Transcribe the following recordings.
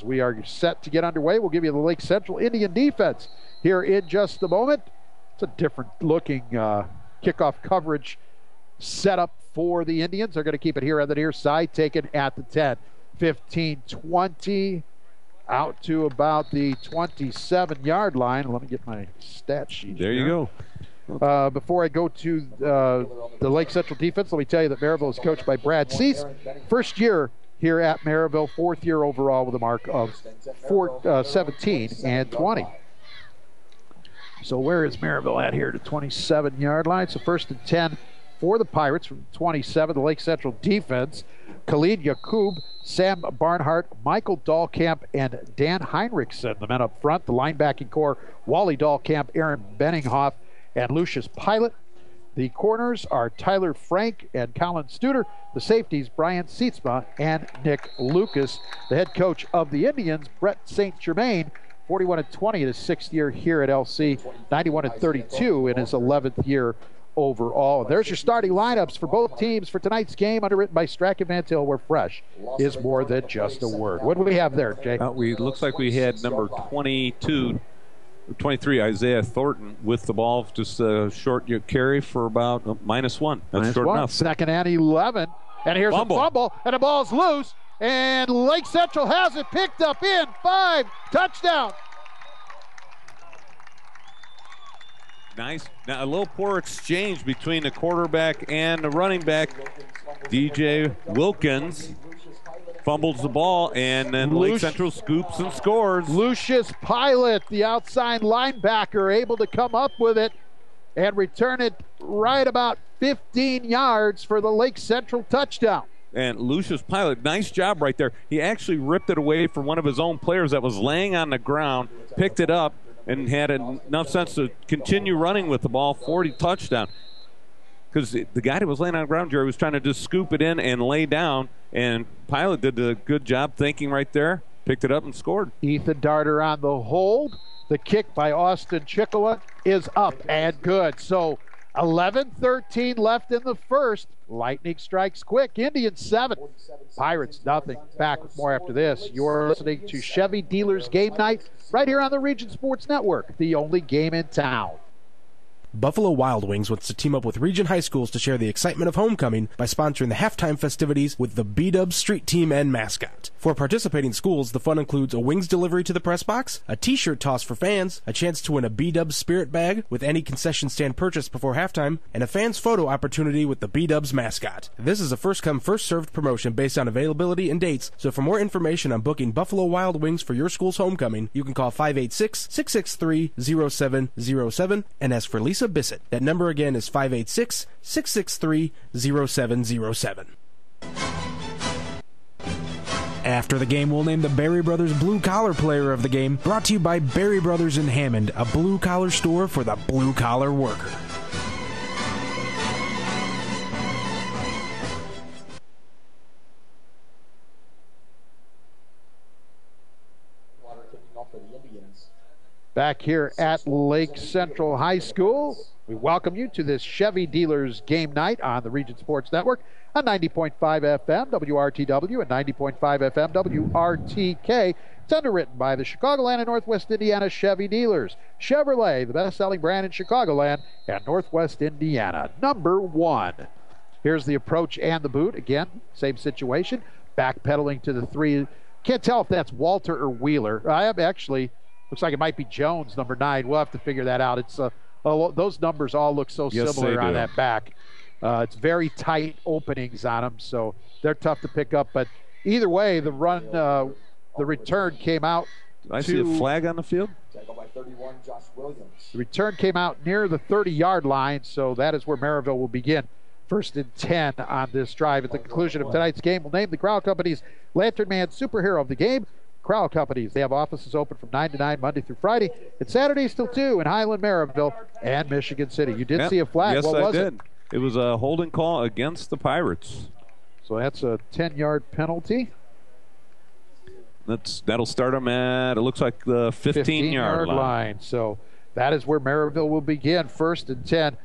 as we are set to get underway. We'll give you the Lake Central Indian defense here in just a moment. It's a different looking kickoff coverage setup for the Indians. They're going to keep it here on the near side, taken at the 10, 15, 20, out to about the 27-yard line. Let me get my stat sheet there here. You go. Before I go to the Lake Central defense, let me tell you that Merrillville is coached by Brad Cease. First year here at Merrillville, fourth year overall with a mark of 17 and 20. So where is Merrillville at here? The 27-yard line. So first and 10 for the Pirates from 27, the Lake Central defense. Khalid Yakub, Sam Barnhart, Michael Dahlkamp, and Dan Heinrichsen. The men up front, the linebacking core, Wally Dahlkamp, Aaron Benninghoff, and Lucius Pilot. The corners are Tyler Frank and Colin Studer. The safeties, Brian Sietzma and Nick Lucas. The head coach of the Indians, Brett St. Germain, 41-20 in his sixth year here at LC, 91-32 in his 11th year overall. There's your starting lineups for both teams for tonight's game, underwritten by Strachan Van Til, where fresh is more than just a word. What do we have there, Jay? Looks like we had number 23, Isaiah Thornton, with the ball, just a short carry for about -1. That's short enough. Second and 11. And here's a fumble, and the ball's loose. And Lake Central has it picked up in 5. Touchdown. Nice. Now a little poor exchange between the quarterback and the running back. DJ Wilkins fumbles the ball, and then Lake Central scoops and scores. Lucius Pilot, the outside linebacker, able to come up with it and return it right about 15 yards for the Lake Central touchdown. And Lucius Pilot, nice job right there. He actually ripped it away from one of his own players that was laying on the ground, picked it up, and had enough sense to continue running with the ball. 40 touchdown. Because the guy that was laying on the ground, Jerry, was trying to just scoop it in and lay down, and Pilot did a good job thinking right there, picked it up and scored. Ethan Darter on the hold. The kick by Austin Chicola is up and good. So 11-13 left in the first. Lightning strikes quick. Indians 7, Pirates nothing. Back with more after this. You're listening to Chevy Dealers Game Night right here on the Region Sports Network, the only game in town. Buffalo Wild Wings wants to team up with Region High Schools to share the excitement of homecoming by sponsoring the halftime festivities with the B-Dubs Street Team and mascot. For participating schools, the fun includes a wings delivery to the press box, a t-shirt toss for fans, a chance to win a B-Dubs spirit bag with any concession stand purchase before halftime, and a fan's photo opportunity with the B-Dubs mascot. This is a first-come, first-served promotion based on availability and dates, so for more information on booking Buffalo Wild Wings for your school's homecoming, you can call 586-663-0707 and ask for Lisa Bissett. That number again is 586-663-0707. After the game, we'll name the Berry Brothers Blue Collar Player of the Game, brought to you by Berry Brothers in Hammond, a blue-collar store for the blue-collar worker. Back here at Lake Central High School, we welcome you to this Chevy Dealers Game Night on the Region Sports Network on 90.5 FM WRTW and 90.5 FM WRTK. It's underwritten by the Chicagoland and Northwest Indiana Chevy Dealers. Chevrolet, the best-selling brand in Chicagoland and Northwest Indiana, #1. Here's the approach and the boot. Again, same situation. Backpedaling to the 3. Can't tell if that's Walter or Wheeler. I have actually... Looks like it might be Jones, number 9. We'll have to figure that out. It's those numbers all look so similar on that back. It's very tight openings on them, so they're tough to pick up. But either way, the return came out. I see a flag on the field. The return came out near the 30-yard line, so that is where Merrillville will begin. First and 10 on this drive. At the conclusion of tonight's game, we'll name the Crowell Company's Lantern Man Superhero of the Game. Crowell Companies. They have offices open from 9 to 9 Monday through Friday and Saturdays till 2 in Highland, Merrillville, and Michigan City. You did see a flag. Yes, what was I did. It was a holding call against the Pirates. So that's a 10-yard penalty. That'll start them at, it looks like, the 15-yard line. So that is where Merrillville will begin. First and 10.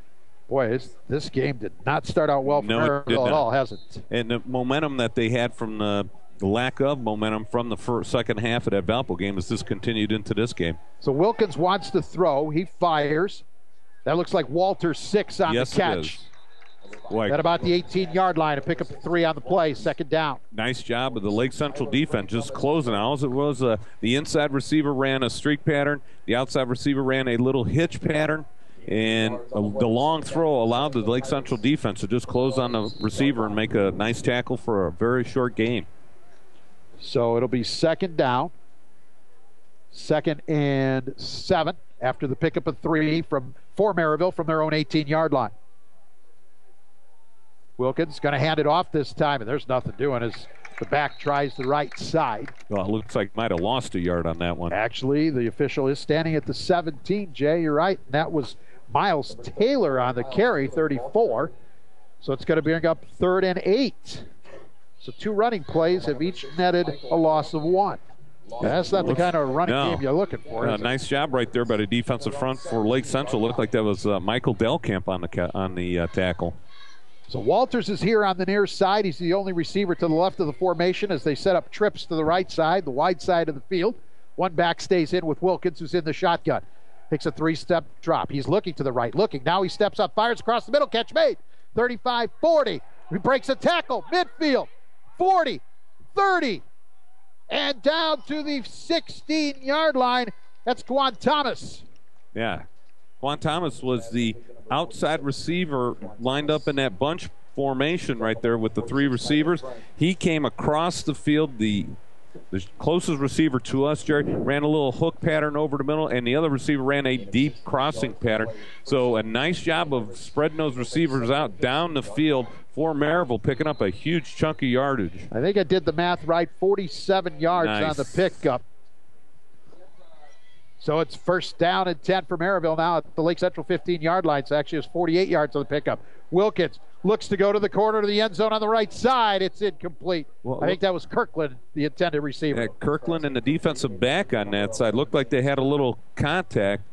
Boy, this game did not start out well for Merrillville at all, has it? And the momentum that they had from the the lack of momentum from the second half of that Valpo game has discontinued into this game. So Wilkins wants to throw. He fires. That looks like Walters 6 on the catch. It is. Boy, At about the 18-yard line to pick up 3 on the play, second down. nice job of the Lake Central defense just closing. All it was the inside receiver ran a streak pattern. The outside receiver ran a little hitch pattern. And the long throw allowed the Lake Central defense to just close on the receiver and make a nice tackle for a very short gain. So it'll be second down. 2nd and 7 after the pickup of 3 for Merrillville from their own 18-yard line. Wilkins going to hand it off this time, and there's nothing doing as the back tries the right side. Well, it looks like might have lost a yard on that one. Actually, the official is standing at the 17, Jay. You're right. And that was Miles Taylor on the carry, 34. So it's going to bring up 3rd and 8. So 2 running plays have each netted a loss of 1. That's not the kind of running game you're looking for. Nice job right there by the defensive front for Lake Central. Looked like that was Michael Delkamp on the tackle. So Walters is here on the near side. He's the only receiver to the left of the formation as they set up trips to the right side, the wide side of the field. One back stays in with Wilkins, who's in the shotgun. Takes a 3-step drop. He's looking to the right, looking. Now he steps up, fires across the middle, catch made. 35, 40. He breaks a tackle, midfield. 40, 30. And down to the 16-yard line. That's Quan Thomas. Yeah. Quan Thomas was the outside receiver lined up in that bunch formation right there with the 3 receivers. He came across the field, the closest receiver to us, Jerry, ran a little hook pattern over the middle, and the other receiver ran a deep crossing pattern. So a nice job of spreading those receivers out down the field for Merrillville, picking up a huge chunk of yardage. I think I did the math right, 47 yards Nice. on the pickup. So it's first down and 10 for Merrillville now at the Lake Central 15-yard line. So actually it's 48 yards on the pickup. Wilkins looks to go to the corner to the end zone on the right side. It's incomplete. Well, I think that was Kirkland, the intended receiver. Yeah, Kirkland and the defensive back on that side looked like they had a little contact,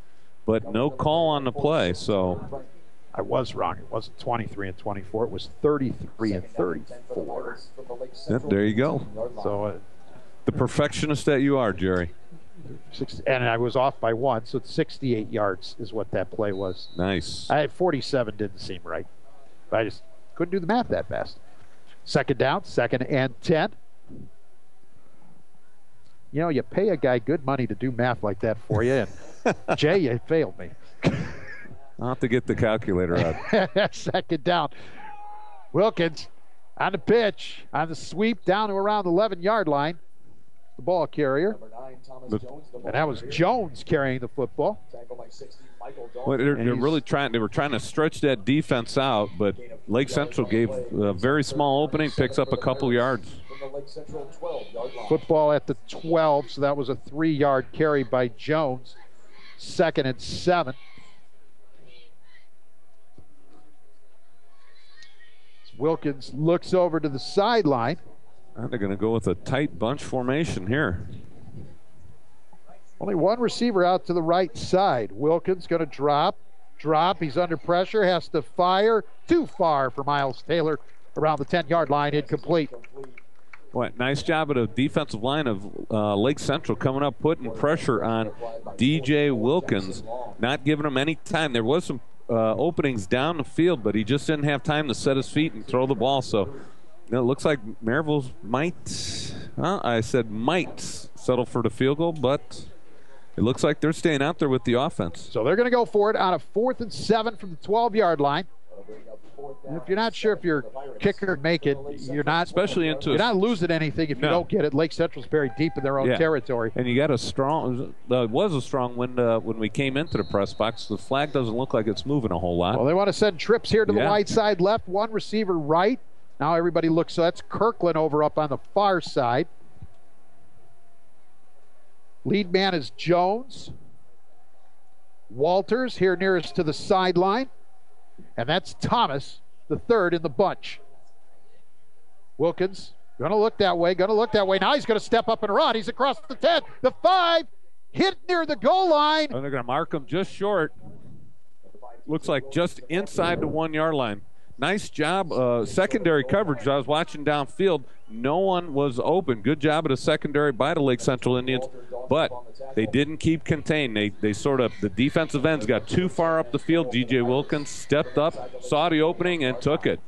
but no call on the play. So I was wrong. It wasn't 23 and 24. It was 33 and 34. yep, there you go. So The perfectionist that you are, Jerry. and I was off by 1, so it's 68 yards is what that play was. Nice. I had 47, didn't seem right. But I just couldn't do the math that fast. Second down, 2nd and 10. You know, you pay a guy good money to do math like that for you, and Jay, you failed me. I'll have to get the calculator out. 2nd down. Wilkins on the pitch, on the sweep down to around the 11-yard line. The ball carrier. And that was Jones carrying the football. Well, they're really trying. They were trying to stretch that defense out, but Lake Central gave a very small opening, picks up a couple yards. Football at the 12, so that was a 3-yard carry by Jones. 2nd and 7. Wilkins looks over to the sideline. And they're going to go with a tight bunch formation here. Only one receiver out to the right side. Wilkins going to drop. He's under pressure, has to fire. Too far for Miles Taylor around the 10-yard line, incomplete. What nice job of the defensive line of Lake Central coming up, putting pressure on DJ Wilkins, not giving him any time. There was some openings down the field, but he just didn't have time to set his feet and throw the ball. So it looks like Merrillville might settle for the field goal, but it looks like they're staying out there with the offense. So they're going to go for it on a 4th and 7 from the 12-yard line. And if you're not sure if your kicker can make it, you're not losing anything if you don't get it. Lake Central's very deep in their own territory. And you got a strong wind when we came into the press box. The flag doesn't look like it's moving a whole lot. Well, they want to send trips here to the wide side left, one receiver right. Now everybody looks, so that's Kirkland over up on the far side. Lead man is Jones. Walters here nearest to the sideline. And that's Thomas, the 3rd in the bunch. Wilkins, going to look that way. Now he's going to step up and run. He's across the 10, the 5, hit near the goal line. Oh, they're going to mark him just short. Looks like just inside the 1-yard line. Nice job. Secondary coverage. I was watching downfield. No one was open. Good job at a secondary by the Lake Central Indians, but they didn't keep contained. They sort of, the defensive ends got too far up the field. DJ Wilkins stepped up, saw the opening, and took it.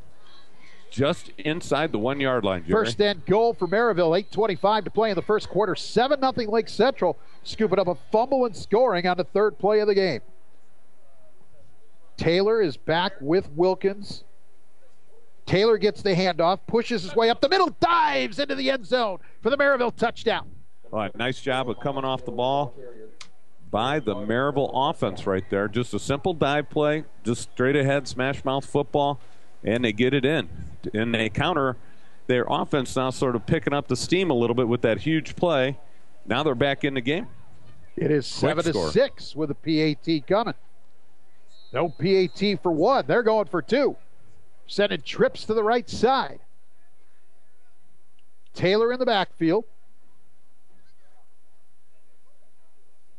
Just inside the 1 yard line, Jerry. First and goal for Merrillville. 8:25 to play in the first quarter. 7-0 Lake Central, scooping up a fumble and scoring on the third play of the game. Taylor is back with Wilkins. Taylor gets the handoff, pushes his way up the middle, dives into the end zone for the Merrillville touchdown. All right, nice job of coming off the ball by the Merrillville offense right there. Just a simple dive play, just straight ahead, smash mouth football, and they get it in. And they counter their offense now, sort of picking up the steam a little bit with that huge play. Now they're back in the game. It is 7-6 with a PAT coming. No PAT for one. They're going for two. Sending trips to the right side. Taylor in the backfield.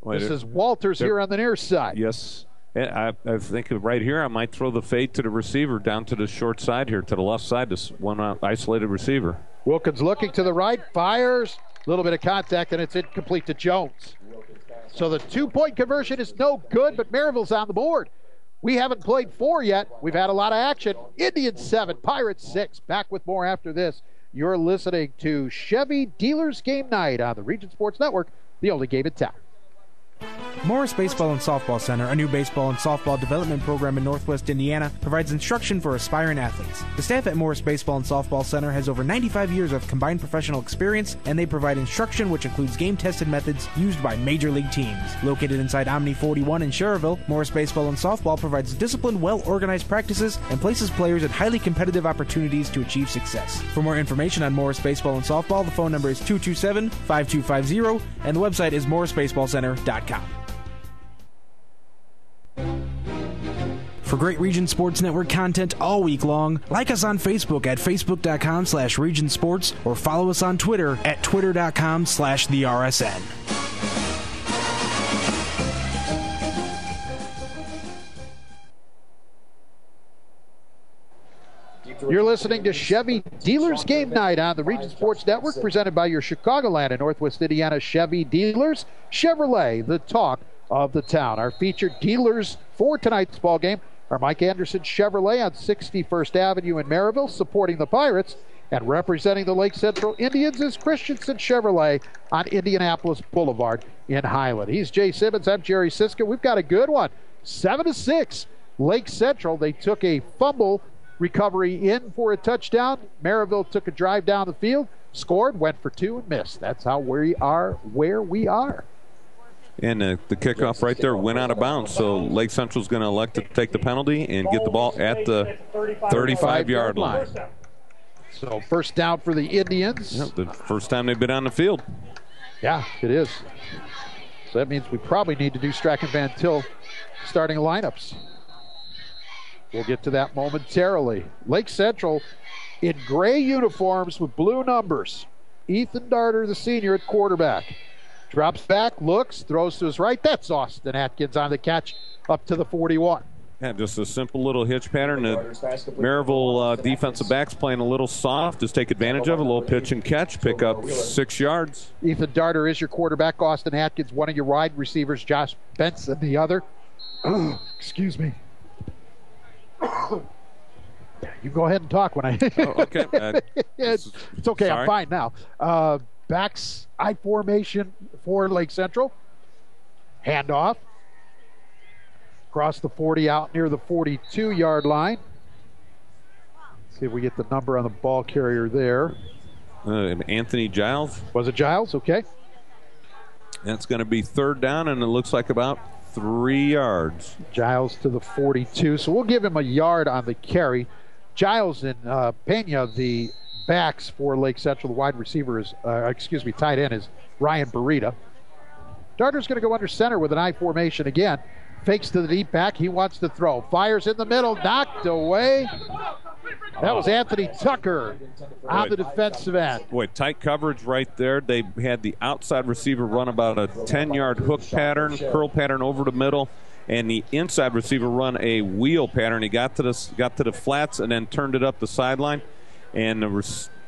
This is Walters here on the near side. Yes. I think right here I might throw the fade to the receiver down to the short side here, to the left side, this one isolated receiver. Wilkins looking to the right, fires. A little bit of contact, and it's incomplete to Jones. So the two-point conversion is no good, but Merrillville's on the board. We haven't played 4 yet. We've had a lot of action. Indians 7, Pirates 6. Back with more after this. You're listening to Chevy Dealers Game Night on the Region Sports Network, the only game in town. Morris Baseball and Softball Center, a new baseball and softball development program in Northwest Indiana, provides instruction for aspiring athletes. The staff at Morris Baseball and Softball Center has over 95 years of combined professional experience, and they provide instruction which includes game-tested methods used by major league teams. Located inside Omni 41 in Schererville, Morris Baseball and Softball provides disciplined, well-organized practices and places players at highly competitive opportunities to achieve success. For more information on Morris Baseball and Softball, the phone number is 227-5250, and the website is morrisbaseballcenter.com. For great Region Sports Network content all week long, like us on Facebook at facebook.com/Region Sports or follow us on Twitter at twitter.com/TheRSN. You're listening to Chevy Dealers Game Night on the Region Sports Network, presented by your Chicagoland and Northwest Indiana Chevy dealers. Chevrolet, the talk of the town. Our featured dealers for tonight's ball game are Mike Anderson Chevrolet on 61st Avenue in Merrillville, supporting the Pirates, and representing the Lake Central Indians is Christensen Chevrolet on Indianapolis Boulevard in Highland. He's Jay Simmons. I'm Jerry Siska. We've got a good one. 7-6. Lake Central, they took a fumble recovery in for a touchdown. Merrillville took a drive down the field, scored, went for two, and missed. That's how we are where we are. And the kickoff right there went out of bounds, so Lake Central's going to elect to take the penalty and get the ball at the 35-yard line. So first down for the Indians. Yep, the first time they've been on the field. Yeah, it is. So that means we probably need to do Strack and Van Til starting lineups. We'll get to that momentarily. Lake Central in gray uniforms with blue numbers. Ethan Darter, the senior, at quarterback. Drops back, looks, throws to his right. That's Austin Atkins on the catch up to the 41. Yeah, just a simple little hitch pattern. The Merrillville defensive backs playing a little soft. Just take advantage of it. A little pitch and catch. Pick up 6 yards. Ethan Darter is your quarterback. Austin Atkins, one of your wide receivers. Josh Benson, the other. Excuse me. You go ahead and talk when I... okay. It's okay. Sorry. I'm fine now. Backs I formation for Lake Central. Handoff. Across the 40 out near the 42-yard line. See if we get the number on the ball carrier there. Anthony Giles. Was it Giles? Okay. That's going to be third down, and it looks like about 3 yards. Giles to the 42. So we'll give him a yard on the carry. Giles and Pena, the backs for Lake Central. The wide receiver is, tight end is Ryan Burita. Darter's going to go under center with an I formation again. Fakes to the deep back. He wants to throw. Fires in the middle. Knocked away That was Anthony Tucker on the defensive end. Boy, tight coverage right there. They had the outside receiver run about a 10-yard hook pattern, curl pattern over the middle, and the inside receiver run a wheel pattern. He got to the flats and then turned it up the sideline, and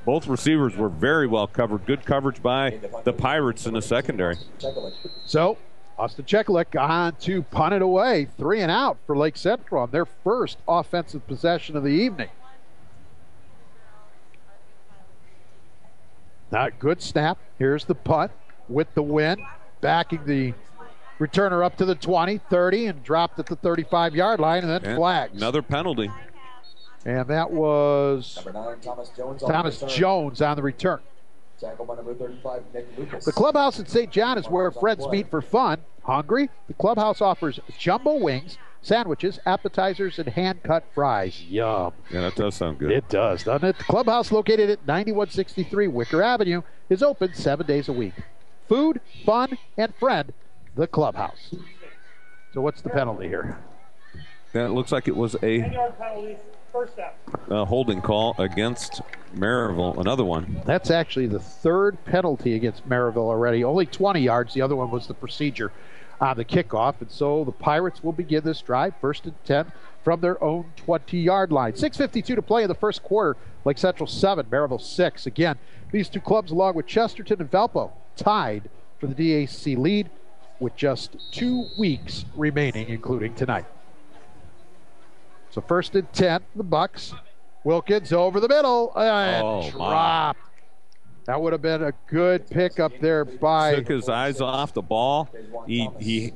both receivers were very well covered. Good coverage by the Pirates in the secondary. So Austin Chekalik on to punt it away. 3 and out for Lake Central on their first offensive possession of the evening. Not good snap. Here's the punt with the wind, backing the returner up to the 20, 30, and dropped at the 35-yard line, and then flags. Another penalty. And that was Thomas Jones on the return. The clubhouse at St. John is where friends meet for fun. Hungry? The clubhouse offers jumbo wings, sandwiches, appetizers, and hand-cut fries. Yum. Yeah, that does sound good. It does, doesn't it? The clubhouse, located at 9163 Wicker Avenue, is open 7 days a week. Food, fun, and friend, the clubhouse. So what's the penalty here? That looks like it was a 10-yard penalty, first down. Holding call against Merrillville, another one. That's actually the third penalty against Merrillville already. Only 20 yards. The other one was the procedure on the kickoff. And so the Pirates will begin this drive, 1st and 10 from their own 20-yard line. 6:52 to play in the first quarter. Lake Central 7, Merrillville 6. Again, these two clubs, along with Chesterton and Valpo, tied for the DAC lead with just 2 weeks remaining, including tonight. So 1st and 10, the Bucks. Wilkins over the middle and dropped. That would have been a good pickup there by. Took his eyes off the ball. He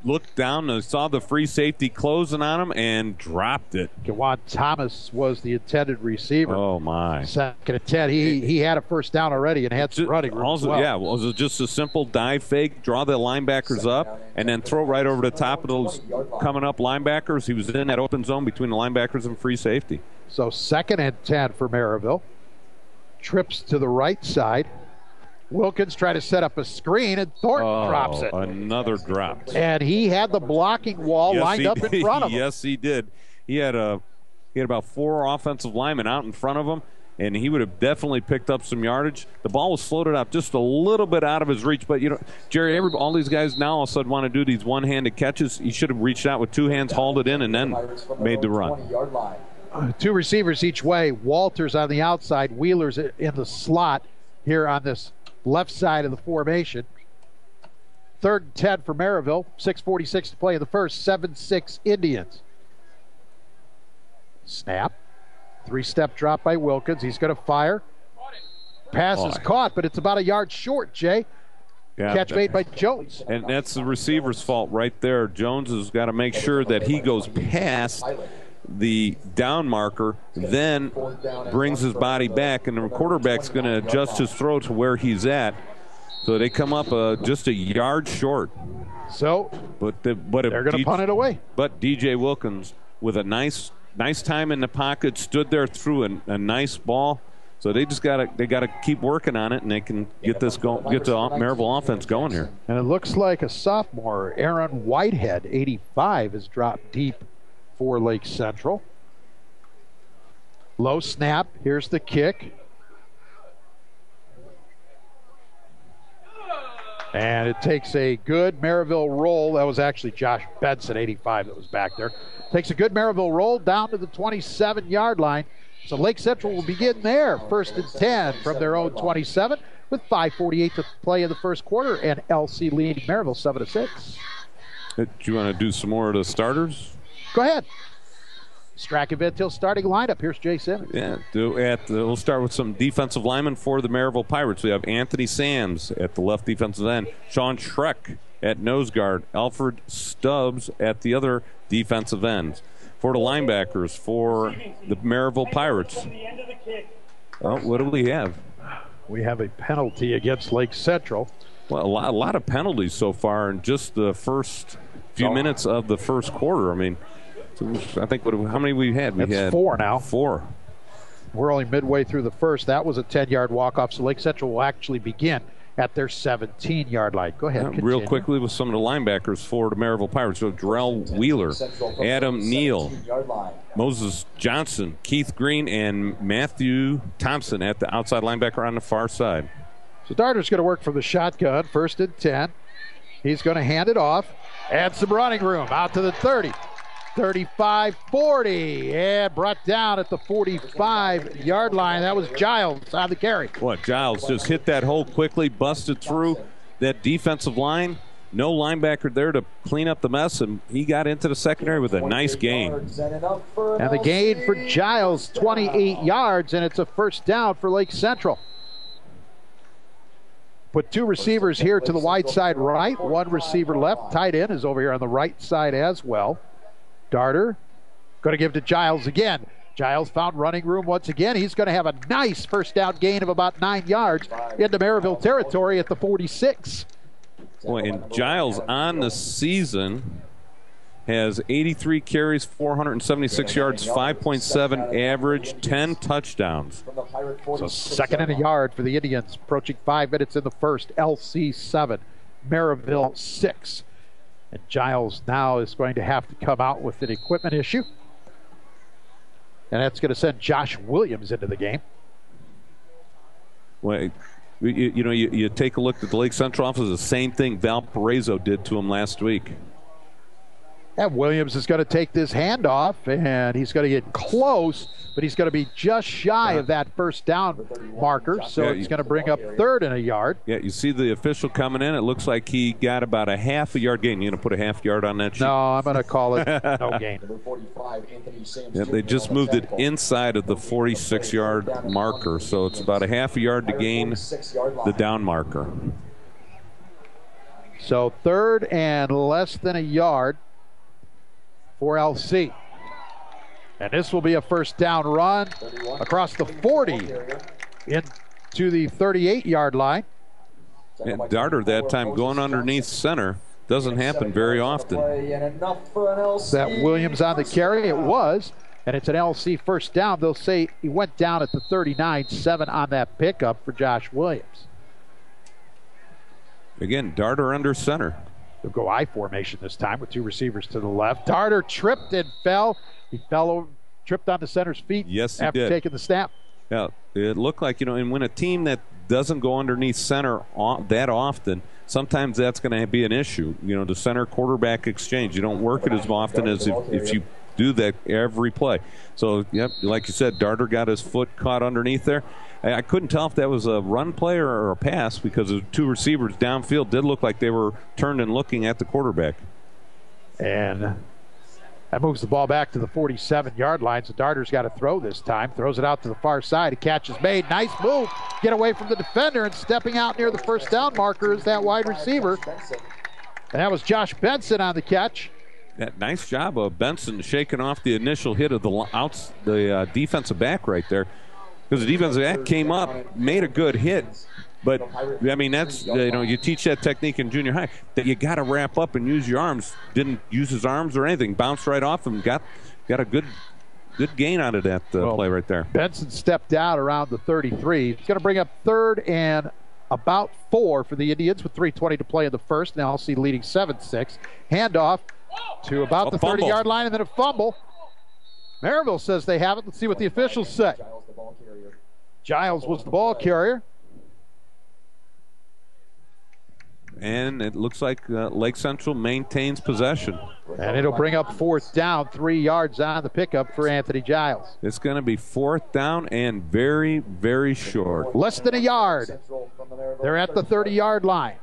looked down and saw the free safety closing on him and dropped it. Jawan Thomas was the intended receiver. Oh, my. 2nd and 10. He had a first down already and had some running room as well. Yeah, was it just a simple dive fake, draw the linebackers up, and then throw right over the top of those coming up linebackers? He was in that open zone between the linebackers and free safety. So 2nd and 10 for Merrillville. Trips to the right side. Wilkins tried to set up a screen, and Thornton drops it. Another drop. And he had the blocking wall lined up in front of him. Yes, he did. He had about 4 offensive linemen out in front of him, and he would have definitely picked up some yardage. The ball was floated out just a little bit out of his reach, but Jerry, all these guys now all of a sudden want to do these one-handed catches. He should have reached out with 2 hands, hauled it in, and then made the run. 2 receivers each way. Walters on the outside, Wheeler's in the slot here on this left side of the formation. 3rd and 10 for Merrillville. 6:46 to play in the first. 7-6 Indians. Snap. 3-step drop by Wilkins. He's going to fire. Pass is caught, but it's about a yard short, Jay. Yeah, catch made by Jones. And that's the receiver's fault right there. Jones has got to make sure that he goes past the down marker, then brings his body back, and the quarterback's going to adjust his throw to where he's at. So they come up just a yard short. So, they're going to punt it away. But DJ Wilkins, with a nice time in the pocket, stood there through a nice ball. So they got to keep working on it, and they can get the Merrillville offense going here. And it looks like a sophomore, Aaron Whitehead, 85, has dropped deep for Lake Central. Low snap. Here's the kick. And it takes a good Merrillville roll. That was actually Josh Benson, 85, that was back there. Takes a good Merrillville roll down to the 27-yard line. So Lake Central will begin there. 1st and 10 from their own 27 with 5:48 to play in the first quarter, and LC leading Merrillville 7-6. Do you want to do some more of the starters? Go ahead. Strack and Ventil starting lineup. Here's Jay Simmons. Yeah, we'll start with some defensive linemen for the Merrillville Pirates. We have Anthony Sams at the left defensive end, Sean Schreck at nose guard, Alfred Stubbs at the other defensive ends. For the linebackers for the Merrillville Pirates, what do we have? We have a penalty against Lake Central. Well, a lot of penalties so far in just the first few minutes of the first quarter. I mean, I think how many we had? We had 4 now. 4. We're only midway through the first. That was a 10-yard walk-off, so Lake Central will actually begin at their 17-yard line. Go ahead. Continue. Real quickly with some of the linebackers for the Merrillville Pirates. So Jarrell Wheeler, Adam Neal, Moses Johnson, Keith Green, and Matthew Thompson at the outside linebacker on the far side. So Darter's going to work from the shotgun, 1st and 10. He's going to hand it off. Add some running room out to the 30. 35, 40, and brought down at the 45-yard line. That was Giles on the carry. What, Giles just hit that hole quickly, busted through that defensive line. No linebacker there to clean up the mess, and he got into the secondary with a nice gain. And the gain for Giles, 28 yards, and it's a first down for Lake Central. Put 2 receivers here to the wide side right, 1 receiver left. Tight end is over here on the right side as well. Darter going to give to Giles again. Giles found running room once again. He's going to have a nice first down gain of about 9 yards into Merrillville territory at the 46. Boy, and Giles on the season has 83 carries, 476 yards, 5.7 average, 10 touchdowns. So 2nd and a yard for the Indians. Approaching 5 minutes in the first. LC 7, Merrillville 6. And Giles now is going to have to come out with an equipment issue. And that's going to send Josh Williams into the game. Well, you take a look at the Lake Central office, the same thing Valparaiso did to him last week. And Williams is going to take this handoff, and he's going to get close, but he's going to be just shy of that first down marker, so he's going to bring up 3rd and a yard. Yeah, you see the official coming in. It looks like he got about a half a yard gain. You going to put a half yard on that sheet? No, I'm going to call it no gain. Yeah, they just moved it inside of the 46-yard marker, so it's about a half a yard to gain the down marker. So 3rd and less than a yard for LC. And this will be a first down run across the 40 into the 38-yard line. And Darter that time going underneath center doesn't happen very often. That Williams on the carry, it was, and it's an LC first down. They'll say he went down at the 39, 7 on that pickup for Josh Williams. Again, Darter under center. They'll go I formation this time with 2 receivers to the left. Darter tripped and fell. He fell over, tripped on the center's feet after taking the snap. Yeah, it looked like, and when a team that doesn't go underneath center that often, sometimes that's going to be an issue. The center quarterback exchange. You don't work it as often as if you do that every play. So, yep, like you said, Darter got his foot caught underneath there. I couldn't tell if that was a run play or a pass because the 2 receivers downfield did look like they were turned and looking at the quarterback. And that moves the ball back to the 47-yard line, so Darter's got to throw this time. Throws it out to the far side. A catch is made. Nice move. Get away from the defender, and stepping out near the first down marker is that wide receiver. And that was Josh Benson on the catch. Yeah, nice job of Benson shaking off the initial hit of the defensive back right there. Because the defensive back came up, made a good hit. But, I mean, that's, you teach that technique in junior high, that you got to wrap up and use your arms. Didn't use his arms or anything. Bounced right off and got a good gain out of that play right there. Benson stepped out around the 33. He's going to bring up 3rd and about 4 for the Indians with 3:20 to play in the first. Now LC leading 7-6. Handoff to about the 30-yard line and then a fumble. Merrillville says they have it. Let's see what the officials say. Giles was the ball carrier. And it looks like Lake Central maintains possession. And it'll bring up 4th down, 3 yards on the pickup for Anthony Giles. It's going to be 4th down and very, very short. Less than a yard. They're at the 30-yard line.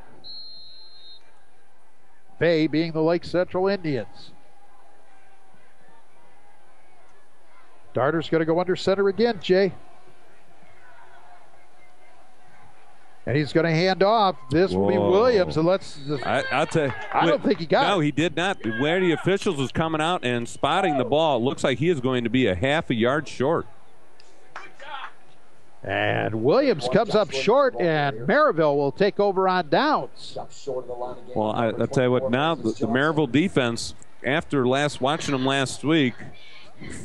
They being the Lake Central Indians. Darter's going to go under center again, Jay. And he's going to hand off. This will be Williams. And I'll tell you. I don't think he got it. No, he did not. Where the officials was coming out and spotting the ball, it looks like he is going to be a half a yard short. And Williams comes up short, and Merrillville will take over on downs. Well, I'll tell you what, now the Merrillville defense, after watching them last week,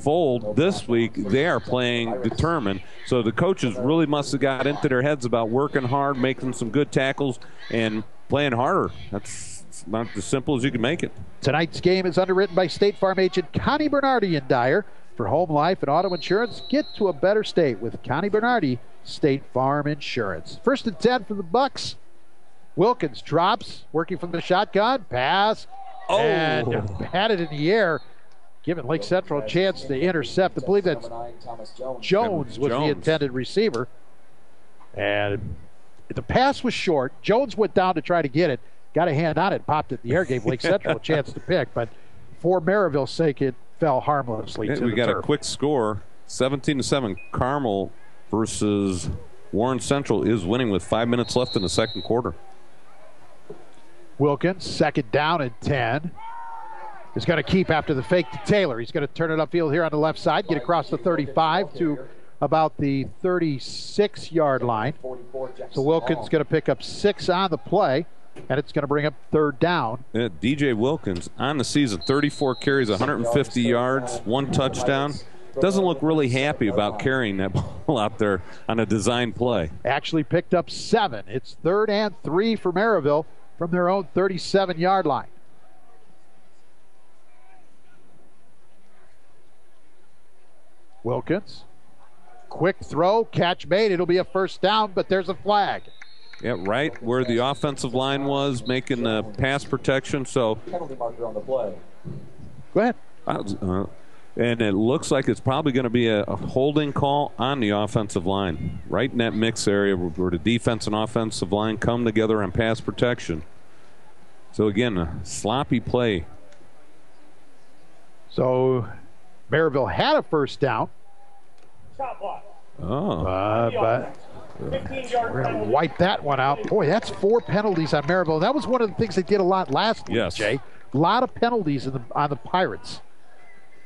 fold this week, they are playing determined. So the coaches really must have got into their heads about working hard, making some good tackles, and playing harder. That's not as simple as you can make it. Tonight's game is underwritten by State Farm agent Connie Bernardi in Dyer. For home, life, and auto insurance, get to a better state with Connie Bernardi, State Farm Insurance. 1st and 10 for the Bucks. Wilkins drops, working from the shotgun, pass, and batted in the air, giving Lake Central a chance to intercept. I believe that's Jones was the intended receiver. And the pass was short. Jones went down to try to get it, got a hand on it, popped it in the air, gave Lake Central a chance to pick. But for Merrillville's sake, it fell harmlessly to the turf. We got a quick score, 17-7. Carmel versus Warren Central is winning with 5 minutes left in the second quarter. Wilkins, 2nd down and 10. Is going to keep after the fake to Taylor. He's going to turn it upfield here on the left side, get across the 35 to about the 36-yard line. So Wilkins going to pick up 6 on the play, and it's going to bring up 3rd down. DJ Wilkins on the season, 34 carries, 150 yards, 1 touchdown. Doesn't look really happy about carrying that ball out there on a design play. Actually picked up 7. It's 3rd and 3 for Merrillville from their own 37-yard line. Wilkins, quick throw, catch made. It'll be a 1st down, but there's a flag. Yeah, right where the offensive line was making the pass protection. So, penalty marker on the play. Go ahead. And it looks like it's probably going to be a holding call on the offensive line, right in that mix area where the defense and offensive line come together on pass protection. So again, a sloppy play. So Merrillville had a 1st down. Shot block. But 15-yard we're going to wipe that one out. Boy, that's 4 penalties on Merrillville. That was one of the things they did a lot last week, yes. Jay. A lot of penalties on the Pirates.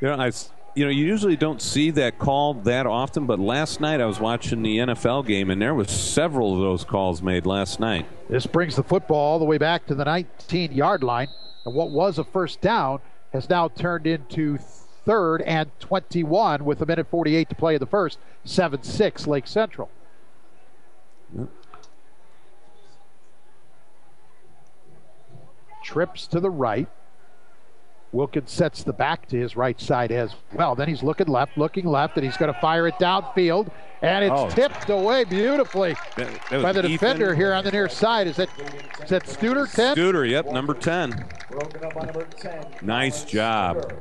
You usually don't see that call that often, but last night I was watching the NFL game, and there was several of those calls made last night. This brings the football all the way back to the 19-yard line, and what was a 1st down has now turned into 3rd and 21 with 1:48 to play in the first. 7-6 Lake Central. Yep. Trips to the right. Wilkins sets the back to his right side as well. Then he's looking left, and he's going to fire it downfield, and it's tipped away beautifully by the defender here on the near side. Is that Studer, 10? Studer, yep, number 10. Nice job.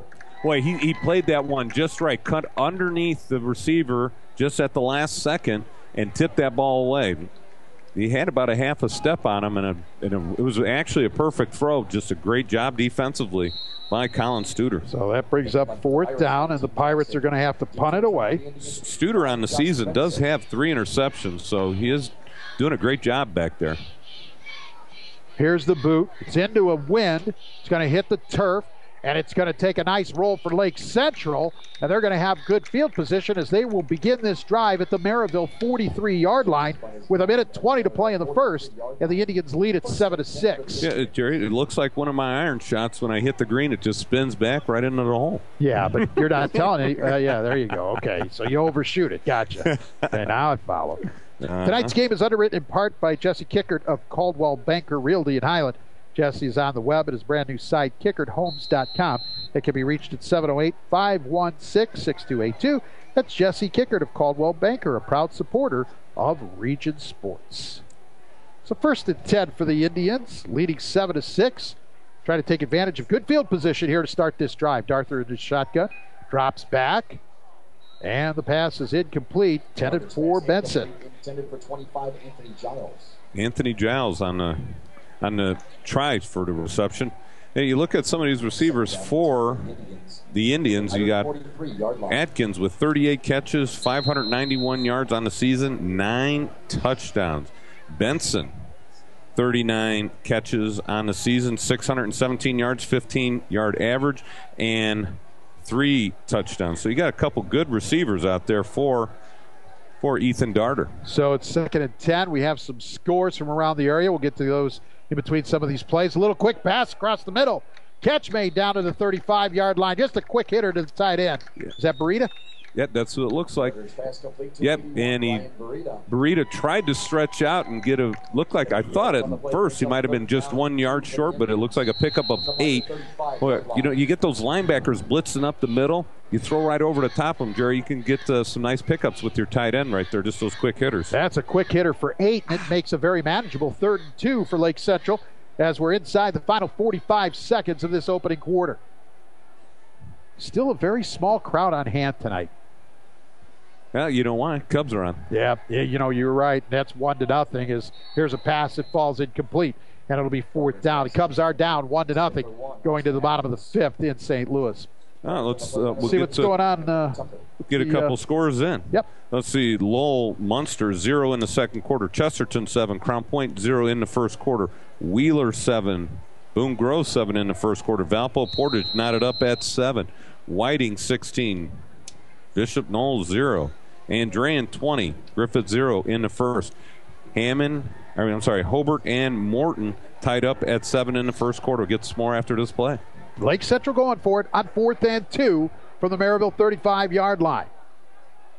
Boy, he played that one just right. Cut underneath the receiver just at the last second and tipped that ball away. He had about a half a step on him, and it was actually a perfect throw. Just a great job defensively by Colin Studer. So that brings up 4th down, and the Pirates are going to have to punt it away. Studer on the season does have 3 interceptions, so he is doing a great job back there. Here's the boot. It's into a wind. It's going to hit the turf, and it's going to take a nice roll for Lake Central, and they're going to have good field position as they will begin this drive at the Merrillville 43-yard line with 1:20 to play in the first, and the Indians lead at 7-6. Yeah, Jerry, it looks like one of my iron shots. When I hit the green, it just spins back right into the hole. Yeah, but you're not telling it. Yeah, there you go. Okay, so you overshoot it. Gotcha. Okay, now I follow. Tonight's game is underwritten in part by Jesse Kickert of Caldwell Banker Realty in Highland. Jesse is on the web at his brand new site, KickertHomes.com. It can be reached at 708-516-6282. That's Jesse Kickert of Caldwell Banker, a proud supporter of Region Sports. So 1st and 10 for the Indians, leading 7-6. Trying to take advantage of good field position here to start this drive. Darther in his shotgun, drops back, and the pass is incomplete. Intended for Benson. Intended for 25, Anthony Giles. Anthony Giles on the try for the reception. Hey, you look at some of these receivers for the Indians. You got Atkins with 38 catches, 591 yards on the season, 9 touchdowns. Benson, 39 catches on the season, 617 yards, 15-yard average, and 3 touchdowns. So you got a couple good receivers out there for Ethan Darter. So it's 2nd and 10. We have some scores from around the area. We'll get to those in between some of these plays. A little quick pass across the middle Catch made down to the 35-yard line. Just a quick hitter to the tight end. Yeah. Is that Burita? Yep, that's what it looks like. Yep, and Burita tried to stretch out and get looked like, I thought at first he might have been just 1 yard short, but it looks like a pickup of 8. Boy, you get those linebackers blitzing up the middle, you throw right over the top of them, Jerry, you can get some nice pickups with your tight end right there, just those quick hitters. That's a quick hitter for 8, and it makes a very manageable 3rd and 2 for Lake Central as we're inside the final 45 seconds of this opening quarter. Still a very small crowd on hand tonight. Well, you know why? Cubs are on. Yeah, you're right. That's 1-0. Here's a pass that falls incomplete, and it'll be 4th down. The Cubs are down 1-0 going to the bottom of the 5th in St. Louis. Let's we'll see what's going on. Get a couple scores in. Yep. Let's see. Lowell Munster 0 in the second quarter. Chesterton 7. Crown Point 0 in the first quarter. Wheeler 7. Boone Grove 7 in the first quarter. Valpo Portage knotted up at 7. Whiting 16. Bishop Knowles 0. Andrean 20, Griffith 0 in the first. Hobart and Morton tied up at 7 in the first quarter. Gets more after this play. Lake Central going for it on 4th and 2 from the Merrillville 35-yard line.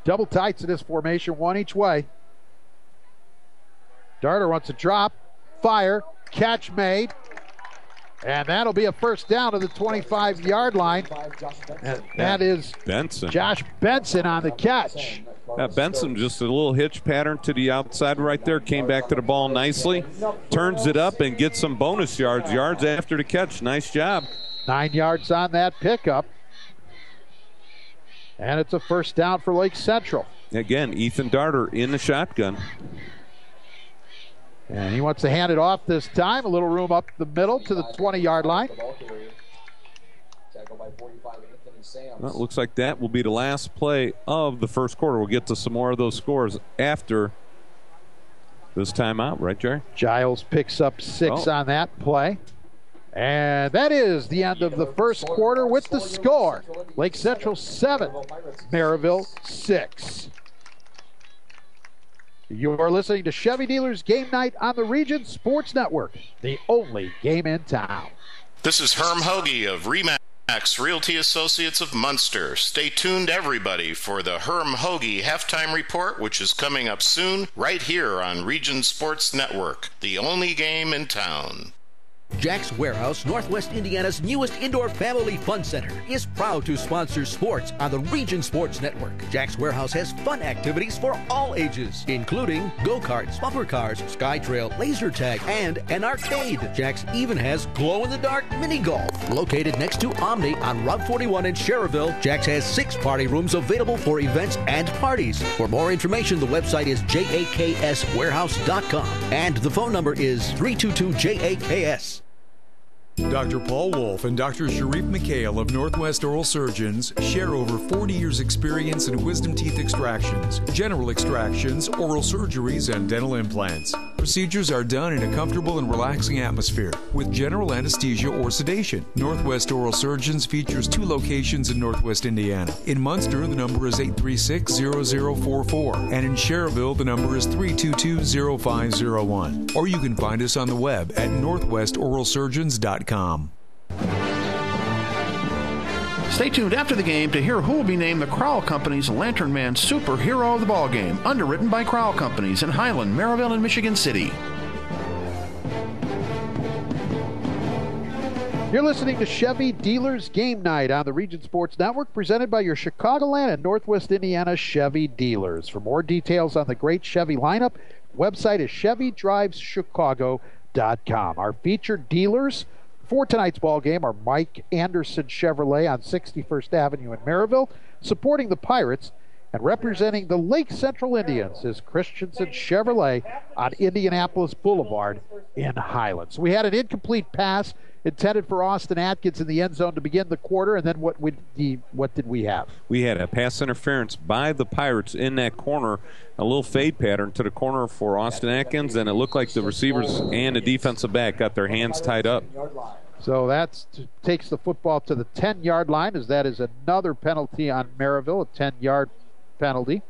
Double tights in this formation, one each way. Darter wants to drop, fire, catch made. And that'll be a 1st down to the 25-yard line. And that is Benson. Josh Benson on the catch. Benson just a little hitch pattern to the outside right there. Came back to the ball nicely. Turns it up and gets some bonus yards. Yards after the catch. Nice job. 9 yards on that pickup. And it's a 1st down for Lake Central. Again, Ethan Darter in the shotgun. And he wants to hand it off this time. A little room up the middle to the 20-yard line. Well, it looks like that will be the last play of the first quarter. We'll get to some more of those scores after this timeout, right, Jerry? Giles picks up 6 on that play. And that is the end of the first quarter with the score. Lake Central 7, Merrillville 6. You're listening to Chevy Dealers Game Night on the Region Sports Network, the only game in town. This is Herm Hoagie of RE/MAX Realty Associates of Munster. Stay tuned, everybody, for the Herm Hoagie Halftime Report, which is coming up soon, right here on Region Sports Network, the only game in town. Jack's Warehouse, Northwest Indiana's newest indoor family fun center, is proud to sponsor sports on the Region Sports Network. Jack's Warehouse has fun activities for all ages, including go-karts, bumper cars, sky trail, laser tag, and an arcade. Jack's even has glow-in-the-dark mini golf. Located next to Omni on Route 41 in Schererville, Jack's has 6 party rooms available for events and parties. For more information, the website is jakswarehouse.com, and the phone number is 322-JAKS. Dr. Paul Wolf and Dr. Sharif McHale of Northwest Oral Surgeons share over 40 years' experience in wisdom teeth extractions, general extractions, oral surgeries, and dental implants. Procedures are done in a comfortable and relaxing atmosphere with general anesthesia or sedation. Northwest Oral Surgeons features 2 locations in Northwest Indiana. In Munster, the number is 836-0044, and in Schererville, the number is 322-0501. Or you can find us on the web at northwestoralsurgeons.com. Stay tuned after the game to hear who will be named the Crowell Company's Lantern Man Superhero of the Ballgame, underwritten by Crowell Companies in Highland, Merrillville, and Michigan City. You're listening to Chevy Dealers Game Night on the Region Sports Network, presented by your Chicagoland and Northwest Indiana Chevy dealers. For more details on the great Chevy lineup, website is ChevyDrivesChicago.com. Our featured dealers for tonight's ball game are Mike Anderson Chevrolet on 61st Avenue in Merrillville, supporting the Pirates, and representing the Lake Central Indians is Christensen Chevrolet on Indianapolis Boulevard in Highlands. So we had an incomplete pass intended for Austin Atkins in the end zone to begin the quarter, and then what did we have? We had a pass interference by the Pirates in that corner, a little fade pattern to the corner for Austin Atkins, and it looked like the receivers and the defensive back got their hands tied up. So that takes the football to the 10-yard line, as that is another penalty on Merrillville, a 10-yard penalty.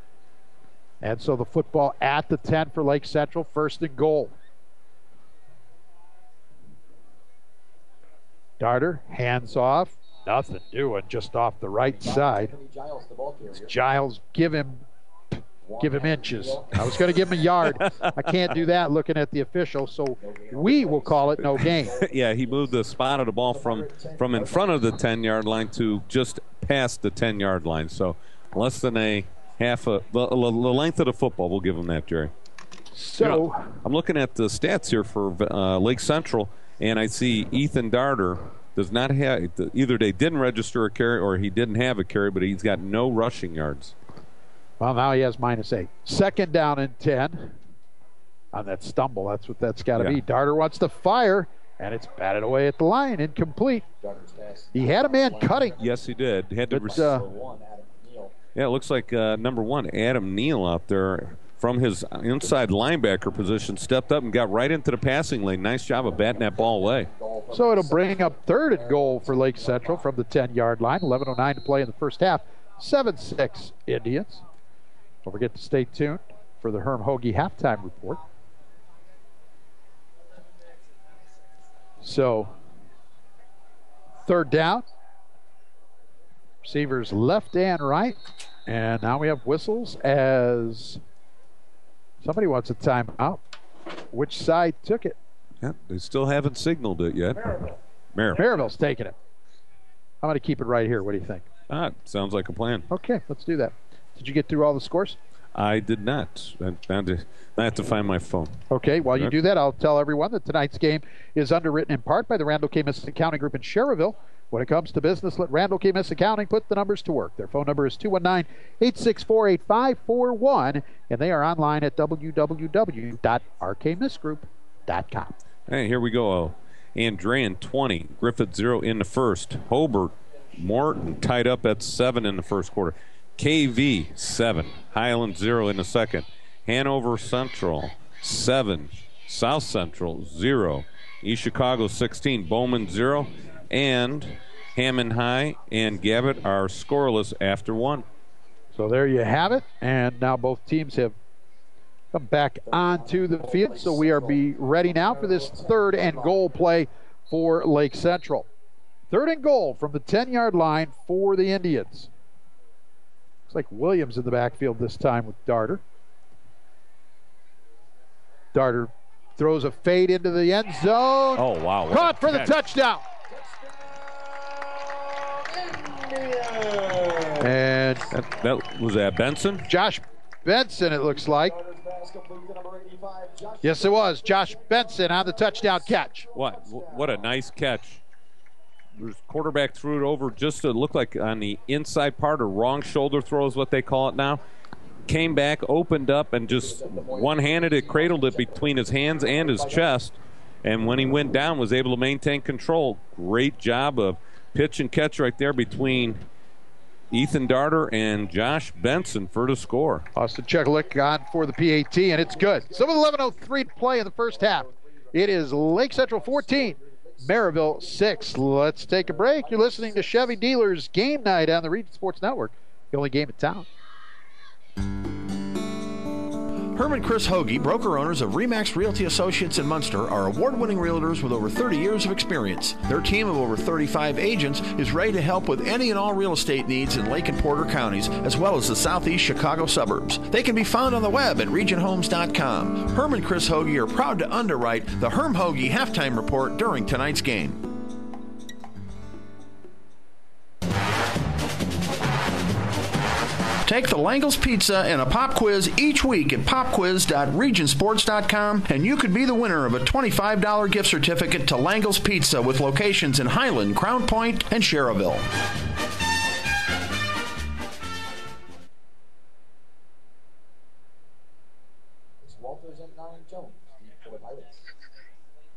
And so the football at the 10 for Lake Central, 1st and goal. Darter, hands off. Nothing doing, just off the right side. Giles, give him inches. I was going to give him a yard. I can't do that looking at the official, so we will call it no gain. Yeah, he moved the spot of the ball from in front of the 10-yard line to just past the 10-yard line. So less than the length of the football. We'll give him that, Jerry. So I'm looking at the stats here for Lake Central, and I see Ethan Darter does not have, either they didn't register a carry or he didn't have a carry, but he's got no rushing yards. Well, now he has -8. Second down and 10 on that stumble. That's what that's got to be. Darter wants to fire, and it's batted away at the line, incomplete. He had a man cutting. Yes, he did. Had to yeah, it looks like number 1, Adam Neal out there from his inside linebacker position, stepped up and got right into the passing lane. Nice job of batting that ball away. So it'll bring up 3rd and goal for Lake Central from the 10-yard line. 11:09 to play in the first half. 7-6 Indians. Don't forget to stay tuned for the Herm Hoagie halftime report. So, 3rd down. Receivers left and right. And now we have whistles as somebody wants a timeout. Which side took it? Yeah, they still haven't signaled it yet. Merrillville's taking it. I'm going to keep it right here. What do you think? Sounds like a plan. Okay, let's do that. Did you get through all the scores? I did not. I have to find my phone. Okay, while you do that, I'll tell everyone that tonight's game is underwritten in part by the Randall K. Miss Accounting Group in Sherrville. When it comes to business, let Randall K. Miss Accounting put the numbers to work. Their phone number is 219-864-8541, and they are online at www.rkmissgroup.com. Hey, here we go. Andrean 20, Griffith 0 in the first. Hobart, Morton tied up at 7 in the first quarter. KV 7, Highland 0 in the second. Hanover Central 7, South Central 0, East Chicago 16, Bowman 0, and Hammond High and Gavitt are scoreless after 1. So there you have it, and now both teams have come back onto the field, so we are ready now for this 3rd and goal play for Lake Central. 3rd and goal from the 10-yard line for the Indians. Looks like Williams in the backfield this time with Darter. Darter throws a fade into the end zone. Oh, wow. Caught for the touchdown. And that was that Benson? Josh Benson, it looks like. Yes, it was. Josh Benson on the touchdown catch. What a nice catch. The quarterback threw it over just to look like on the inside part, or wrong shoulder throw is what they call it now. Came back, opened up, and just one-handed it, cradled it between his hands and his chest. And when he went down, was able to maintain control. Great job of pitch and catch right there between Ethan Darter and Josh Benson for the score. Austin Chekalik on for the PAT, and it's good. So with 11:03 to play in the first half, it is Lake Central 14, Merrillville 6. Let's take a break. You're listening to Chevy Dealers Game Night on the Region Sports Network, the only game in town. Herm and Chris Hoagie, broker owners of RE/MAX Realty Associates in Munster, are award-winning realtors with over 30 years of experience. Their team of over 35 agents is ready to help with any and all real estate needs in Lake and Porter counties, as well as the southeast Chicago suburbs. They can be found on the web at regionhomes.com. Herm and Chris Hoagie are proud to underwrite the Herm Hoagie halftime report during tonight's game. Take the Langle's Pizza and a pop quiz each week at popquiz.regionsports.com, and you could be the winner of a $25 gift certificate to Langle's Pizza with locations in Highland, Crown Point, and Sherrville.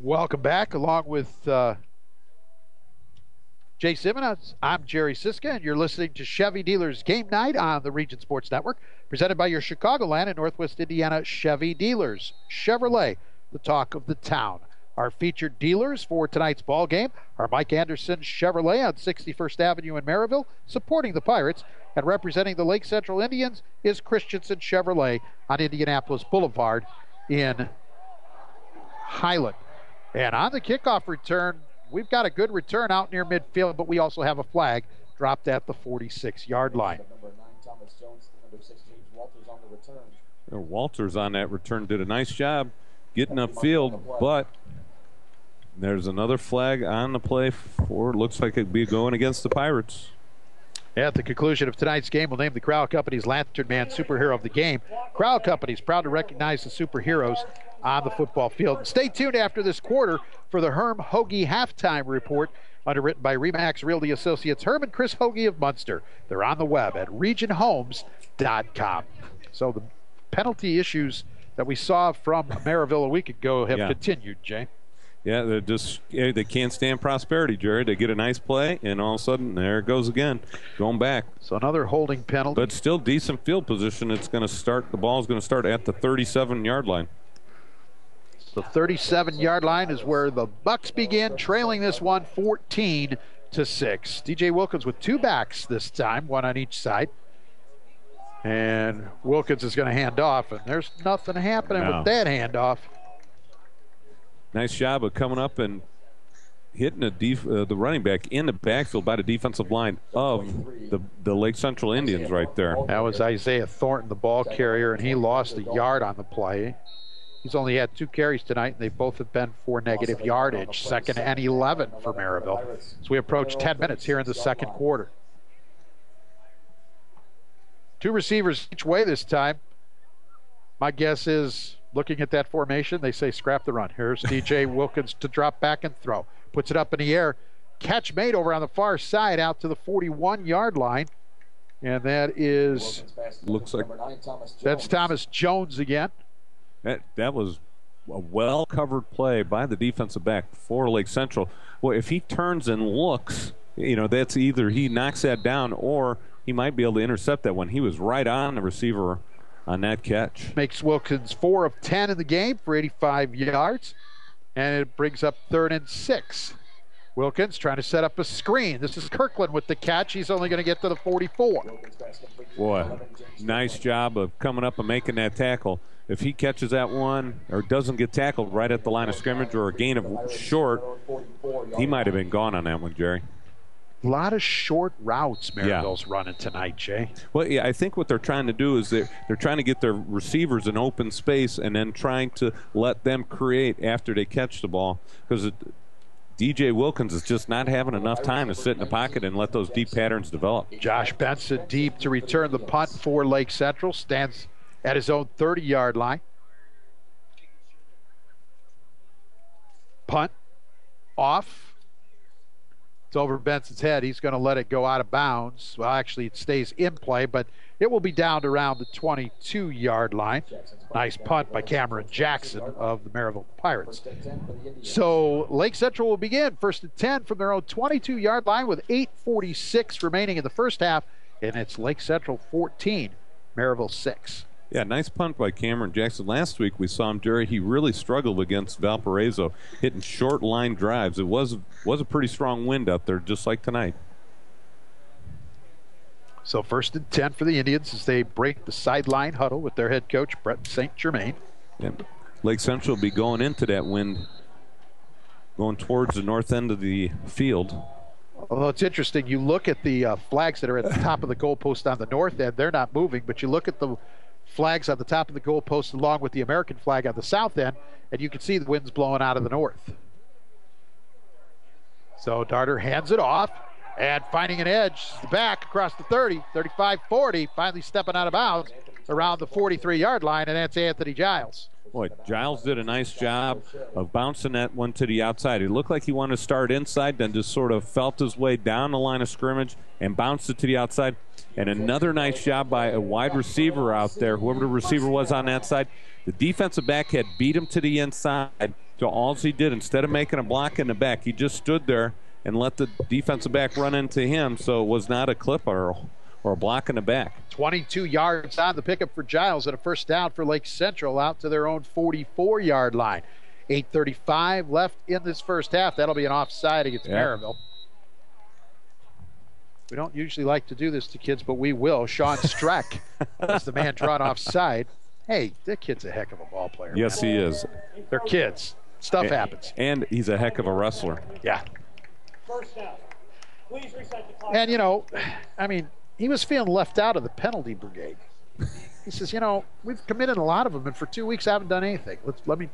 Welcome back, along with Jay Simmons. I'm Jerry Siska, and you're listening to Chevy Dealers Game Night on the Region Sports Network, presented by your Chicagoland and Northwest Indiana Chevy Dealers. Chevrolet, the talk of the town. Our featured dealers for tonight's ball game are Mike Anderson Chevrolet on 61st Avenue in Merrillville, supporting the Pirates, and representing the Lake Central Indians is Christensen Chevrolet on Indianapolis Boulevard in Highland. And on the kickoff return, we've got a good return out near midfield, but we also have a flag dropped at the 46-yard line. Number 9, Thomas Jones. Number 6, James Walters on the return. Walters on that return did a nice job getting upfield, but there's another flag on the play for, looks like it'd be going against the Pirates. At the conclusion of tonight's game, we'll name the Crowell Company's Lantern Man Superhero of the game. Crowell Company is proud to recognize the superheroes on the football field. And stay tuned after this quarter for the Herm Hoagie halftime report, underwritten by RE/MAX Realty Associates Herm and Chris Hoagie of Munster. They're on the web at regionhomes.com. So the penalty issues that we saw from Merrillville a week ago have continued, Jay. Yeah, they can't stand prosperity, Jerry. They get a nice play, and all of a sudden, there it goes again, going back. So another holding penalty. But still decent field position. It's going to start, the ball's going to start at the 37-yard line. The 37-yard line is where the Bucks begin, trailing this one 14-6. DJ Wilkins with 2 backs this time, 1 on each side. And Wilkins is going to hand off, and there's nothing happening with that handoff. Nice job of coming up and hitting the running back in the backfield by the defensive line of the Lake Central Indians right there. That was Isaiah Thornton, the ball carrier, and he lost a yard on the play. He's only had 2 carries tonight, and they both have been for negative yardage. 2nd and 11 for Merrillville. So we approach 10 minutes here in the second quarter. 2 receivers each way this time. My guess is, looking at that formation, they say scrap the run. Here's DJ Wilkins to drop back and throw. Puts it up in the air. Catch made over on the far side out to the 41-yard line. And that is, looks like, that's Thomas Jones again. That was a well-covered play by the defensive back for Lake Central. Well, if he turns and looks, that's either he knocks that down or he might be able to intercept that one. He was right on the receiver on that catch. Makes Wilkins 4 of 10 in the game for 85 yards. And it brings up 3rd and 6. Wilkins trying to set up a screen. This is Kirkland with the catch. He's only going to get to the 44. Boy, nice job of coming up and making that tackle. If he catches that one or doesn't get tackled right at the line of scrimmage or a gain of short, he might have been gone on that one, Jerry. A lot of short routes Merrillville's running tonight, Jay. Well, yeah, I think what they're trying to do is they're trying to get their receivers in open space and then trying to let them create after they catch the ball, because DJ Wilkins is just not having enough time to sit in the pocket and let those deep patterns develop. Josh Benson deep to return the punt for Lake Central. Stands at his own 30-yard line. Punt off. It's over Benson's head. He's going to let it go out of bounds. Well, actually, it stays in play, but it will be down to around the 22-yard line. Nice punt by Cameron Jackson of the Merrillville Pirates. So Lake Central will begin 1st and 10 from their own 22-yard line with 8:46 remaining in the first half, and it's Lake Central 14, Merrillville 6. Yeah, nice punt by Cameron Jackson. Last week we saw him, Jerry. He really struggled against Valparaiso, hitting short line drives. It was a pretty strong wind out there, just like tonight. So 1st and 10 for the Indians as they break the sideline huddle with their head coach, Brett St. Germain. And Lake Central will be going into that wind, going towards the north end of the field. Although it's interesting, you look at the flags that are at the top of the goalpost on the north end, they're not moving, but you look at the flags on the top of the goalpost along with the American flag on the south end, and you can see the wind's blowing out of the north. So Darter hands it off, and finding an edge, back across the 30, 35, 40, finally stepping out of bounds around the 43-yard line, and that's Anthony Giles. Boy, Giles did a nice job of bouncing that one to the outside. It looked like he wanted to start inside, then just sort of felt his way down the line of scrimmage and bounced it to the outside. And another nice job by a wide receiver out there, whoever the receiver was on that side. The defensive back had beat him to the inside. So all he did, instead of making a block in the back, he just stood there and let the defensive back run into him. So it was not a clip or a block in the back. 22 yards on the pickup for Giles and a first down for Lake Central out to their own 44-yard line. 8:35 left in this first half. That'll be an offside against Merrillville. We don't usually like to do this to kids, but we will. Sean Streck is the man drawn offside. Hey, that kid's a heck of a ball player. Yes, man. He is. They're kids. Stuff happens. And he's a heck of a wrestler. Yeah. First down. Please reset the clock. And, he was feeling left out of the penalty brigade. He says, we've committed a lot of them, and for 2 weeks I haven't done anything. Let me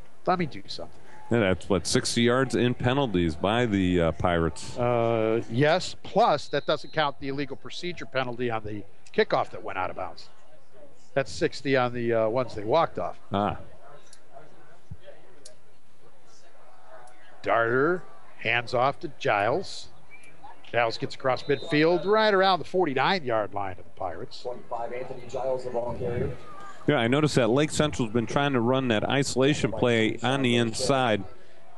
do something. And that's 60 yards in penalties by the Pirates. Yes, plus that doesn't count the illegal procedure penalty on the kickoff that went out of bounds. That's 60 on the ones they walked off. Darter hands off to Giles. Giles gets across midfield right around the 49-yard line of the Pirates. 25, Anthony Giles, the ball carrier. Yeah, I noticed that Lake Central's been trying to run that isolation play on the inside,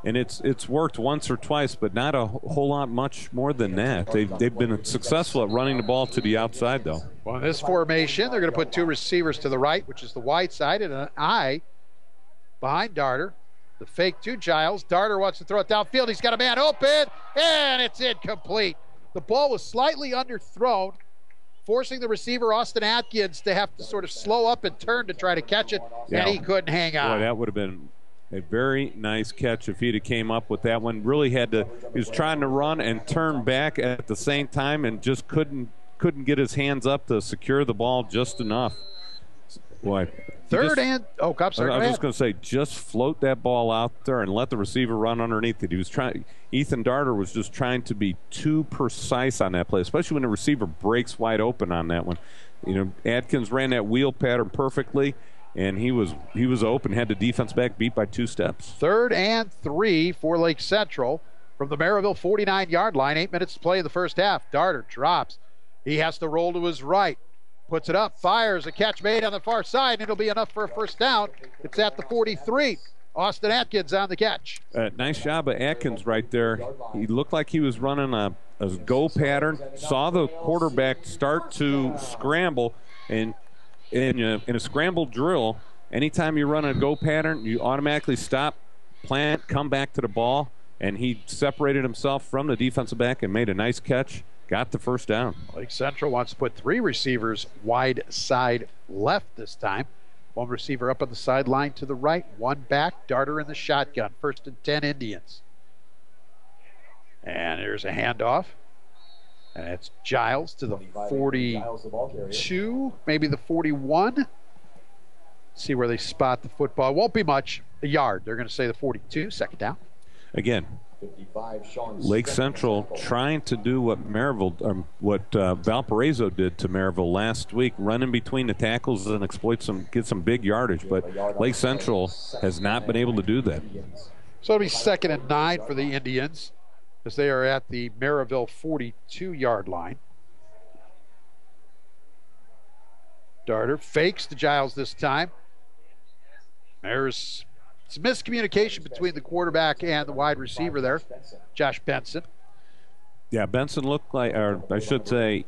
and it's worked once or twice, but not a whole lot much more than that. They've been successful at running the ball to the outside, though. Well, in this formation, they're going to put two receivers to the right, which is the wide side, and an eye behind Darter. The fake to Giles. Darter wants to throw it downfield. He's got a man open, and it's incomplete. The ball was slightly underthrown, forcing the receiver, Austin Atkins, to have to sort of slow up and turn to try to catch it, and he couldn't hang on. Boy, that would have been a very nice catch if he'd have came up with that one. Really he was trying to run and turn back at the same time and just couldn't get his hands up to secure the ball just enough. Boy. I'm sorry. I was just going to say, just float that ball out there and let the receiver run underneath it. Ethan Darter was just trying to be too precise on that play, especially when the receiver breaks wide open on that one. Atkins ran that wheel pattern perfectly, and he was open, had the defense back beat by 2 steps. 3rd and 3 for Lake Central from the Merrillville 49-yard line. 8 minutes to play in the first half. Darter drops. He has to roll to his right. Puts it up, fires, a catch made on the far side, and it'll be enough for a first down. It's at the 43. Austin Atkins on the catch. Nice job of Atkins right there. He looked like he was running a go pattern, saw the quarterback start to scramble, and in a scramble drill, anytime you run a go pattern, you automatically stop, plant, come back to the ball, and he separated himself from the defensive back and made a nice catch. Got the first down. Lake Central wants to put 3 receivers wide side left this time. 1 receiver up on the sideline to the right, 1 back. Darter in the shotgun. 1st and 10 Indians. And there's a handoff. And it's Giles to the 42, maybe the 41. See where they spot the football. Won't be much. A yard. They're going to say the 42. 2nd down. Again, Lake Central trying to do what Valparaiso did to Merrillville last week, run in between the tackles and get some big yardage. But Lake Central has not been able to do that. So it'll be 2nd and 9 for the Indians as they are at the Merrillville 42-yard line. Darter fakes to Giles this time. There's some miscommunication between the quarterback and the wide receiver there, Josh Benson. Yeah, Benson looked like, or I should say,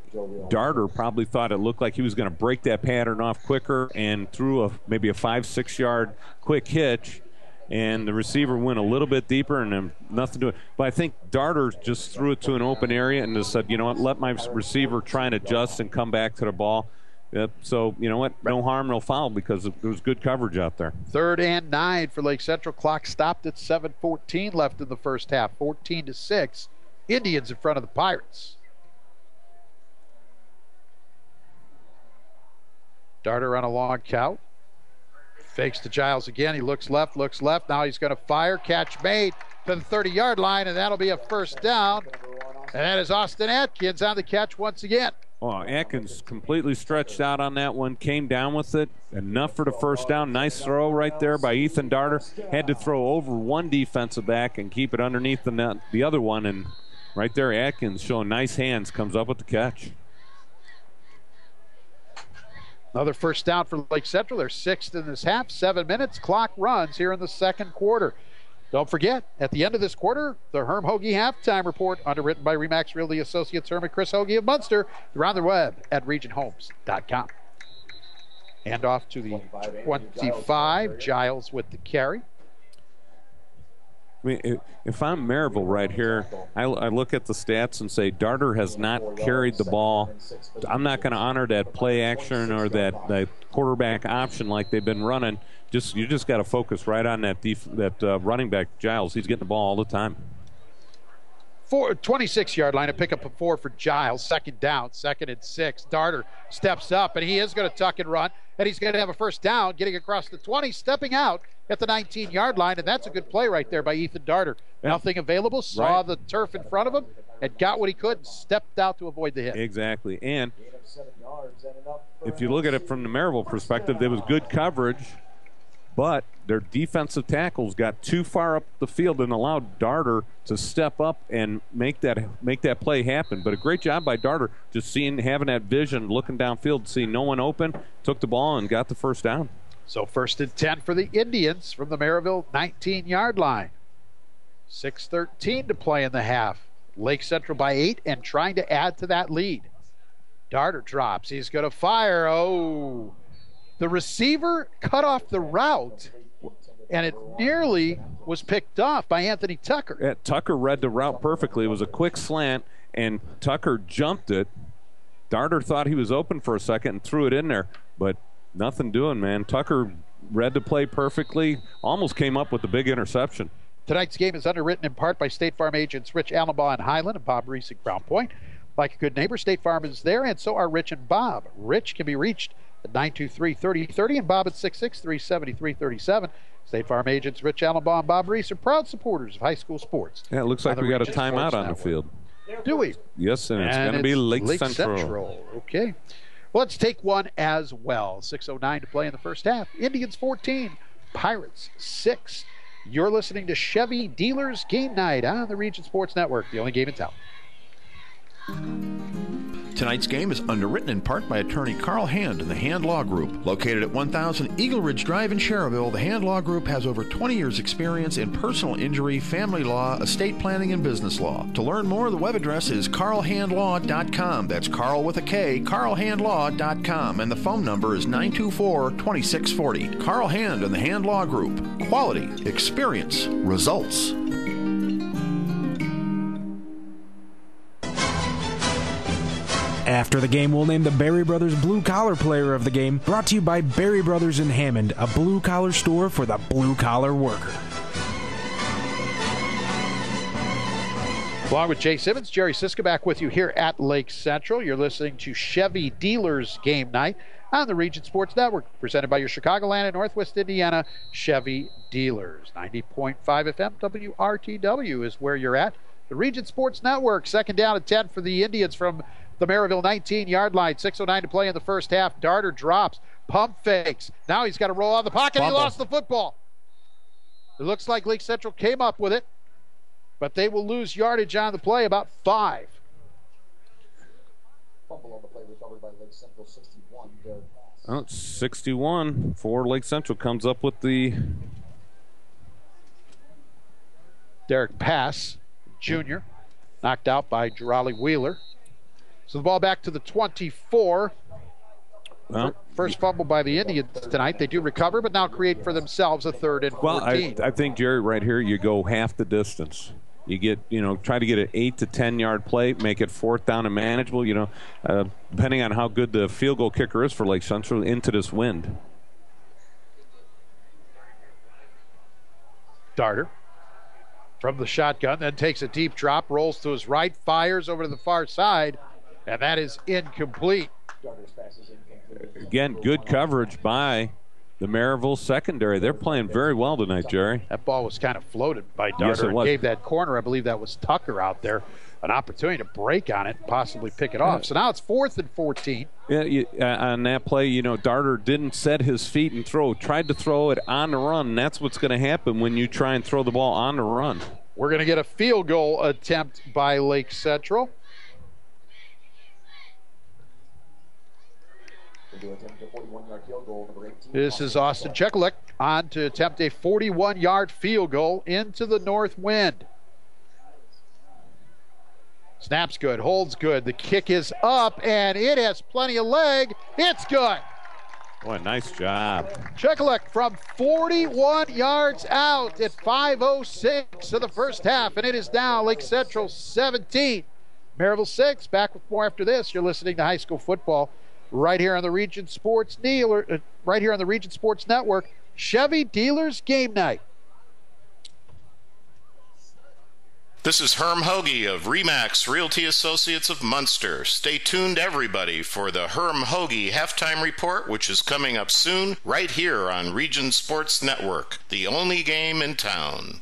Darter probably thought it looked like he was going to break that pattern off quicker and threw maybe a 5-6 yard quick hitch, and the receiver went a little bit deeper and then nothing to it. But I think Darter just threw it to an open area and just said, you know what, let my receiver try and adjust and come back to the ball. Yep. So, you know what? No harm, no foul because there was good coverage out there. 3rd and 9 for Lake Central. Clock stopped at 7:14 left in the first half. 14-6. Indians in front of the Pirates. Darter on a long count. Fakes to Giles again. He looks left. Now he's going to fire. Catch made to the 30-yard line, and that'll be a first down. And that is Austin Atkins on the catch once again. Oh, Atkins completely stretched out on that one, came down with it. Enough for the first down. Nice throw right there by Ethan Darter. Had to throw over 1 defensive back and keep it underneath the other one. And right there, Atkins showing nice hands, comes up with the catch. Another first down for Lake Central. They're 6th in this half. 7 minutes. Clock runs here in the 2nd quarter. Don't forget, at the end of this quarter, the Herm Hoagie Halftime Report, underwritten by RE/MAX Realty Associates Herm and Chris Hoagie of Munster. They're on their web at regionhomes.com. Hand off to the 25. Giles with the carry. I mean, if I'm Merrillville right here, I look at the stats and say Darter has not carried the ball. I'm not going to honor that play action or that quarterback option like they've been running. You just got to focus right on that running back Giles. He's getting the ball all the time. 26-yard line, a pickup of 4 for Giles. Second down, 2nd and 6. Darter steps up, and he is going to tuck and run, and he's going to have a first down, getting across the 20, stepping out at the 19-yard line, and that's a good play right there by Ethan Darter. Nothing available, saw the turf in front of him, and got what he could and stepped out to avoid the hit. Exactly, and if you look at it from the Merrillville perspective, there was good coverage, but their defensive tackles got too far up the field and allowed Darter to step up and make that play happen. But a great job by Darter, just having that vision, looking downfield, seeing no one open, took the ball and got the first down. So 1st and 10 for the Indians from the Merrillville 19-yard line. 6:13 to play in the half. Lake Central by 8 and trying to add to that lead. Darter drops. He's going to fire. Oh, the receiver cut off the route, and it nearly was picked off by Anthony Tucker. Yeah, Tucker read the route perfectly. It was a quick slant, and Tucker jumped it. Darter thought he was open for a second and threw it in there, but nothing doing, man. Tucker read the play perfectly, almost came up with a big interception. Tonight's game is underwritten in part by State Farm agents Rich Allenbaugh in Highland and Bob Reese at Crown Point. Like a good neighbor, State Farm is there, and so are Rich and Bob. Rich can be reached at 923-3030 and Bob at 663-7337. State Farm agents Rich Allenbaugh and Bob Reese are proud supporters of high school sports. Yeah, it looks like we got a timeout on the field. Do we? Yes, and it's going to be Lake Central. Okay. Well, let's take one as well. 6:09 to play in the first half. Indians 14, Pirates 6. You're listening to Chevy Dealers Game Night on the Region Sports Network, the only game in town. Tonight's game is underwritten in part by attorney Carl Hand and the Hand Law Group. Located at 1000 Eagle Ridge Drive in Cherryville, the Hand Law Group has over 20 years' experience in personal injury, family law, estate planning, and business law. To learn more, the web address is carlhandlaw.com. That's Carl with a K, carlhandlaw.com, and the phone number is 924-2640. Carl Hand and the Hand Law Group. Quality, experience, results. After the game, we'll name the Berry Brothers Blue Collar Player of the Game, brought to you by Berry Brothers in Hammond, a blue-collar store for the blue-collar worker. Along with Jay Simmons, Jerry Siska back with you here at Lake Central. You're listening to Chevy Dealers Game Night on the Region Sports Network, presented by your Chicagoland and Northwest Indiana Chevy Dealers. 90.5 FM WRTW is where you're at. The Region Sports Network, 2nd down and 10 for the Indians from the Merrillville 19-yard line. 6:09 to play in the first half. Darter drops, pump fakes. Now he's got to roll out of the pocket. He lost the football. It looks like Lake Central came up with it, but they will lose yardage on the play, about 5. Fumble on the play recovered by Lake Central, 61. Oh, it's 61 for Lake Central. Comes up with the Derek Pass, Jr., knocked out by Jarali Wheeler. So the ball back to the 24. Well, first fumble by the Indians tonight. They do recover, but now create for themselves a 3rd and 14. Well, I think, Jerry, right here, you go half the distance. You get, try to get an 8 to 10 yard play, make it 4th down and manageable, depending on how good the field goal kicker is for Lake Central into this wind. Darter from the shotgun, then takes a deep drop, rolls to his right, fires over to the far side, and that is incomplete. Again, good coverage by the Merrillville secondary. They're playing very well tonight, Jerry. That ball was kind of floated by Darter. Yes, it was. And gave that corner, I believe that was Tucker out there, an opportunity to break on it and possibly pick it off. So now it's 4th and 14. Yeah, on that play, Darter didn't set his feet and throw. Tried to throw it on the run, and that's what's going to happen when you try and throw the ball on the run. We're going to get a field goal attempt by Lake Central. This is Austin Chekulik on to attempt a 41-yard field goal into the north wind. Snap's good, holds good. The kick is up, and it has plenty of leg. It's good. Boy, nice job. Chekulik from 41 yards out at 5:06 of the first half, and it is now Lake Central 17, Merrillville 6. Back with more after this. You're listening to high school football right here on the Region Sports right here on the Region Sports Network. Chevy Dealers Game Night. This is Herm Hoagie of RE/MAX Realty Associates of Munster. Stay tuned, everybody, for the Herm Hoagie Halftime Report, which is coming up soon, right here on Region Sports Network, the only game in town.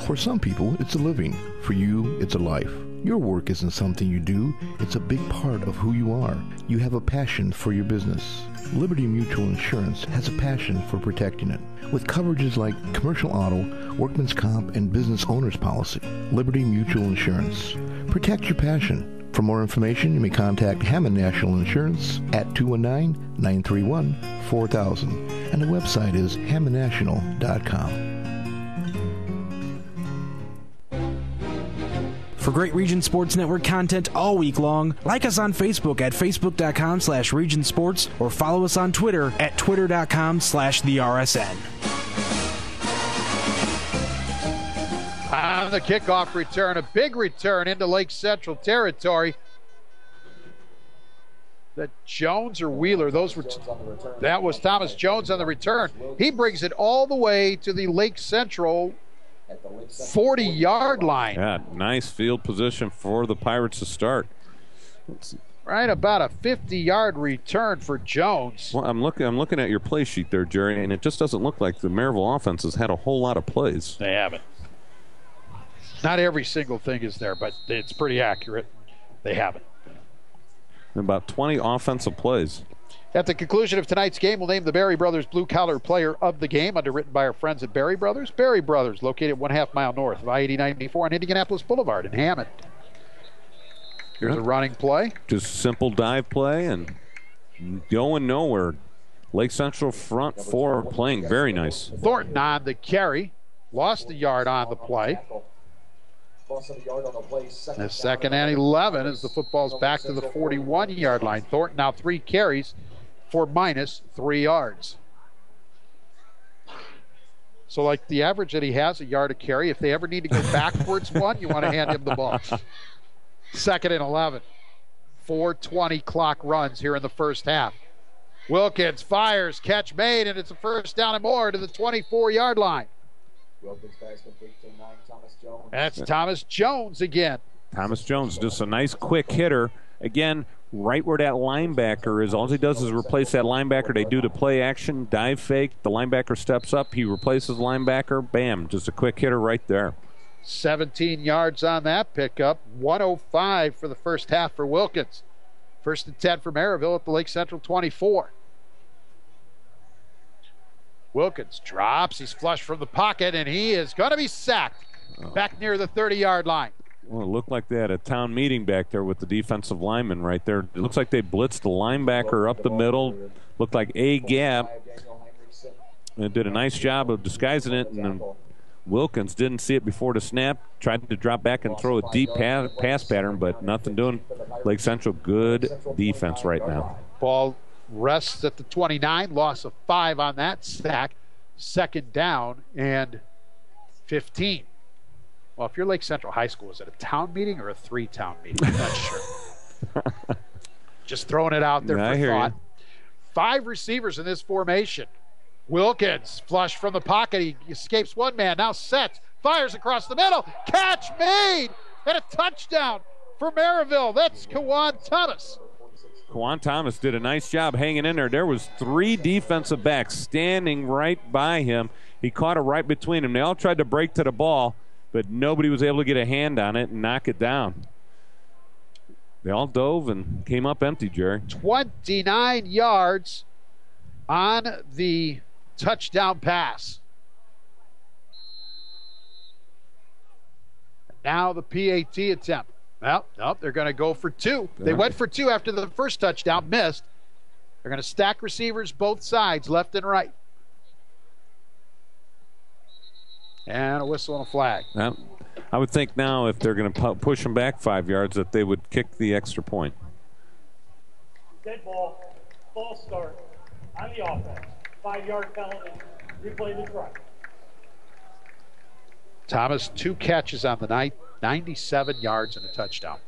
For some people, it's a living. For you, it's a life. Your work isn't something you do, it's a big part of who you are. You have a passion for your business. Liberty Mutual Insurance has a passion for protecting it. With coverages like commercial auto, workman's comp, and business owner's policy. Liberty Mutual Insurance. Protect your passion. For more information, you may contact Hammond National Insurance at 219-931-4000. And the website is hammondnational.com. For great Region Sports Network content all week long, like us on Facebook at facebook.com/regionsports or follow us on Twitter at twitter.com/theRSN. On the kickoff return, a big return into Lake Central territory. That Jones or Wheeler, that was Thomas Jones on the return. He brings it all the way to the Lake Central 40-yard line. Yeah, nice field position for the Pirates to start. Right about a 50-yard return for Jones. Well, I'm looking at your play sheet there, Jerry, and it just doesn't look like the Merrillville offense has had a whole lot of plays. They haven't. Not every single thing is there, but it's pretty accurate. They haven't. About 20 offensive plays. At the conclusion of tonight's game, we'll name the Berry Brothers Blue Collar Player of the Game, underwritten by our friends at Berry Brothers. Berry Brothers, located 1/2 mile north of I-80-94 on Indianapolis Boulevard in Hammond. Here's a running play. Just simple dive play and going nowhere. Lake Central front four playing very nice. Thornton on the carry. Lost a yard on the play. A second and 11 as the football's back to the 41-yard line. Thornton now 3 carries for -3 yards. So like the average that he has, a yard a carry, if they ever need to go backwards one, you want to hand him the ball. Second and 11. 4:20 clock runs here in the first half. Wilkins fires, catch made, and it's a first down and more to the 24-yard line. That's Thomas Jones again. Thomas Jones, just a nice quick hitter. Again, right where that linebacker is. All he does is replace that linebacker. They do the play action, dive fake. The linebacker steps up. He replaces linebacker. Bam, just a quick hitter right there. 17 yards on that pickup. 105 for the first half for Wilkins. First and 10 for Merrillville at the Lake Central 24. Wilkins drops. He's flushed from the pocket, and he is going to be sacked back near the 30-yard line. Well, it looked like they had a town meeting back there with the defensive lineman right there. It looks like they blitzed the linebacker up the middle. Looked like a gap. And did a nice job of disguising it. And then Wilkins didn't see it before the snap. Tried to drop back and throw a deep pass pattern, but nothing doing. Lake Central, good defense right now. Ball rests at the 29. Loss of 5 on that sack. Second down and 15. Well, if you're Lake Central High School, is it a town meeting or a 3-town meeting? I'm not sure. Just throwing it out there for thought. 5 receivers in this formation. Wilkins flushed from the pocket. He escapes one man. Now sets. Fires across the middle. Catch made. And a touchdown for Merrillville. That's Kawan Thomas. Kawan Thomas did a nice job hanging in there. There was 3 defensive backs standing right by him. He caught it right between them. They all tried to break to the ball, but nobody was able to get a hand on it and knock it down. They all dove and came up empty, Jerry. 29 yards on the touchdown pass. Now the PAT attempt. Well, no, they're going to go for 2. They went for 2 after the first touchdown, missed. They're going to stack receivers both sides, left and right. And a whistle and a flag. I would think now if they're going to push them back 5 yards that they would kick the extra point. Dead ball, false start on the offense. 5-yard penalty. Replay the try. Thomas, 2 catches on the night, 97 yards and a touchdown.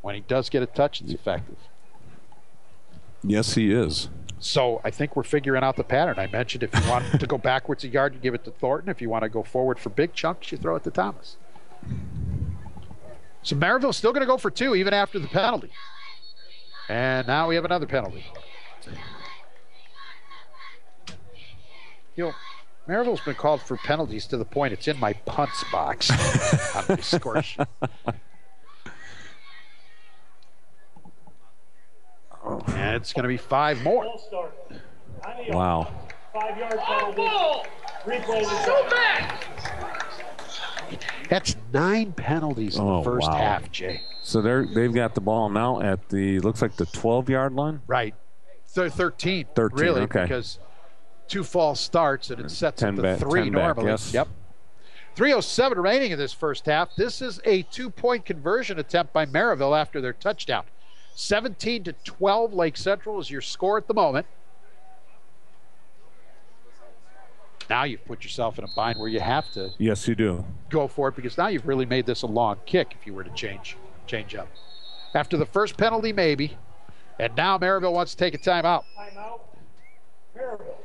When he does get a touch, it's effective. Yes, he is. So I think we're figuring out the pattern. I mentioned if you want to go backwards a yard, you give it to Thornton. If you want to go forward for big chunks, you throw it to Thomas. So Merrillville's still going to go for 2 even after the penalty. And now we have another penalty. You know, Merrillville's been called for penalties to the point it's in my punts box on my score sheet. And it's going to be 5 more. Wow. 5-yard penalty. Replay the back. That's 9 penalties in the first half, Jay. So they've got the ball now at the, looks like the 12-yard line? Right. 13. 13, really, okay. Because 2 false starts and it sets up the back, 3 normally. Yes. Yep. 3:07 remaining in this first half. This is a 2-point conversion attempt by Merrillville after their touchdown. 17-12 Lake Central is your score at the moment. Now you've put yourself in a bind where you have to Yes, you do. go for it, because now you've really made this a long kick if you were to change up. After the first penalty, maybe. And now Merrillville wants to take a timeout. Timeout. Merrillville.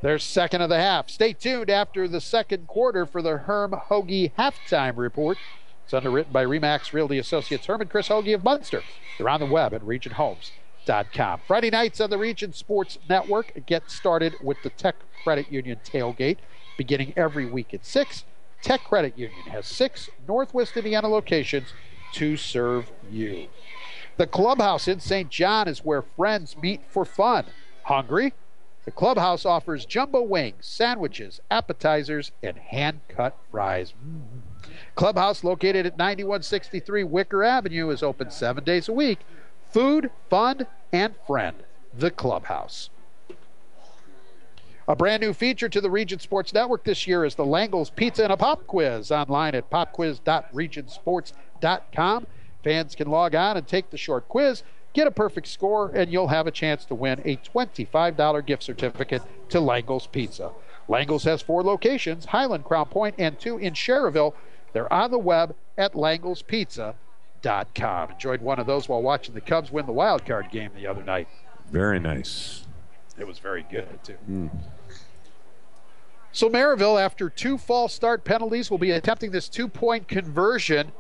Their second of the half. Stay tuned after the second quarter for the Herm Hoagie halftime report. It's underwritten by RE/MAX Realty Associates Herm and Chris Hoagie of Munster. They're on the web at regionhomes.com. Friday nights on the Region Sports Network. Get started with the Tech Credit Union tailgate beginning every week at 6. Tech Credit Union has 6 Northwest Indiana locations to serve you. The Clubhouse in St. John is where friends meet for fun. Hungry? The Clubhouse offers jumbo wings, sandwiches, appetizers, and hand-cut fries. Clubhouse, located at 9163 Wicker Avenue, is open 7 days a week. Food, fun, and friend. The Clubhouse. A brand new feature to the Region Sports Network this year is the Langle's Pizza and a Pop Quiz, online at popquiz.regionsports.com. Fans can log on and take the short quiz, get a perfect score, and you'll have a chance to win a $25 gift certificate to Langle's Pizza. Langle's has 4 locations, Highland, Crown Point, and 2 in Schererville. They're on the web at langlespizza.com. Enjoyed one of those while watching the Cubs win the wild card game the other night. Very nice. It was very good, too. So Merrillville, after 2 false start penalties, will be attempting this 2-point conversion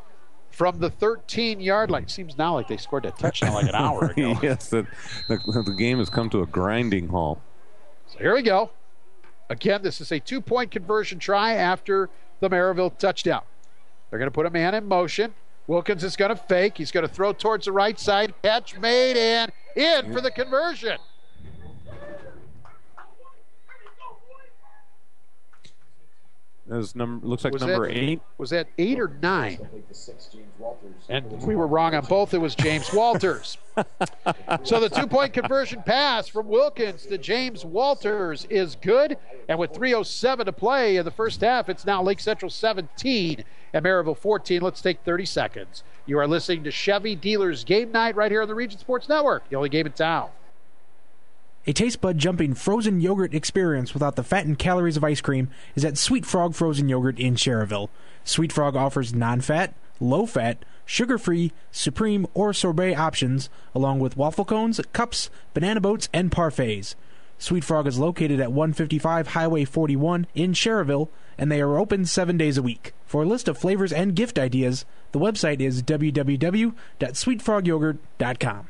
from the 13-yard line. It seems now like they scored that touchdown like an hour ago. Yes, the game has come to a grinding halt. So here we go. Again, this is a 2-point conversion try after the Merrillville touchdown. They're going to put a man in motion. Wilkins is going to fake. He's going to throw towards the right side. Catch made and in for the conversion. Looks like number 8. Was that 8 or 9? And we were wrong on both. It was James Walters. So the 2-point conversion pass from Wilkins to James Walters is good. And with 3:07 to play in the first half, it's now Lake Central 17 and Merrillville 14. Let's take 30 seconds. You are listening to Chevy Dealers Game Night right here on the Region Sports Network, the only game in town. A taste bud jumping frozen yogurt experience without the fat and calories of ice cream is at Sweet Frog Frozen Yogurt in Schererville. Sweet Frog offers non-fat, low-fat, sugar-free, supreme, or sorbet options, along with waffle cones, cups, banana boats, and parfaits. Sweet Frog is located at 155 Highway 41 in Schererville, and they are open 7 days a week. For a list of flavors and gift ideas, the website is www.sweetfrogyogurt.com.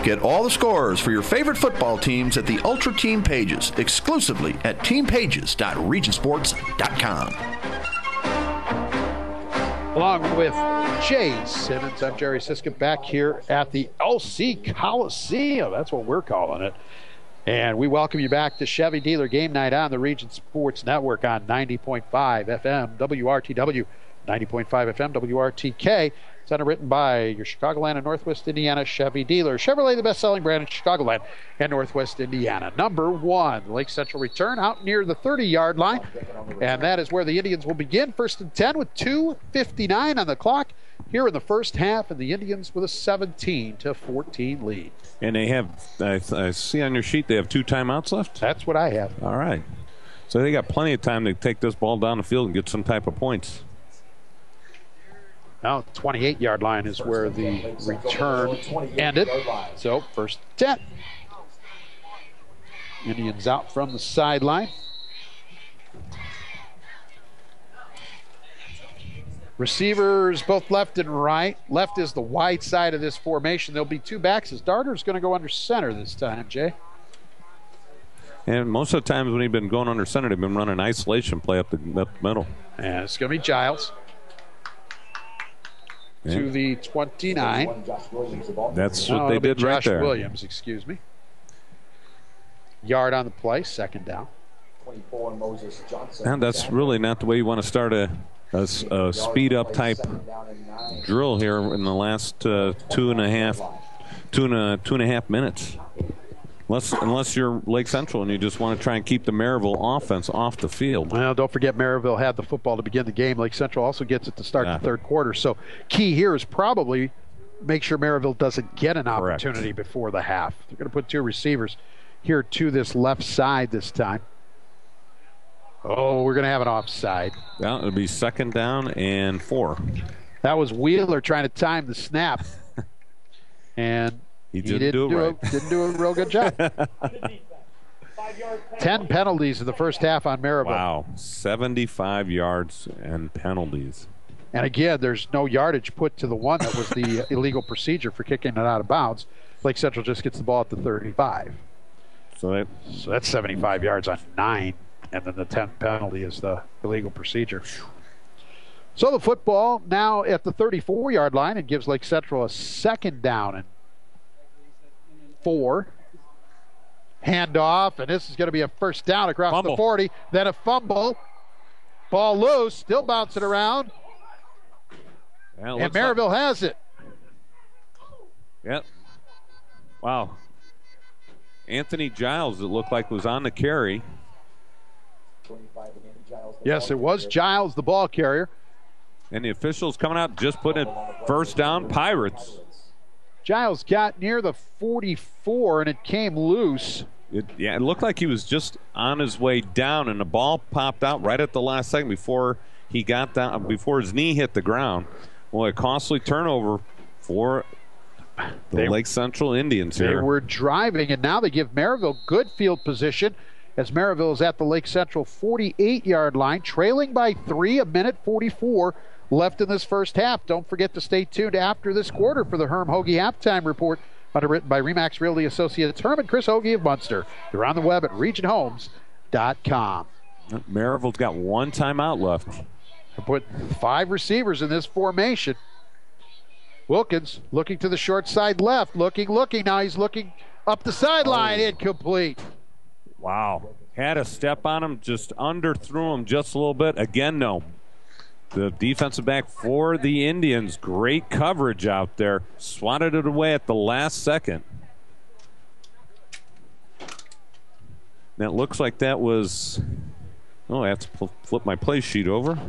Get all the scores for your favorite football teams at the Ultra Team Pages, exclusively at teampages.regionsports.com. Along with Jay Simmons, I'm Jerry Siska back here at the LC Coliseum. That's what we're calling it. And we welcome you back to Chevy Dealer Game Night on the Region Sports Network on 90.5 FM WRTW, 90.5 FM WRTK. It's underwritten by your Chicagoland and Northwest Indiana Chevy dealer. Chevrolet, the best-selling brand in Chicagoland and Northwest Indiana. Number 1, Lake Central return out near the 30-yard line. And that is where the Indians will begin. 1st and 10 with 2:59 on the clock here in the first half. And the Indians with a 17-14 lead. And they have, I see on your sheet, they have 2 timeouts left? That's what I have. All right. So they got plenty of time to take this ball down the field and get some type of points. Now, 28-yard line is where the return ended. So, first 10. Indians out from the sideline. Receivers both left and right. Left is the wide side of this formation. There'll be two backs as Darter's going to go under center this time, Jay. And most of the times when he's been going under center, they've been running isolation play up the middle. And it's going to be Giles. Yeah. To the 29. That's what they did right there. Josh Williams, excuse me. Yard on the play, second down. And that's really not the way you want to start a speed-up type drill here in the last two and a half minutes. Unless you're Lake Central and you just want to try and keep the Merrillville offense off the field. Well, don't forget Merrillville had the football to begin the game. Lake Central also gets it to start the third quarter. So key here is probably make sure Merrillville doesn't get an opportunity before the half. They're going to put two receivers here to this left side this time. Oh, we're going to have an offside. Yeah, it'll be second down and 4. That was Wheeler trying to time the snap. And he didn't do it right. Didn't do a real good job. 10 penalties in the first half on Merrillville. Wow, 75 yards and penalties. And again, there's no yardage put to the one that was the illegal procedure for kicking it out of bounds. Lake Central just gets the ball at the 35. So that's 75 yards on 9, and then the 10th penalty is the illegal procedure. So the football now at the 34-yard line, and gives Lake Central a second down and 4. Handoff, and this is going to be a first down across the 40. Then a fumble. Ball loose, still bouncing around. Yeah, and Merrillville has it. Yep. Wow. Anthony Giles, it looked like, was on the carry. Yes, it was Giles, the ball carrier. And the officials coming out just putting it first down, Pirates. Giles got near the 44, and it came loose. It looked like he was just on his way down, and the ball popped out right at the last second before he got down, before his knee hit the ground. Well, a costly turnover for the Lake Central Indians here. They were driving, and now they give Merrillville good field position as Merrillville is at the Lake Central 48-yard line, trailing by 3, a minute 44 left in this first half. Don't forget to stay tuned after this quarter for the Herm Hoagie halftime report, underwritten by RE/MAX Realty Associates Herm and Chris Hoagie of Munster. They're on the web at regionhomes.com. Merrillville's got one timeout left. They put 5 receivers in this formation. Wilkins looking to the short side left, looking. Now he's looking up the sideline, incomplete. Wow. Had a step on him, just underthrew him just a little bit. Again, no. The defensive back for the Indians, great coverage out there. Swatted it away at the last second. Now it looks like that was, I have to flip my play sheet over.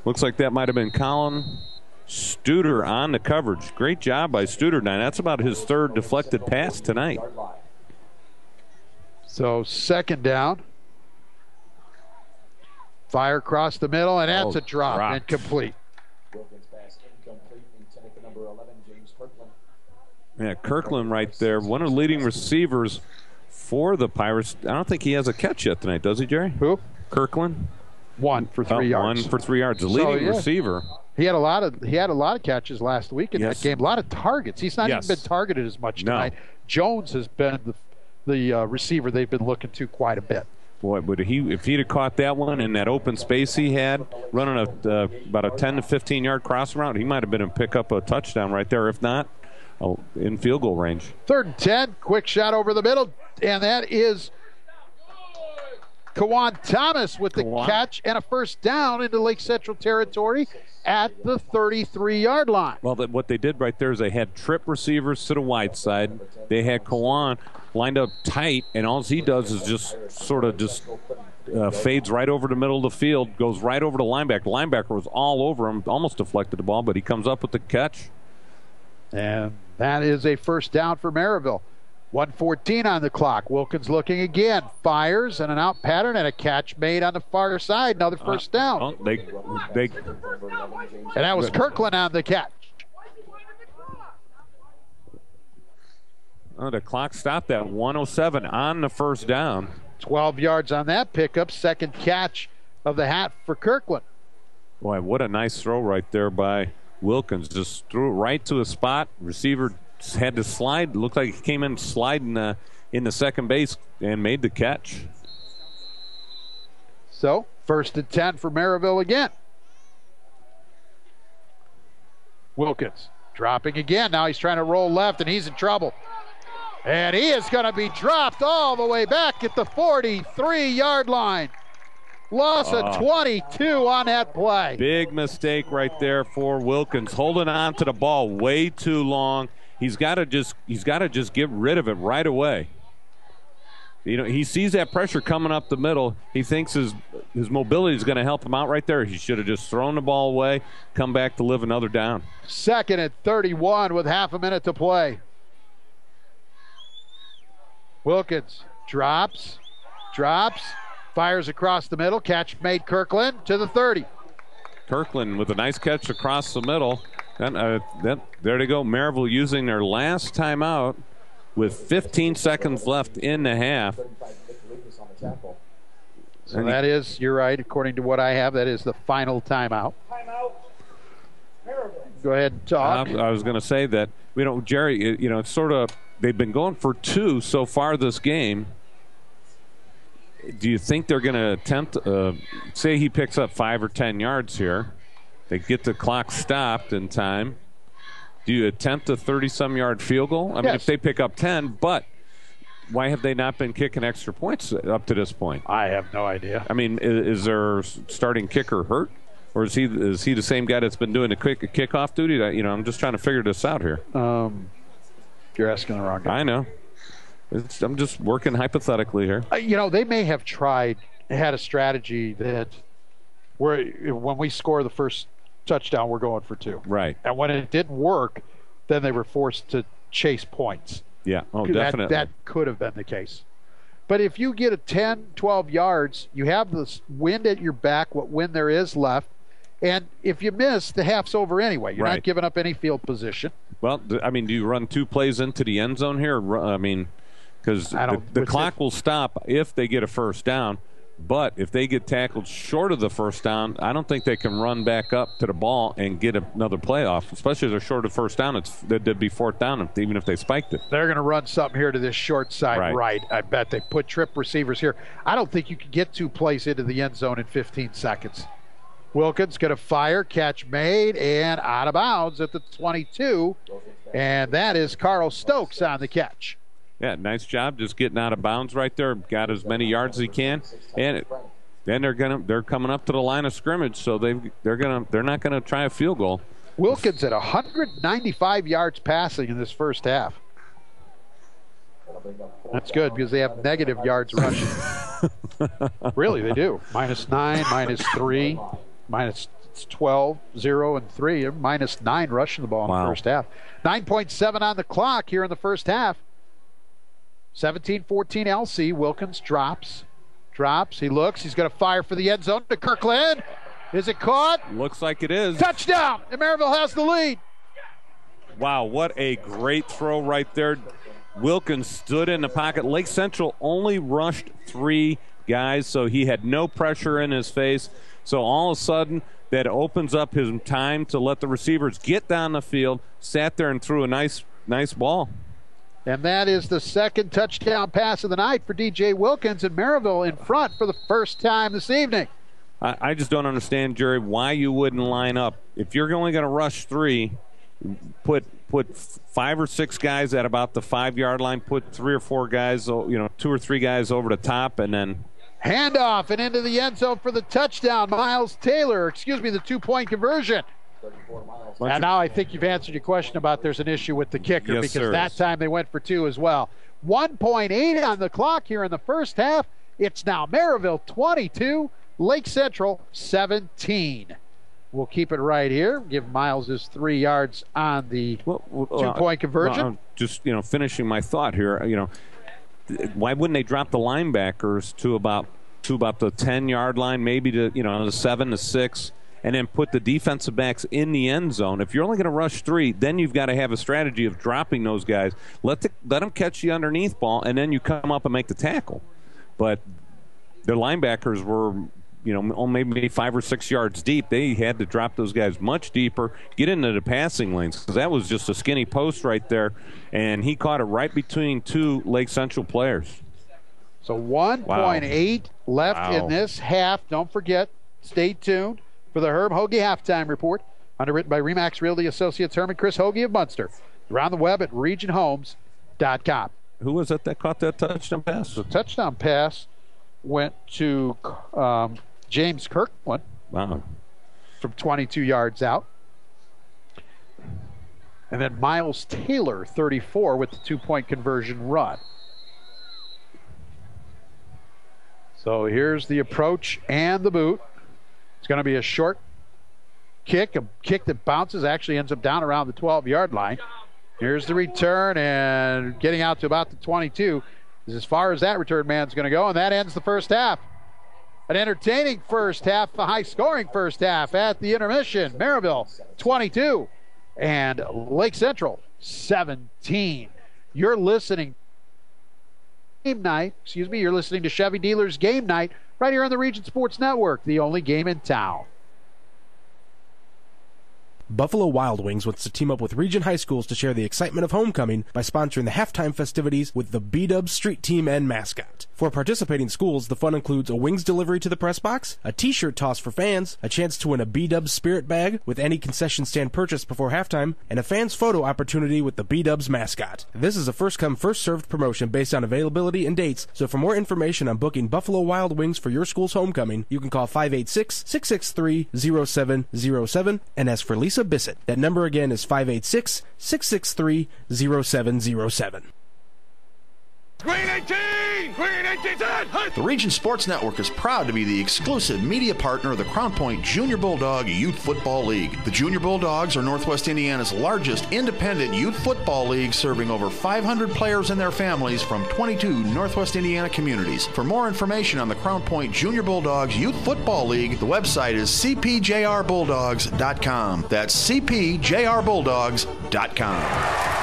Looks like that might have been Colin Studer on the coverage. Great job by Studer. Now that's about his 3rd deflected pass tonight. So second down. Fire across the middle, and that's a drop. Incomplete. Yeah, Kirkland right there. One of the leading receivers for the Pirates. I don't think he has a catch yet tonight, does he, Jerry? Who? Kirkland. 1 for 3 yards. 1 for 3 yards. The leading receiver. He had a lot of catches last week in that game. A lot of targets. He's not even been targeted as much tonight. Jones has been the receiver they've been looking to quite a bit. Boy, but if he'd have caught that one in that open space he had, running about a 10 to 15-yard cross route, he might have been able to pick up a touchdown right there. If not, in field goal range. 3rd and 10, quick shot over the middle, and that is Kawan Thomas with the catch and a first down into Lake Central territory at the 33-yard line. Well, what they did right there is they had trip receivers to the wide side. They had Kawan lined up tight, and all he does is just fades right over the middle of the field, goes right over the linebacker. The linebacker was all over him, almost deflected the ball, but he comes up with the catch. And that is a first down for Merrillville. 1:14 on the clock. Wilkins looking again. Fires and an out pattern and a catch made on the far side. Another first down. And that was Kirkland on the catch. Oh, the clock stopped at 1:07 on the first down. 12 yards on that pickup. Second catch of the hat for Kirkland. Boy, what a nice throw right there by Wilkins. Just threw it right to a spot. Receiver had to slide. Looked like he came in sliding in the second base and made the catch. So, 1st and 10 for Merrillville again. Wilkins dropping again. Now he's trying to roll left, and he's in trouble. And he is going to be dropped all the way back at the 43-yard line. Loss of 22 on that play. Big mistake right there for Wilkins, holding on to the ball way too long. He's got to just get rid of it right away. You know, he sees that pressure coming up the middle. He thinks his mobility is going to help him out right there. He should have just thrown the ball away, come back to live another down. 2nd and 31 with half a minute to play. Wilkins drops, fires across the middle. Catch made Kirkland to the 30. Kirkland with a nice catch across the middle. There they go. Merrillville using their last timeout with 15 seconds left in the half. So that is, you're right, according to what I have, that is the final timeout. Go ahead and talk. I was going to say that, Jerry, it's sort of, they've been going for 2 so far this game. Do you think they're going to attempt, say he picks up 5 or 10 yards here, they get the clock stopped in time. Do you attempt a 30-some yard field goal? I mean, if they pick up 10, but why have they not been kicking extra points up to this point? I have no idea. I mean, is their starting kicker hurt? Or is he the same guy that's been doing the kickoff duty? I'm just trying to figure this out here. You're asking the wrong guy. I know. I'm just working hypothetically here. They may have had a strategy that when we score the first touchdown, we're going for 2. Right. And when it didn't work, then they were forced to chase points. Yeah, definitely. That could have been the case. But if you get a 10, 12 yards, you have this wind at your back, what wind there is left, and if you miss, the half's over anyway. You're not giving up any field position. Well, do you run 2 plays into the end zone here? Because the clock will stop if they get a first down. But if they get tackled short of the first down, I don't think they can run back up to the ball and get another play off, especially if they're short of first down. They'd be 4th down even if they spiked it. They're going to run something here to this short side right. I bet they put trip receivers here. I don't think you can get 2 plays into the end zone in 15 seconds. Wilkins going to fire, catch made, and out of bounds at the 22. And that is Carl Stokes on the catch. Yeah, nice job just getting out of bounds right there. Got as many yards as he can, and then they're coming up to the line of scrimmage, so they're not gonna try a field goal. Wilkins at 195 yards passing in this first half. That's good because they have negative yards rushing. Really, they do. -9, -3, -12, 0, and 3. They're -9 rushing the ball in the first half. 9.7 on the clock here in the first half. 17-14 LC. Wilkins drops. He looks. He's going to fire for the end zone to Kirkland. Is it caught? Looks like it is. Touchdown! And Merrillville has the lead. Wow, what a great throw right there. Wilkins stood in the pocket. Lake Central only rushed 3 guys, so he had no pressure in his face. So all of a sudden, that opens up his time to let the receivers get down the field. Sat there and threw a nice ball. And that is the second touchdown pass of the night for DJ Wilkins, and Merrillville in front for the first time this evening. I just don't understand, Jerry, why you wouldn't line up. If you're only going to rush 3, put 5 or 6 guys at about the 5-yard line, put 3 or 4 guys, 2 or 3 guys over the top, and then handoff and into the end zone for the touchdown. The 2-point conversion. And now I think you've answered your question about there's an issue with the kicker, because that time they went for 2 as well. 1.8 on the clock here in the first half. It's now Merrillville 22, Lake Central 17. We'll keep it right here. Give Miles his 3 yards on the 2-point conversion. Just, finishing my thought here, why wouldn't they drop the linebackers to about the 10-yard line, maybe to, the 7 to 6, and then put the defensive backs in the end zone? If you're only going to rush 3, then you've got to have a strategy of dropping those guys. Let them catch the underneath ball, and then you come up and make the tackle. But their linebackers were, maybe 5 or 6 yards deep. They had to drop those guys much deeper, get into the passing lanes, because that was just a skinny post right there, and he caught it right between 2 Lake Central players. So 1.8 left in this half. Don't forget, stay tuned for the Herm Hoagie Halftime Report, underwritten by RE/MAX Realty Associates Herm and Chris Hoagie of Munster. Around the web at regionhomes.com. Who was it that caught that touchdown pass? The touchdown pass went to James Kirkland from 22 yards out. And then Miles Taylor, 34, with the 2-point conversion run. So here's the approach and the boot. It's going to be a short kick, a kick that bounces, actually ends up down around the 12-yard line. Here's the return, and getting out to about the 22 is as far as that return man's going to go, and that ends the first half. An entertaining first half, a high-scoring first half at the intermission. Merrillville 22 and Lake Central 17. You're listening You're listening to Chevy Dealers Game Night right here on the Region Sports Network, the only game in town. Buffalo Wild Wings wants to team up with Region High Schools to share the excitement of homecoming by sponsoring the halftime festivities with the B-Dubs street team and mascot. For participating schools, the fun includes a wings delivery to the press box, a t-shirt toss for fans, a chance to win a B-Dubs spirit bag with any concession stand purchase before halftime, and a fan's photo opportunity with the B-Dubs mascot. This is a first-come, first-served promotion based on availability and dates, so for more information on booking Buffalo Wild Wings for your school's homecoming, you can call 586-663-0707 and ask for Lisa Bissett. That number again is 586-663-0707. Green 18! Green 18! The Region Sports Network is proud to be the exclusive media partner of the Crown Point Junior Bulldog Youth Football League. The Junior Bulldogs are Northwest Indiana's largest independent youth football league, serving over 500 players and their families from 22 Northwest Indiana communities. For more information on the Crown Point Junior Bulldogs Youth Football League, the website is cpjrbulldogs.com. That's cpjrbulldogs.com.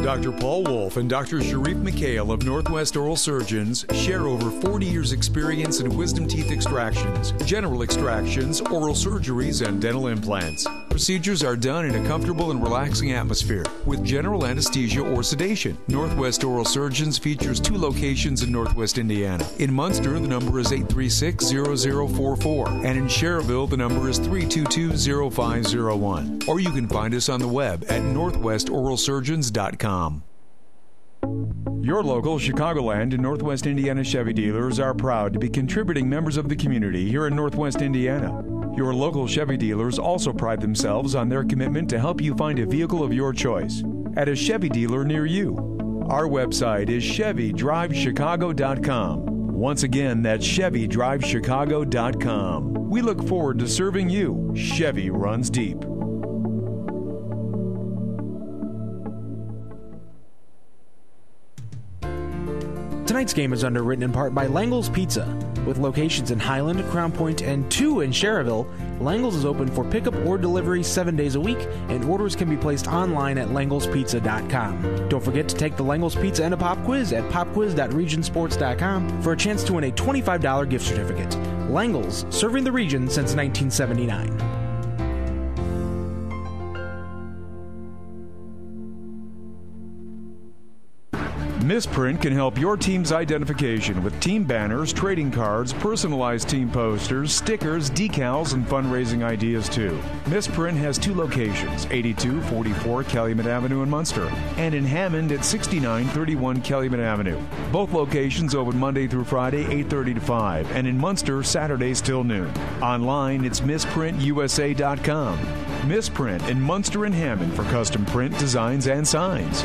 Dr. Paul Wolf and Dr. Sharif McHale of Northwest Oral Surgeons share over 40 years' experience in wisdom teeth extractions, general extractions, oral surgeries, and dental implants. Procedures are done in a comfortable and relaxing atmosphere with general anesthesia or sedation. Northwest Oral Surgeons features 2 locations in Northwest Indiana. In Munster, the number is 836-0044, and in Schererville, the number is 322-0501. Or you can find us on the web at northwestoralsurgeons.com. Your local Chicagoland and Northwest Indiana Chevy dealers are proud to be contributing members of the community here in Northwest Indiana. Your local Chevy dealers also pride themselves on their commitment to help you find a vehicle of your choice at a Chevy dealer near you. Our website is ChevyDriveChicago.com. Once again, that's ChevyDriveChicago.com. We look forward to serving you. Chevy runs deep. Tonight's game is underwritten in part by Langle's Pizza. With locations in Highland, Crown Point, and 2 in Schererville, Langle's is open for pickup or delivery 7 days a week, and orders can be placed online at langlespizza.com. Don't forget to take the Langle's Pizza and a Pop Quiz at popquiz.regionsports.com for a chance to win a $25 gift certificate. Langle's, serving the region since 1979. Misprint can help your team's identification with team banners, trading cards, personalized team posters, stickers, decals, and fundraising ideas too. Misprint has 2 locations, 8244 Calumet Avenue in Munster, and in Hammond at 6931 Calumet Avenue. Both locations open Monday through Friday, 8:30 to 5, and in Munster, Saturdays till noon. Online, it's misprintusa.com. Misprint in Munster and Hammond for custom print, designs, and signs.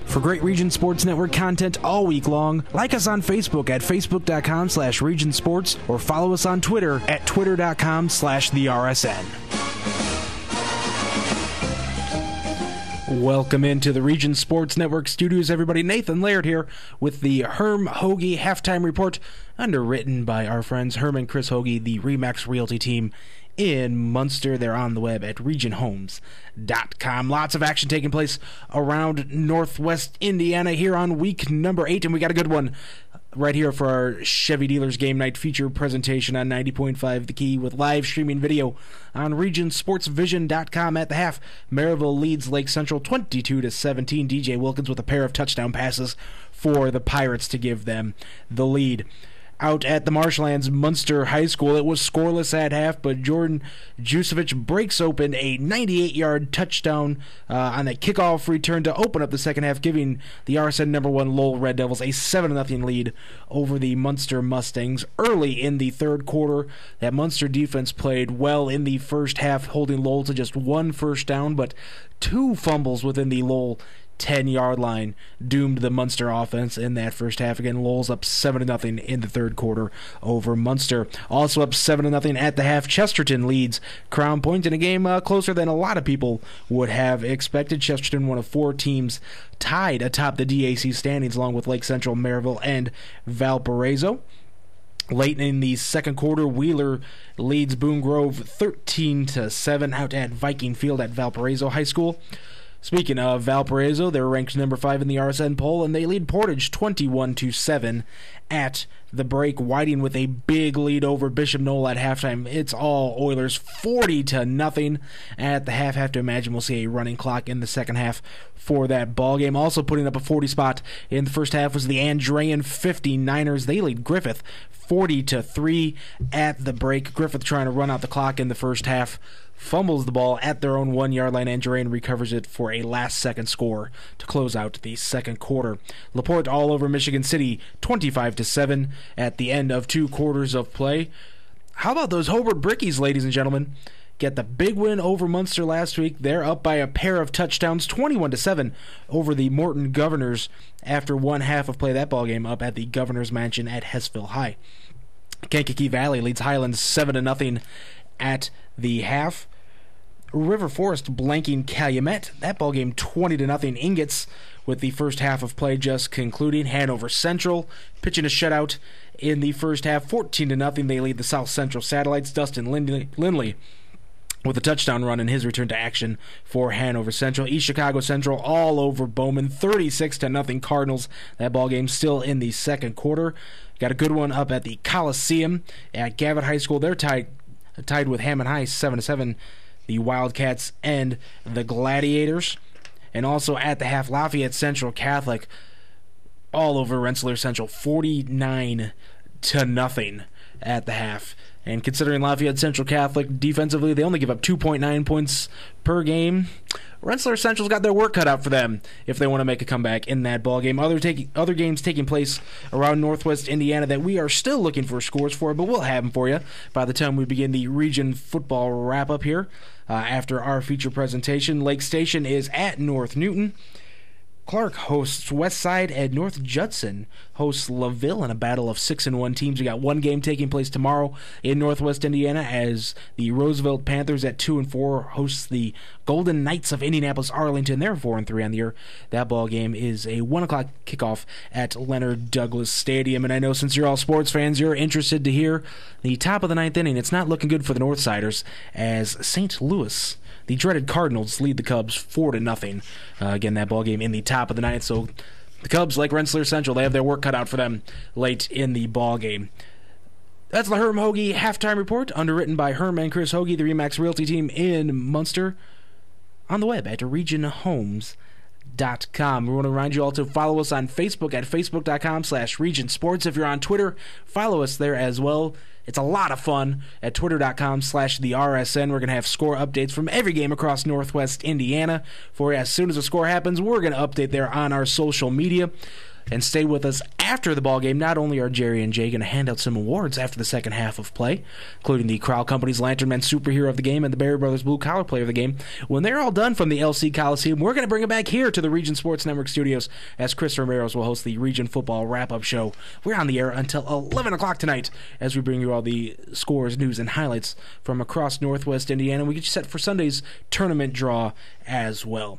For great Region Sports Network content all week long, like us on Facebook at facebook.com/regionsports or follow us on Twitter at twitter.com/theRSN. Welcome into the Region Sports Network studios, everybody. Nathan Laird here with the Herm Hoagie Halftime Report, underwritten by our friends Herm and Chris Hoagie, the RE/MAX Realty team in Munster. They're on the web at regionhomes.com. Lots of action taking place around Northwest Indiana here on week number 8, and we got a good one right here for our Chevy Dealers Game Night feature presentation on 90.5 The Key with live streaming video on regionsportsvision.com. At the half, Merrillville leads Lake Central 22-17. DJ Wilkins with a pair of touchdown passes for the Pirates to give them the lead. Out at the Marshlands Munster High School, it was scoreless at half, but Jordan Jusevich breaks open a 98-yard touchdown on that kickoff return to open up the second half, giving the RSN number 1 Lowell Red Devils a 7-0 lead over the Munster Mustangs. Early in the third quarter, that Munster defense played well in the first half, holding Lowell to just 1 first down, but 2 fumbles within the Lowell 10-yard line doomed the Munster offense in that first half. Again, Lowell's up 7-0 in the third quarter over Munster. Also up 7-0 at the half, Chesterton leads Crown Point in a game closer than a lot of people would have expected. Chesterton, one of 4 teams tied atop the DAC standings, along with Lake Central, Merrillville, and Valparaiso. Late in the second quarter, Wheeler leads Boone Grove 13-7 out at Viking Field at Valparaiso High School. Speaking of Valparaiso, they're ranked number 5 in the RSN poll, and they lead Portage 21-7 at the break. Whiting with a big lead over Bishop Knoll at halftime. It's all Oilers 40-0 at the half. Have to imagine we'll see a running clock in the second half for that ball game. Also putting up a 40 spot in the first half was the Andrean 59ers. They lead Griffith 40-3 at the break. Griffith trying to run out the clock in the first half, fumbles the ball at their own 1-yard line, and Durain recovers it for a last-second score to close out the second quarter. LaPorte all over Michigan City, 25-7 at the end of 2 quarters of play. How about those Hobart Brickies, ladies and gentlemen? Get the big win over Munster last week. They're up by a pair of touchdowns, 21-7 over the Morton Governors after one half of play. That ball game up at the Governor's Mansion at Hessville High. Kankakee Valley leads Highlands 7-0 at the half. River Forest blanking Calumet. That ball game 20-0. Ingots with the first half of play just concluding. Hanover Central pitching a shutout in the first half, 14-0. They lead the South Central Satellites. Dustin Lindley with a touchdown run in his return to action for Hanover Central. East Chicago Central all over Bowman, 36-0 Cardinals. That ball game still in the second quarter. Got a good one up at the Coliseum at Gavitt High School. They're tied with Hammond High 7-7. The Wildcats and the Gladiators. And also at the half, Lafayette Central Catholic all over Rensselaer Central, 49-0 at the half. And considering Lafayette Central Catholic defensively, they only give up 2.9 points per game, Rensselaer Central's got their work cut out for them if they want to make a comeback in that ball game. Other games taking place around Northwest Indiana that we are still looking for scores for, but we'll have them for you by the time we begin the region football wrap-up here after our feature presentation. Lake Station is at North Newton. Clark hosts Westside, and North Judson hosts LaVille in a battle of 6-1 teams. We got one game taking place tomorrow in Northwest Indiana as the Roosevelt Panthers at 2-4 hosts the Golden Knights of Indianapolis Arlington. They're 4-3 on the year. That ball game is a 1 o'clock kickoff at Leonard Douglas Stadium. And I know since you're all sports fans, you're interested to hear the top of the ninth inning. It's not looking good for the Northsiders as St. Louis, the dreaded Cardinals, lead the Cubs 4-0. Again, that ball game in the top of the ninth. So the Cubs, like Rensselaer Central, they have their work cut out for them late in the ball game. That's the Herm Hoagie halftime report, underwritten by Herm and Chris Hoagie, the RE/MAX Realty team in Munster, on the web at regionhomes.com. We want to remind you all to follow us on Facebook at facebook.com/regionsports. If you're on Twitter, follow us there as well. It's a lot of fun at twitter.com/theRSN. We're going to have score updates from every game across Northwest Indiana for you. As soon as a score happens, we're going to update there on our social media. and stay with us after the ball game. Not only are Jerry and Jay going to hand out some awards after the second half of play, including the Crowell Company's Lantern Man Superhero of the Game and the Berry Brothers Blue Collar Player of the Game. When they're all done from the LC Coliseum, we're going to bring it back here to the Region Sports Network studios as Chris Ramirez will host the Region Football Wrap-Up Show. We're on the air until 11 o'clock tonight as we bring you all the scores, news, and highlights from across Northwest Indiana. We get you set for Sunday's tournament draw as well.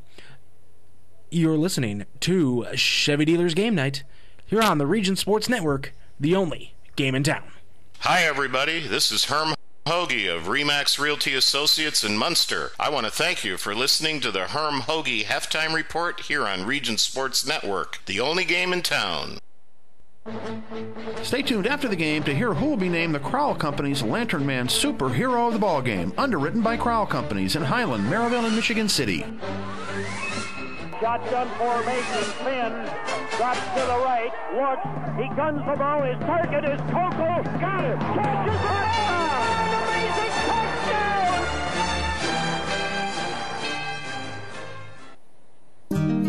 You're listening to Chevy Dealers Game Night here on the Region Sports Network, the only game in town. Hi, everybody. This is Herm Hoagie of Remax Realty Associates in Munster. I want to thank you for listening to the Herm Hoagie Halftime Report here on Region Sports Network, the only game in town. Stay tuned after the game to hear who will be named the Crowell Company's Lantern Man Superhero of the Ballgame, underwritten by Crowell Companies in Highland, Merrillville, and Michigan City. Shotgun formation, spins, drops to the right, looks, he guns the ball, his target is Coco, got it, catches it, amazing touchdown!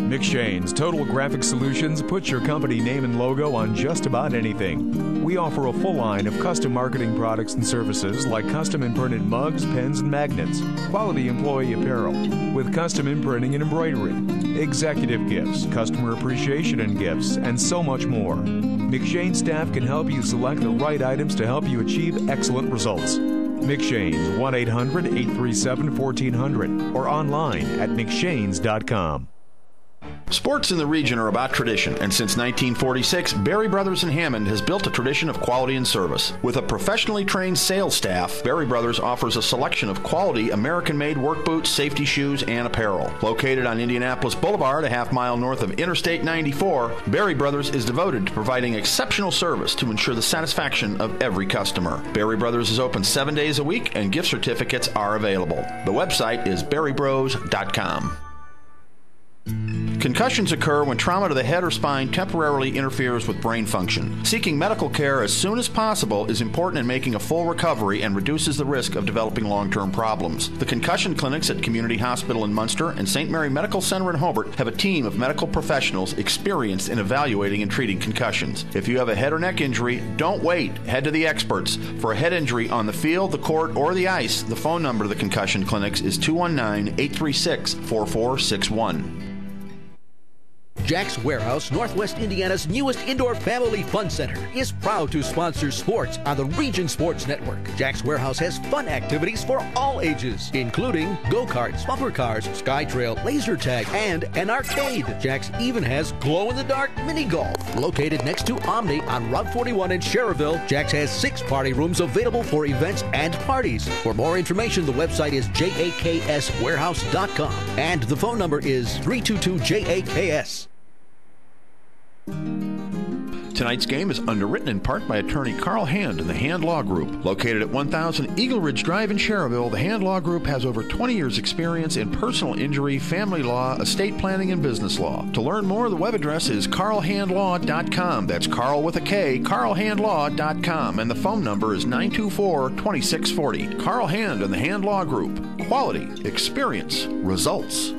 McShane's Total Graphic Solutions puts your company name and logo on just about anything. We offer a full line of custom marketing products and services like custom imprinted mugs, pens, and magnets, quality employee apparel, with custom imprinting and embroidery, executive gifts, customer appreciation and gifts, and so much more. McShane staff can help you select the right items to help you achieve excellent results. McShane's 1-800-837-1400 or online at mcshanes.com. Sports in the region are about tradition, and since 1946, Berry Brothers in Hammond has built a tradition of quality and service. With a professionally trained sales staff, Berry Brothers offers a selection of quality American-made work boots, safety shoes, and apparel. Located on Indianapolis Boulevard, a half-mile north of Interstate 94, Berry Brothers is devoted to providing exceptional service to ensure the satisfaction of every customer. Berry Brothers is open 7 days a week, and gift certificates are available. The website is berrybros.com. Concussions occur when trauma to the head or spine temporarily interferes with brain function. Seeking medical care as soon as possible is important in making a full recovery and reduces the risk of developing long-term problems. The concussion clinics at Community Hospital in Munster and St. Mary Medical Center in Hobart have a team of medical professionals experienced in evaluating and treating concussions. If you have a head or neck injury, don't wait. Head to the experts. For a head injury on the field, the court, or the ice, the phone number of the concussion clinics is 219-836-4461. Jack's Warehouse, Northwest Indiana's newest indoor family fun center, is proud to sponsor sports on the Region Sports Network. Jack's Warehouse has fun activities for all ages, including go-karts, bumper cars, SkyTrail, laser tag, and an arcade. Jack's even has glow-in-the-dark mini-golf. Located next to Omni on Route 41 in Schererville, Jack's has 6 party rooms available for events and parties. For more information, the website is jakswarehouse.com, and the phone number is 322-JAKS. Tonight's game is underwritten in part by attorney Carl Hand and the Hand Law Group. Located at 1000 Eagle Ridge Drive in Schererville, the Hand Law Group has over 20 years' experience in personal injury, family law, estate planning, and business law. To learn more, the web address is carlhandlaw.com. That's Carl with a K, carlhandlaw.com. And the phone number is 924-2640. Carl Hand and the Hand Law Group. Quality, experience, results.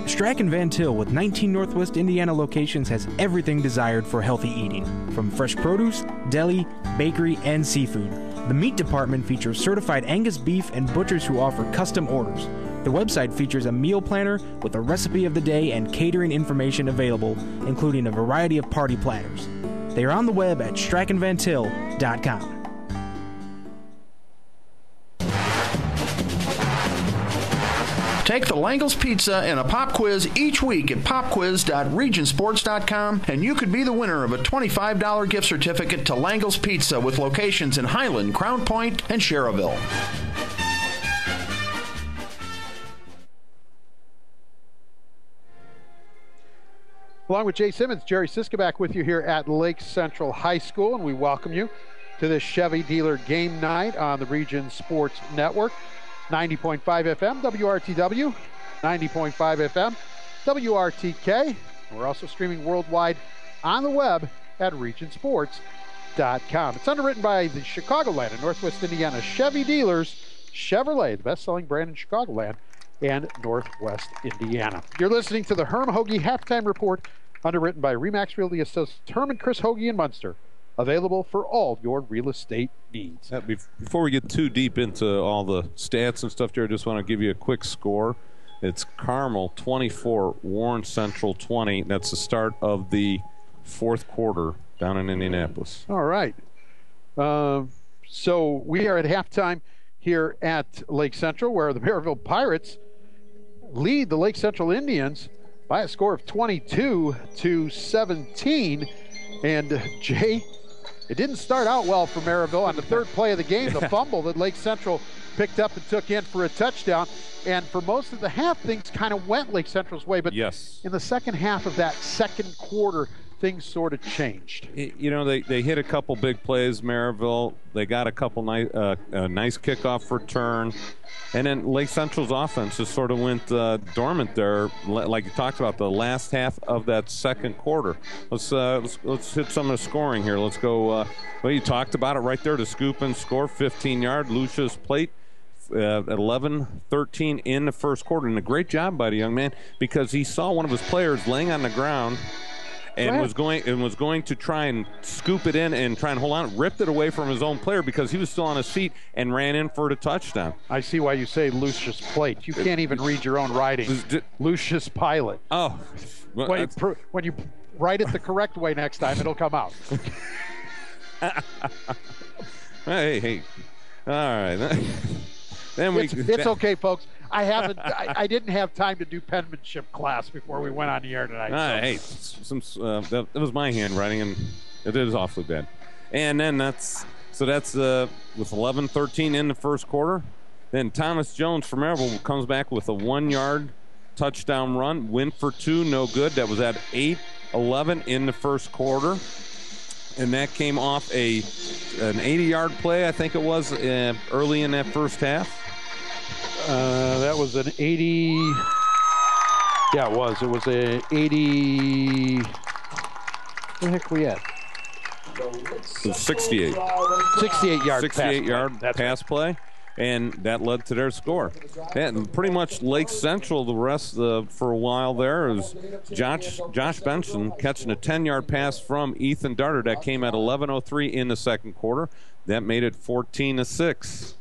Strachan Van Til with 19 Northwest Indiana locations has everything desired for healthy eating, from fresh produce, deli, bakery, and seafood. The meat department features certified Angus beef and butchers who offer custom orders. The website features a meal planner with a recipe of the day and catering information available, including a variety of party platters. They are on the web at strachanvantil.com. Take the Langle's Pizza and a pop quiz each week at popquiz.regionsports.com, and you could be the winner of a $25 gift certificate to Langle's Pizza with locations in Highland, Crown Point, and Schererville. Along with Jay Simmons, Jerry Siska back with you here at Lake Central High School, and we welcome you to this Chevy Dealer Game Night on the Region Sports Network. 90.5 FM, WRTW, 90.5 FM, WRTK. We're also streaming worldwide on the web at regionsports.com. It's underwritten by the Chicagoland and Northwest Indiana Chevy Dealers. Chevrolet, the best-selling brand in Chicagoland, and Northwest Indiana. You're listening to the Herm Hoagie Halftime Report, underwritten by RE/MAX Realty Associates Herm and Chris Hoagie in Munster. Available for all your real estate needs. Before we get too deep into all the stats and stuff, Jared, I just want to give you a quick score. It's Carmel 24, Warren Central 20. That's the start of the fourth quarter down in Indianapolis. All right. So we are at halftime here at Lake Central, where the Merrillville Pirates lead the Lake Central Indians by a score of 22-17. And Jay, it didn't start out well for Merrillville. On the third play of the game, the fumble that Lake Central picked up and took in for a touchdown. And for most of the half, things kind of went Lake Central's way. But yes, in the second half of that second quarter, things sort of changed. You know, they hit a couple big plays, Merrillville. They got a couple nice kickoff return. And then Lake Central's offense just sort of went dormant there, like you talked about, the last half of that second quarter. Let's hit some of the scoring here. Let's go. Well, you talked about it right there. To scoop and score, 15-yard. Lucius Plate, 11-13 in the first quarter. And a great job by the young man, because he saw one of his players laying on the ground and was going to try and scoop it in and try and hold on, ripped it away from his own player because he was still on his feet, and ran in for the touchdown. I see why you say Lucius Plate. You can't even read your own writing. Lucius Pilot. Oh. Well, when you write it the correct way next time, it'll come out. Hey. All right. Then it's okay, folks. I didn't have time to do penmanship class before we went on the air tonight. Hey, that was my handwriting, and it is awfully bad. And then that's with 11-13 in the first quarter. Then Thomas Jones from Merrillville comes back with a 1-yard touchdown run, win for 2, no good. That was at 8-11 in the first quarter. And that came off an 80-yard play, I think it was, early in that first half. That was an 80. Yeah, it was. It was an 80. Where the heck we at? 68. 68-yard pass play. And that led to their score. And pretty much Lake Central, the rest for a while there, is Josh Benson catching a 10-yard pass from Ethan Darter that came at 11:03 in the second quarter. That made it 14-6.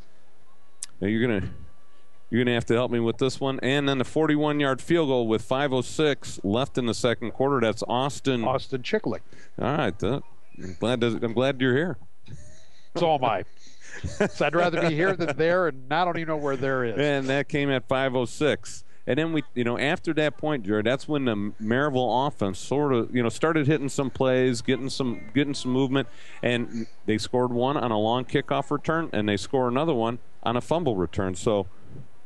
Now you're gonna have to help me with this one. And then the 41-yard field goal with 5:06 left in the second quarter. That's Austin Chicklick. All right, I'm glad you're here. So am I. So I'd rather be here than there, and I don't even know where there is. And that came at 5:06. And then after that point, Jared, that's when the Merrillville offense sort of, started hitting some plays, getting some movement, and they scored one on a long kickoff return, and they scored another one on a fumble return. So,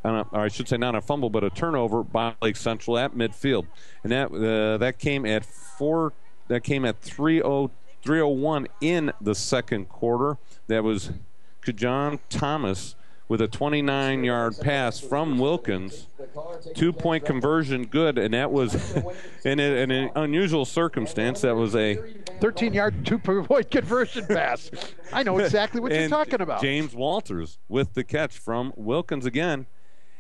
or I should say not a fumble, but a turnover by Lake Central at midfield, and that came at 3:01 in the second quarter. That was Kajon Thomas with a 29-yard pass from Wilkins, 2-point conversion good, and that was in an unusual circumstance. That was a 13-yard 2-point conversion pass. I know exactly what you're talking about. James Walters with the catch from Wilkins again,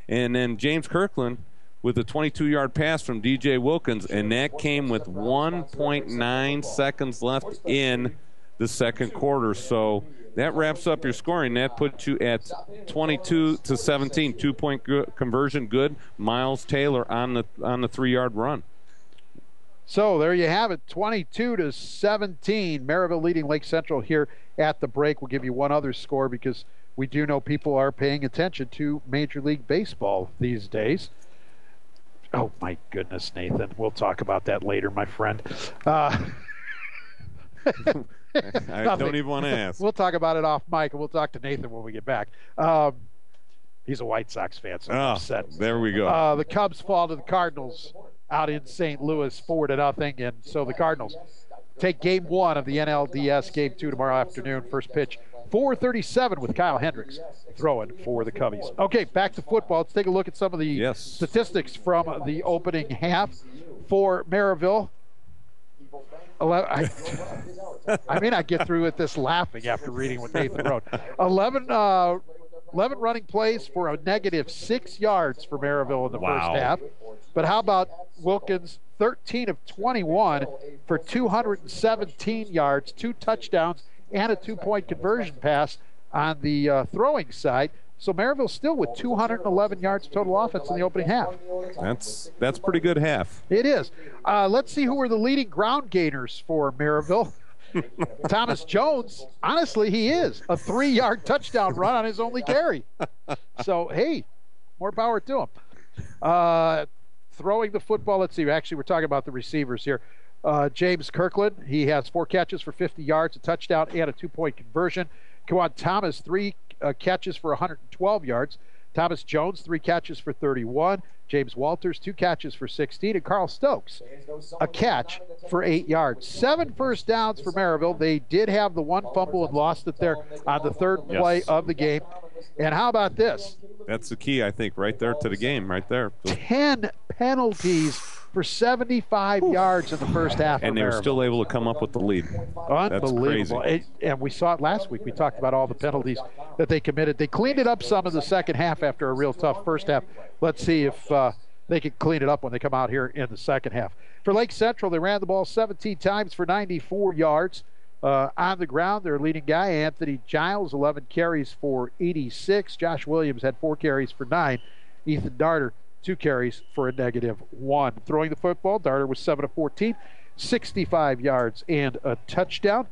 and then James Kirkland with a 22-yard pass from DJ Wilkins, and that came with 1.9 seconds left in the second quarter. So that wraps up your scoring. That puts you at 22-17. 2-point conversion good. Miles Taylor on the 3-yard run. So there you have it, 22-17. Merrillville leading Lake Central here at the break. We'll give you one other score because we do know people are paying attention to Major League Baseball these days. Oh, my goodness, Nathan. We'll talk about that later, my friend. I don't even want to ask. We'll talk about it off mic, and we'll talk to Nathan when we get back. He's a White Sox fan, so I'm upset. There we go. The Cubs fall to the Cardinals out in St. Louis 4-0, and so the Cardinals take Game 1 of the NLDS. Game 2 tomorrow afternoon. First pitch, 4:37 with Kyle Hendricks throwing for the Cubbies. Okay, back to football. Let's take a look at some of the statistics from the opening half for Merrillville. I may not get through with this laughing after reading what Nathan wrote. 11 11 running plays for a negative 6 yards for Merrillville in the first half. But how about Wilkins? 13 of 21 for 217 yards, 2 touchdowns, and a 2-point conversion pass on the throwing side. So Merrillville still with 211 yards total offense in the opening half. That's pretty good half. It is. Let's see who were the leading ground gainers for Merrillville. Thomas Jones, honestly, he is. A 3-yard touchdown run on his only carry. So, hey, more power to him. Throwing the football, let's see. Actually, we're talking about the receivers here. James Kirkland, he has 4 catches for 50 yards, a touchdown, and a 2-point conversion. Kawan Thomas, 3 catches for 112 yards. Thomas Jones, 3 catches for 31. James Walters, 2 catches for 16. And Carl Stokes, a catch for 8 yards. 7 first downs for Merrillville. They did have the 1 fumble and lost it there on the 3rd play of the game. And how about this? That's the key, I think, right there to the game, right there. 10 penalties for 75 yards in the first half. And they were still able to come up with the lead. Unbelievable. That's crazy. And we saw it last week. We talked about all the penalties that they committed. They cleaned it up some in the second half after a real tough first half. Let's see if they can clean it up when they come out here in the second half. For Lake Central, they ran the ball 17 times for 94 yards. On the ground, their leading guy, Anthony Giles, 11 carries for 86. Josh Williams had 4 carries for 9. Ethan Darter, 2 carries for a negative 1. Throwing the football, Darter was 7 of 14, 65 yards and a touchdown.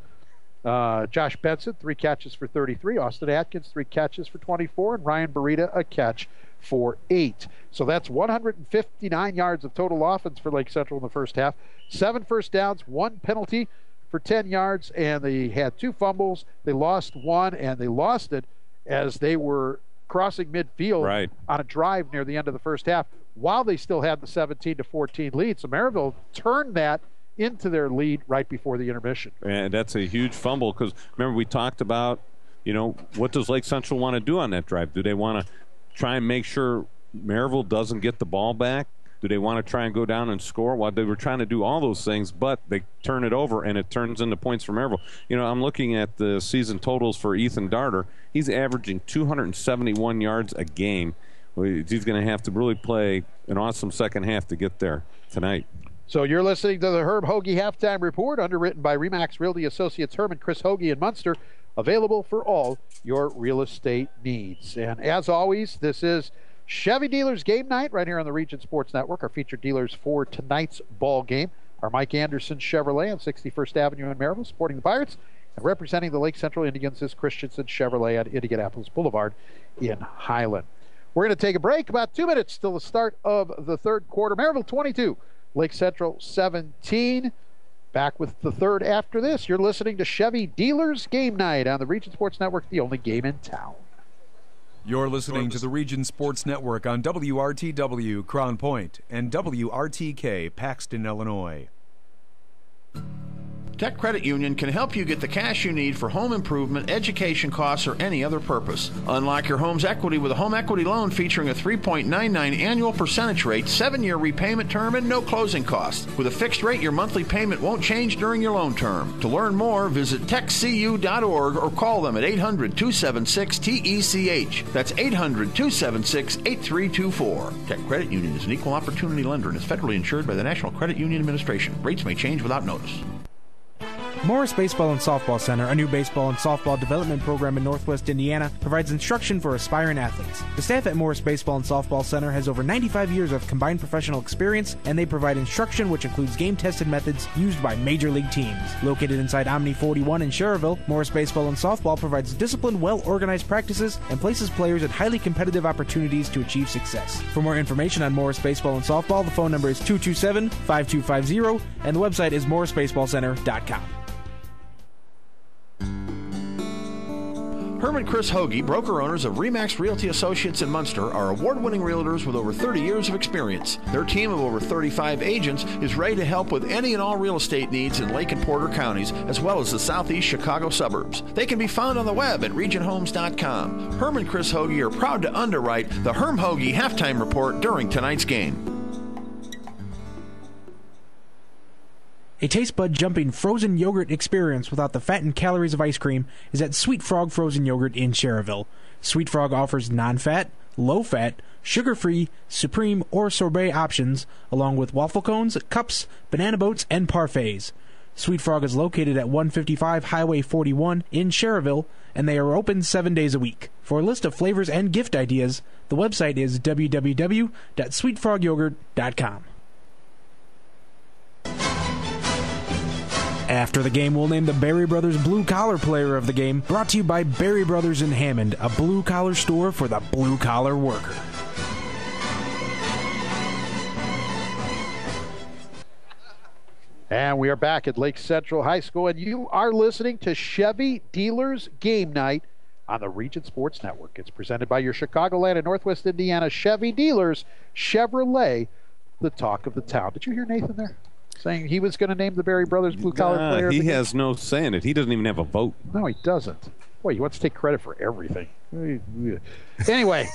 Josh Benson, 3 catches for 33. Austin Atkins, 3 catches for 24. And Ryan Burita, a catch for 8. So that's 159 yards of total offense for Lake Central in the first half. 7 first downs, 1 penalty for 10 yards, and they had 2 fumbles. They lost 1, and they lost it as they were crossing midfield on a drive near the end of the first half while they still had the 17-14 lead. So Merrillville turned that into their lead right before the intermission. And that's a huge fumble because, remember, we talked about, what does Lake Central want to do on that drive? Do they want to try and make sure Merrillville doesn't get the ball back? Do they want to try and go down and score? Well, they were trying to do all those things, but they turn it over, and it turns into points for Merrillville. I'm looking at the season totals for Ethan Darter. He's averaging 271 yards a game. He's going to have to really play an awesome second half to get there tonight. So you're listening to the Herb Hoagie Halftime Report, underwritten by RE/MAX Realty Associates Herman, Chris Hoagie, and Munster, available for all your real estate needs. And as always, this is Chevy Dealers Game Night right here on the Region Sports Network. Our featured dealers for tonight's ball game are Mike Anderson Chevrolet on 61st Avenue in Merrillville, supporting the Pirates, and representing the Lake Central Indians is Christensen Chevrolet on Indianapolis Boulevard in Highland. We're going to take a break, about 2 minutes till the start of the third quarter. Merrillville 22, Lake Central 17. Back with the third after this. You're listening to Chevy Dealers Game Night on the Region Sports Network, the only game in town. You're listening to the Region Sports Network on WRTW Crown Point and WRTK Paxton, Illinois. Tech Credit Union can help you get the cash you need for home improvement, education costs, or any other purpose. Unlock your home's equity with a home equity loan featuring a 3.99 annual percentage rate, 7-year repayment term, and no closing costs. With a fixed rate, your monthly payment won't change during your loan term. To learn more, visit techcu.org or call them at 800-276-TECH. That's 800-276-8324. Tech Credit Union is an equal opportunity lender and is federally insured by the National Credit Union Administration. Rates may change without notice. Morris Baseball and Softball Center, a new baseball and softball development program in Northwest Indiana, provides instruction for aspiring athletes. The staff at Morris Baseball and Softball Center has over 95 years of combined professional experience, and they provide instruction which includes game-tested methods used by major league teams. Located inside Omni 41 in Schererville, Morris Baseball and Softball provides disciplined, well-organized practices and places players at highly competitive opportunities to achieve success. For more information on Morris Baseball and Softball, the phone number is 227-5250, and the website is morrisbaseballcenter.com. Herman Chris Hoagie, broker owners of RE/MAX Realty Associates in Munster, are award-winning realtors with over 30 years of experience. Their team of over 35 agents is ready to help with any and all real estate needs in Lake and Porter counties, as well as the southeast Chicago suburbs. They can be found on the web at regionhomes.com. Herman Chris Hoagie are proud to underwrite the Herm Hoagie Halftime Report during tonight's game. A taste bud jumping frozen yogurt experience without the fat and calories of ice cream is at Sweet Frog Frozen Yogurt in Schererville. Sweet Frog offers non-fat, low-fat, sugar-free, supreme, or sorbet options, along with waffle cones, cups, banana boats, and parfaits. Sweet Frog is located at 155 Highway 41 in Merrillville, and they are open 7 days a week. For a list of flavors and gift ideas, the website is www.sweetfrogyogurt.com. After the game, we'll name the Berry Brothers Blue Collar Player of the Game, brought to you by Berry Brothers in Hammond, a blue-collar store for the blue-collar worker. And we are back at Lake Central High School, and you are listening to Chevy Dealers Game Night on the Region Sports Network. It's presented by your Chicagoland and Northwest Indiana Chevy Dealers, Chevrolet, the talk of the town. Did you hear Nathan there saying he was going to name the Berry Brothers Blue Collar Player? He has no say in it. He doesn't even have a vote. No, he doesn't. Boy, he wants to take credit for everything. Anyway,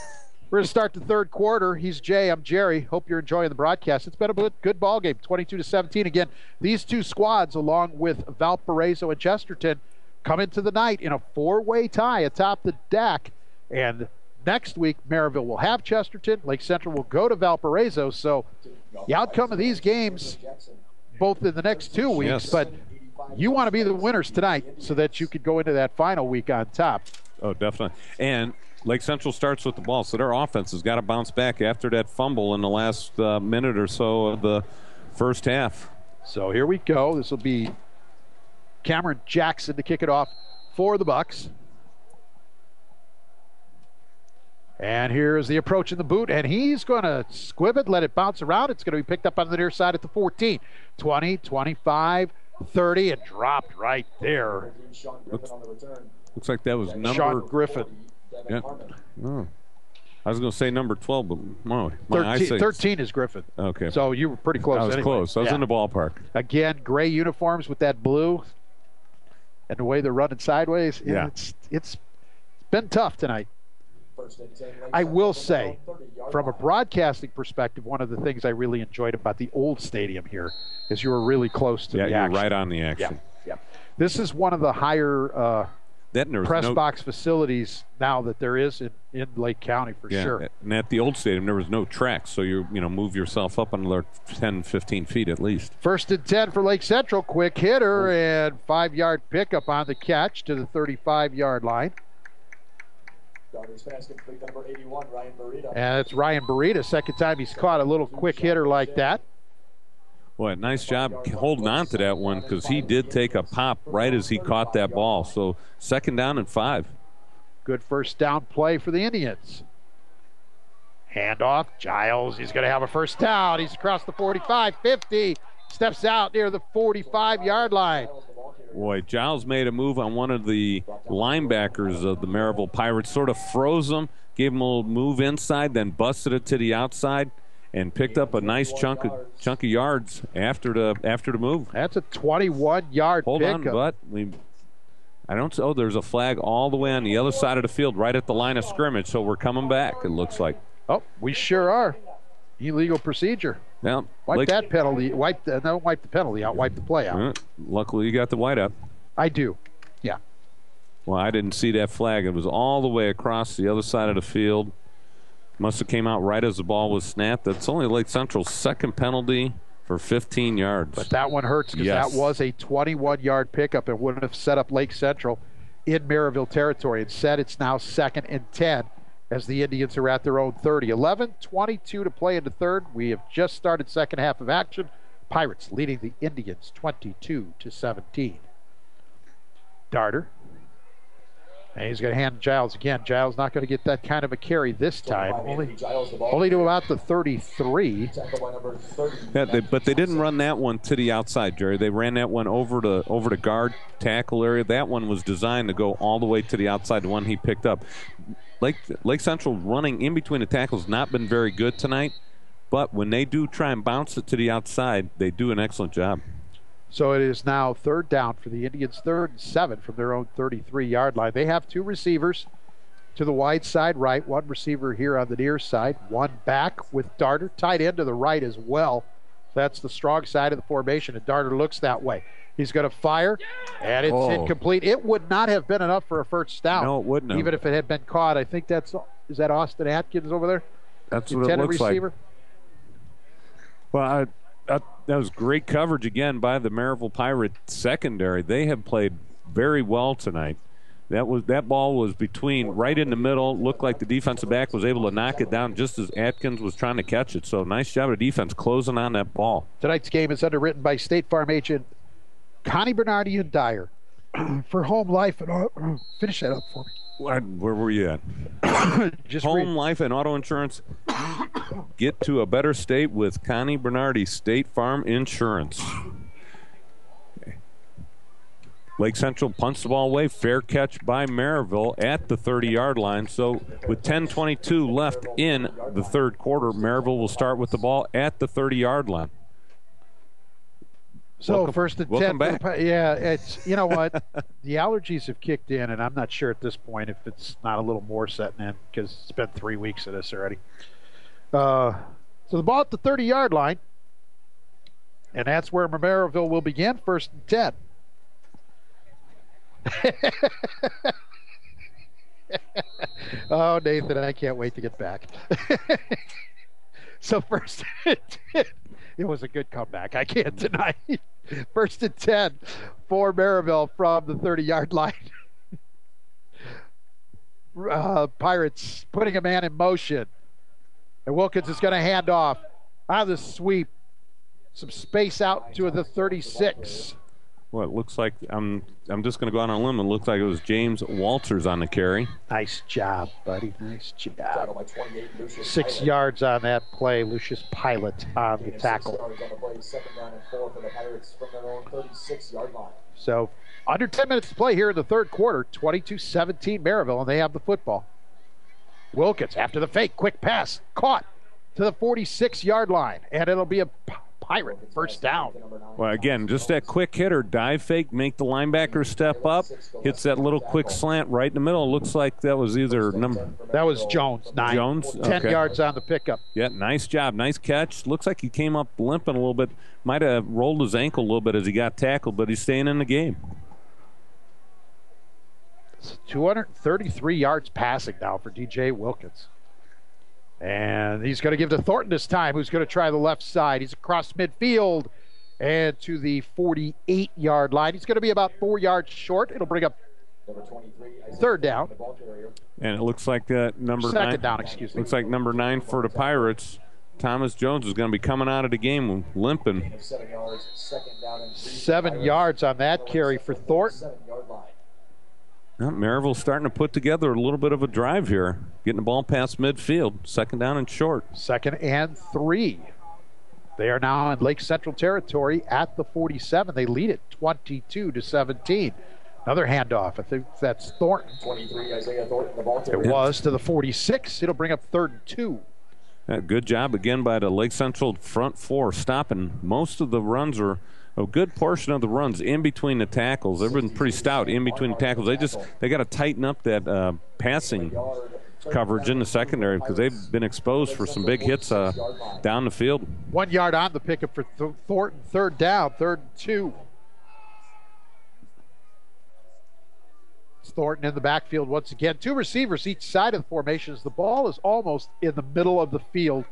we're going to start the third quarter. He's Jay. I'm Jerry. Hope you're enjoying the broadcast. It's been a good ball game, 22-17. Again, these two squads, along with Valparaiso and Chesterton, come into the night in a four-way tie atop the DAC. And next week, Merrillville will have Chesterton. Lake Central will go to Valparaiso. So the outcome of these games, both in the next 2 weeks, yes. But you want to be the winners tonight so that you could go into that final week on top. Oh, definitely. And Lake Central starts with the ball, so their offense has got to bounce back after that fumble in the last minute or so of the first half. So here we go. This will be Cameron Jackson to kick it off for the Bucks. And here's the approach in the boot, and he's going to squib it, let it bounce around. It's going to be picked up on the near side at the 14. 20, 25, 30, and dropped right there. Looks like that was number... Sean Griffin. Yeah. Oh. I was going to say number 12, but my 13 is Griffin. Okay. So you were pretty close. I was anyway. close. I was in the ballpark. Again, gray uniforms with that blue and the way they're running sideways. Yeah. It's been tough tonight. I will say, from a broadcasting perspective, one of the things I really enjoyed about the old stadium here is you were really close to the action. Yeah, you're right on the action. Yeah. This is one of the higher press box facilities now that there is in Lake County for sure. And at the old stadium, there was no track, so you move yourself up another 10, 15 feet at least. 1st and 10 for Lake Central. Quick hitter and 5-yard pickup on the catch to the 35-yard line. And it's Ryan Burita. Second time he's caught a little quick hitter like that. Boy, nice job holding on to that one because he did take a pop right as he caught that ball. So 2nd down and 5. Good first down play for the Indians. Handoff, Giles. He's going to have a first down. He's across the 45, 50. Steps out near the 45-yard line. Boy, Giles made a move on one of the linebackers of the Merrillville Pirates, sort of froze him, gave him a little move inside, then busted it to the outside, and picked up a nice chunk of yards after the move. That's a 21-yard Hold pickup. on, but there's a flag all the way on the other side of the field, right at the line of scrimmage, so we're coming back, it looks like. Oh, we sure are. Illegal procedure. Now, wipe that penalty. Don't wipe the penalty out. Wipe the play out. Luckily, you got the white out. I do. Yeah. Well, I didn't see that flag. It was all the way across the other side of the field. Must have came out right as the ball was snapped. That's only Lake Central's 2nd penalty for 15 yards. But that one hurts because that was a 21-yard pickup and would have set up Lake Central in Merrillville territory. Instead, it's now 2nd and 10. As the Indians are at their own 30. 11:22 to play in the third. We have just started second half of action. Pirates leading the Indians 22-17. Darter. And he's going to hand Giles again. Giles not going to get that kind of a carry this time. Only to about the 33. Yeah, but they didn't run that one to the outside, Jerry. They ran that one over to guard tackle area. That one was designed to go all the way to the outside, the one he picked up. Lake Central running in between the tackles not been very good tonight, but when they do try and bounce it to the outside, they do an excellent job. So it is now 3rd down for the Indians, 3rd and 7 from their own 33-yard line. They have 2 receivers to the wide side right, 1 receiver here on the near side, 1 back with Darter, tight end to the right as well. That's the strong side of the formation, and Darter looks that way. He's going to fire, and it's incomplete. It would not have been enough for a first down. No, it wouldn't have. Even if it had been caught. I think is that Austin Atkins over there? That's what it looks receiver? Like. Well, that was great coverage again by the Merrillville Pirate secondary. They have played very well tonight. That ball was right in the middle. Looked like the defensive back was able to knock it down just as Atkins was trying to catch it. So nice job of defense closing on that ball. Tonight's game is underwritten by State Farm agent Connie Bernardi and Dyer for home life and finish that up for me. Where were you at? Home life and auto insurance. Get to a better state with Connie Bernardi State Farm Insurance. Lake Central punts the ball away. Fair catch by Merrillville at the 30-yard line. So with 10:22 left in the third quarter, Merrillville will start with the ball at the 30-yard line. So first and 10. Back. Yeah, it's, you know what? The allergies have kicked in, and I'm not sure at this point if it's not a little more setting in because it's been 3 weeks of this already. So the ball at the 30-yard line, and that's where Merrillville will begin, first and 10. Oh, Nathan, I can't wait to get back. So first and 10. It was a good comeback. I can't deny it. First and 10 for Merrillville from the 30-yard line. Pirates putting a man in motion. And Wilkins is going to hand off out of the sweep. Some space out to the 36. Well, it looks like I'm just going to go out on a limb. It looks like it was James Walters on the carry. Nice job, buddy. Nice job. 6 yards on that play. Lucius Pilot on the tackle. So under 10 minutes to play here in the third quarter. 22-17 Merrillville, and they have the football. Wilkins after the fake, quick pass, caught to the 46-yard line, and it'll be a Pirate first down. Well, again, just that quick hitter, dive fake, make the linebacker step up, hits that little quick slant right in the middle. It looks like that was either That was Jones, 9. Jones, 10 yards on the pickup. Yeah, nice job, nice catch. Looks like he came up limping a little bit. Might have rolled his ankle a little bit as he got tackled, but he's staying in the game. It's 233 yards passing now for DJ Wilkins. And he's going to give to Thornton this time, who's going to try the left side. He's across midfield and to the 48-yard line. He's going to be about 4 yards short. It'll bring up third down. And it looks like number 9. Second down, excuse me. Looks like number 9 for the Pirates. Thomas Jones is going to be coming out of the game limping. 7 yards on that carry for Thornton. Well, Merrillville's starting to put together a little bit of a drive here, getting the ball past midfield. Second down and short. 2nd and 3. They are now in Lake Central territory at the 47. They lead it 22-17. Another handoff. I think that's Thornton. 23, Isaiah Thornton, the ball carrier. It was to the 46. It'll bring up 3rd and 2. Yeah, good job again by the Lake Central front four, stopping most of the runs, or a good portion of the runs in between the tackles. They've been pretty stout in between the tackles. They got to tighten up that passing coverage in the secondary because they've been exposed for some big hits down the field. 1 yard on the pickup for Thornton. 3rd down, 3rd and 2. It's Thornton in the backfield once again. 2 receivers each side of the formation as the ball is almost in the middle of the field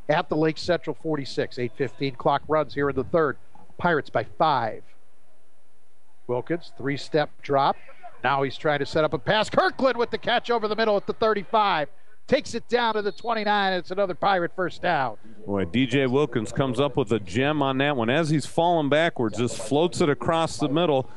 at the Lake Central 46. 8:15 clock runs here in the third. Pirates by 5. Wilkins, 3-step drop. Now he's trying to set up a pass. Kirkland with the catch over the middle at the 35. Takes it down to the 29. It's another Pirate first down. Boy, DJ Wilkins comes up with a gem on that one. As he's falling backwards, just floats it across the middle.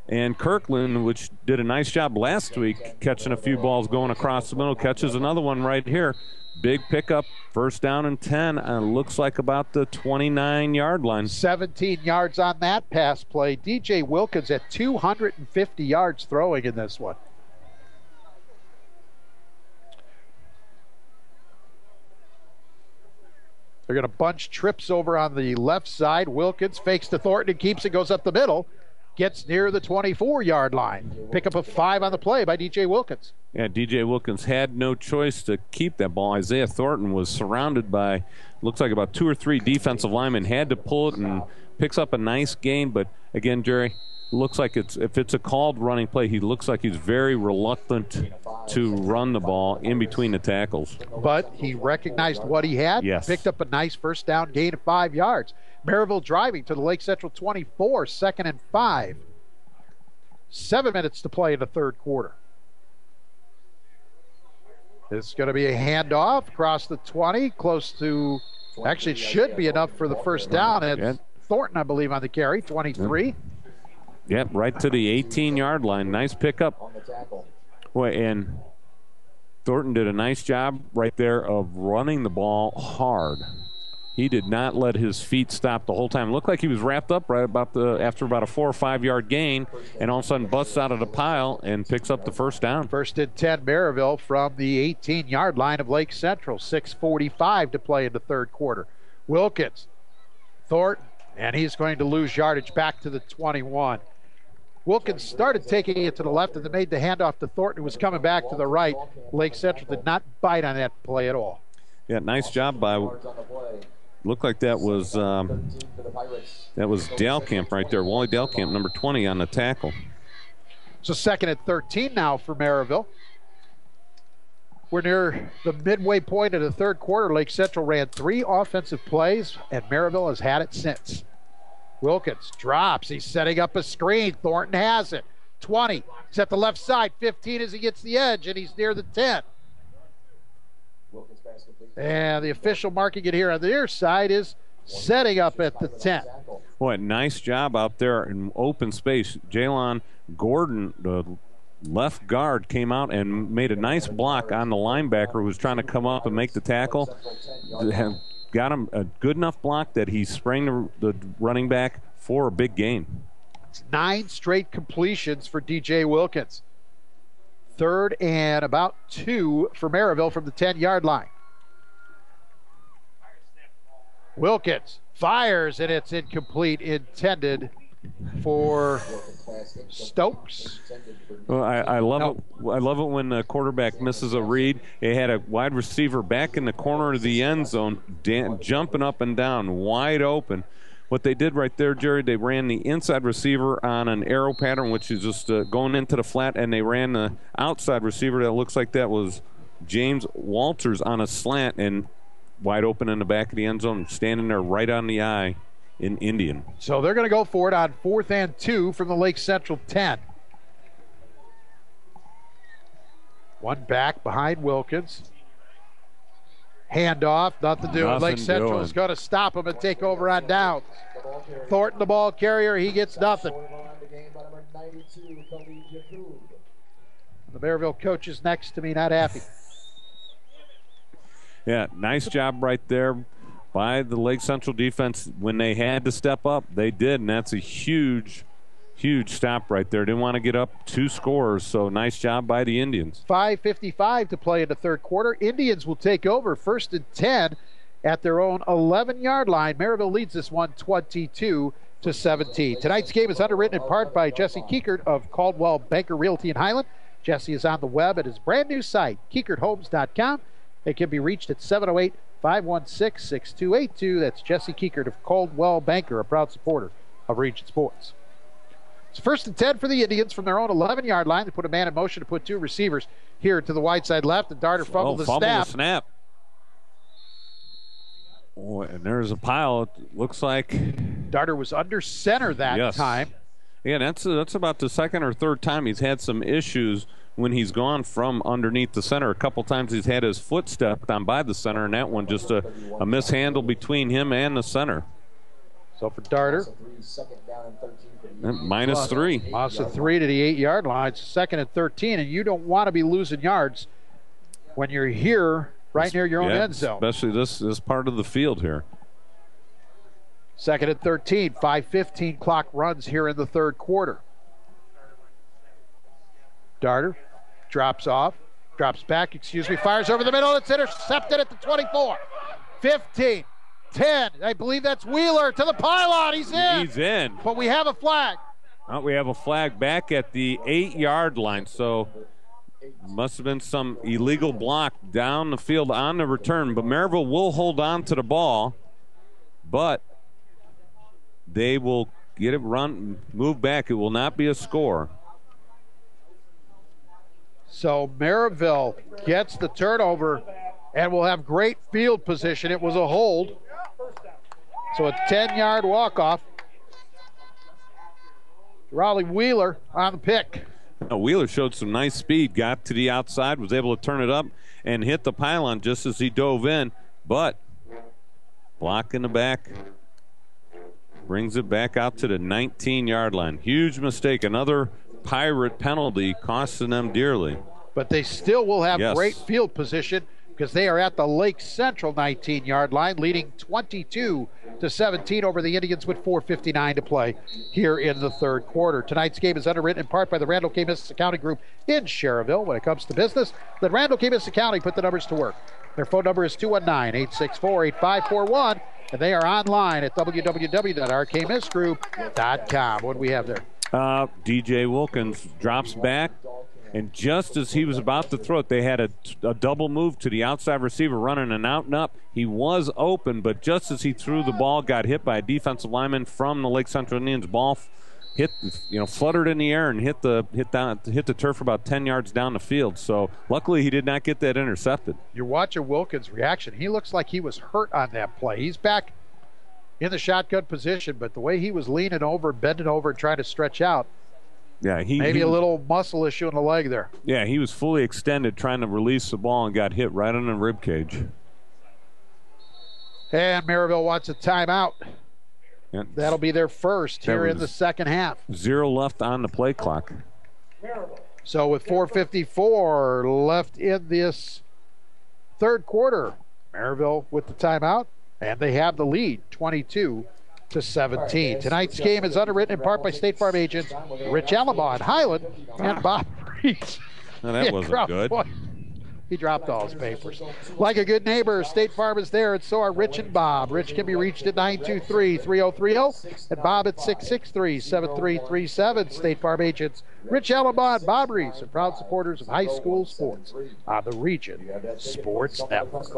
And Kirkland, which did a nice job last week catching a few balls going across the middle, catches another one right here. Big pickup, first down and 10, and looks like about the 29-yard line. 17 yards on that pass play. DJ Wilkins at 250 yards throwing in this one. They're going to bunch trips over on the left side. Wilkins fakes to Thornton and keeps it, goes up the middle. gets near the 24-yard line. Pick up a 5 on the play by DJ Wilkins. Yeah, DJ Wilkins had no choice to keep that ball. Isaiah Thornton was surrounded by, looks like about 2 or 3 defensive linemen, had to pull it and picks up a nice gain. But again, Jerry, looks like if it's a called running play, he looks like he's very reluctant to run the ball in between the tackles. But he recognized what he had. Yes. Picked up a nice first down gain of 5 yards. Merrillville driving to the Lake Central 24, 2nd and 5. 7 minutes to play in the third quarter. It's going to be a handoff across the 20, close to, actually it should be enough for the first down. It's Thornton, I believe, on the carry, 23. Yep, right to the 18-yard line. Nice pickup. Boy, and Thornton did a nice job right there of running the ball hard. He did not let his feet stop the whole time. Looked like he was wrapped up right about after about a 4 or 5 yard gain, and all of a sudden busts out of the pile and picks up the first down. First and 10, Merrillville from the 18-yard line of Lake Central. 6:45 to play in the third quarter. Wilkins, Thornton, and he's going to lose yardage back to the 21. Wilkins started taking it to the left and then made the handoff to Thornton, who was coming back to the right. Lake Central did not bite on that play at all. Yeah, nice job by. Looked like that was Dalkamp right there. Wally Dalkamp, number 20, on the tackle. So 2nd and 13 now for Merrillville. We're near the midway point of the third quarter. Lake Central ran 3 offensive plays, and Merrillville has had it since. Wilkins drops. He's setting up a screen. Thornton has it. 20. He's at the left side. 15 as he gets the edge, and he's near the 10. And the official marking it here on the near side is setting up at the 10. Boy, nice job out there in open space. Jalon Gordon, the left guard, came out and made a nice block on the linebacker who was trying to come up and make the tackle. Got him a good enough block that he sprang the running back for a big gain. 9 straight completions for DJ Wilkins. 3rd and about 2 for Merrillville from the 10-yard line. Wilkins fires, and it's incomplete, intended for Stokes. Well, I love it. I love it when the quarterback misses a read. They had a wide receiver back in the corner of the end zone, jumping up and down, wide open. What they did right there, Jerry, they ran the inside receiver on an arrow pattern, which is just going into the flat, and they ran the outside receiver that looks like that was James Walters on a slant and wide open in the back of the end zone, standing there right on the eye in Indian. So they're going to go for it on 4th and 2 from the Lake Central 10. One back behind Wilkins. Handoff, nothing doing. Lake Central is going to stop him and take over on downs. Thornton, the ball carrier, he gets nothing. The Merrillville coach is next to me, not happy. Yeah, nice job right there by the Lake Central defense. When they had to step up, they did, and that's a huge stop right there. Didn't want to get up 2 scores, so nice job by the Indians. 5:55 to play in the third quarter. Indians will take over 1st and 10 at their own 11-yard line. Merrillville leads this one 22-17. Tonight's game is underwritten in part by Jesse Kiekert of Caldwell Banker Realty in Highland. Jesse is on the web at his brand new site, KiekertHomes.com. It can be reached at 708-516-6282. That's Jesse Kiekert of Caldwell Banker, a proud supporter of Region Sports. It's 1st and 10 for the Indians from their own 11-yard line. They put a man in motion to put 2 receivers here to the wide side left, and Darter fumbled the snap. Oh, and there's a pile. It looks like Darter was under center that time. Yeah, that's about the 2nd or 3rd time he's had some issues when he's gone from underneath the center. A couple times he's had his foot stepped on by the center, and that one just a mishandle between him and the center. So for Darter, -3. Loss of 3 to the 8-yard line. It's 2nd and 13, and you don't want to be losing yards when you're here right near your own end zone. Especially this part of the field here. 2nd and 13, 5:15 clock runs here in the third quarter. Darter drops back, fires over the middle. It's intercepted at the 24, 15, 10. I believe that's Wheeler to the pylon. He's in. He's in. But we have a flag. We have a flag back at the 8-yard line, so must have been some illegal block down the field on the return. But Merrillville will hold on to the ball, but they will get it move back. It will not be a score. So Merrillville gets the turnover and will have great field position. It was a hold. So a 10-yard walk-off. Raleigh Wheeler on the pick. Wheeler showed some nice speed, got to the outside, was able to turn it up and hit the pylon just as he dove in, but block in the back brings it back out to the 19-yard line. Huge mistake. Another Pirate penalty costing them dearly. But they still will have great field position because they are at the Lake Central 19-yard line, leading 22-17 over the Indians with 4:59 to play here in the third quarter. Tonight's game is underwritten in part by the Randall K. Mississippi Accounting Group in Sherrville. When it comes to business, let Randall K. Mississippi Accounting put the numbers to work. Their phone number is 219-864-8541, and they are online at www.rkmissgroup.com. What do we have there? DJ Wilkins drops back, and just as he was about to throw it, they had a double move to the outside receiver running an out and up. He was open, but just as he threw the ball, got hit by a defensive lineman from the Lake Central Indians. Ball fluttered in the air and hit the turf about 10 yards down the field. So luckily he did not get that intercepted. You're watching Wilkins' reaction. He looks like he was hurt on that play. He's back in the shotgun position, but the way he was leaning over, bending over, and trying to stretch out, maybe a little muscle issue in the leg there. Yeah, he was fully extended trying to release the ball and got hit right on the rib cage. And Merrillville wants a timeout. Yeah. That'll be their first here in the second half. 0 left on the play clock. So with 4:54 left in this third quarter, Merrillville with the timeout, and they have the lead, 22-17. Tonight's game is underwritten in part by State Farm agents Rich Alabon, Highland, and Bob Reese. No, that wasn't good. He dropped all his papers. Like a good neighbor, State Farm is there, and so are Rich and Bob. Rich can be reached at 923-3030, and Bob at 663-7337. State Farm agents Rich Alabon, Bob Reese, are proud supporters of high school sports on the Region Sports Network.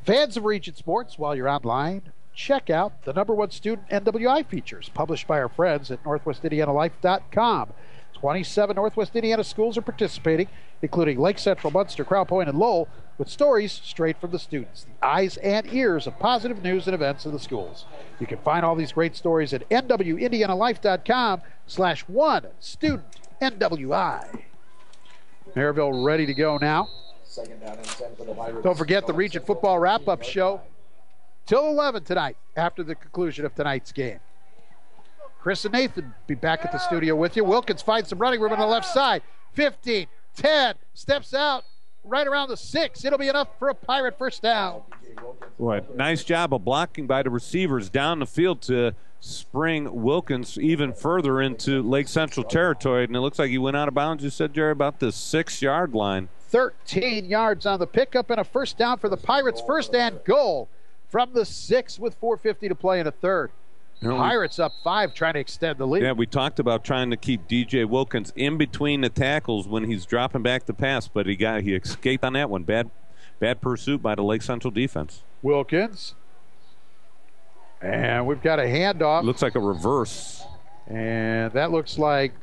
Fans of Region Sports, while you're online, check out the #1 student NWI features published by our friends at NorthwestIndianaLife.com. 27 Northwest Indiana schools are participating, including Lake Central, Munster, Crown Point, and Lowell, with stories straight from the students, the eyes and ears of positive news and events in the schools. You can find all these great stories at nwindianalife.com/1studentNWI. Merrillville ready to go now. Don't forget the Region Football Wrap-Up Show till 11 tonight after the conclusion of tonight's game. Chris and Nathan be back at the studio with you. Wilkins finds some running room on the left side. 15, 10, steps out right around the 6. It'll be enough for a Pirate first down. Nice job of blocking by the receivers down the field to spring Wilkins even further into Lake Central territory. And it looks like he went out of bounds, you said, Jerry, about the 6-yard line. 13 yards on the pickup and a first down for the Pirates. First and goal from the 6 with 4:50 to play in a third. Pirates up 5, trying to extend the lead. Yeah, we talked about trying to keep DJ Wilkins in between the tackles when he's dropping back the pass, but he escaped on that one. Bad pursuit by the Lake Central defense. Wilkins. And we've got a handoff. Looks like a reverse. And that looks like...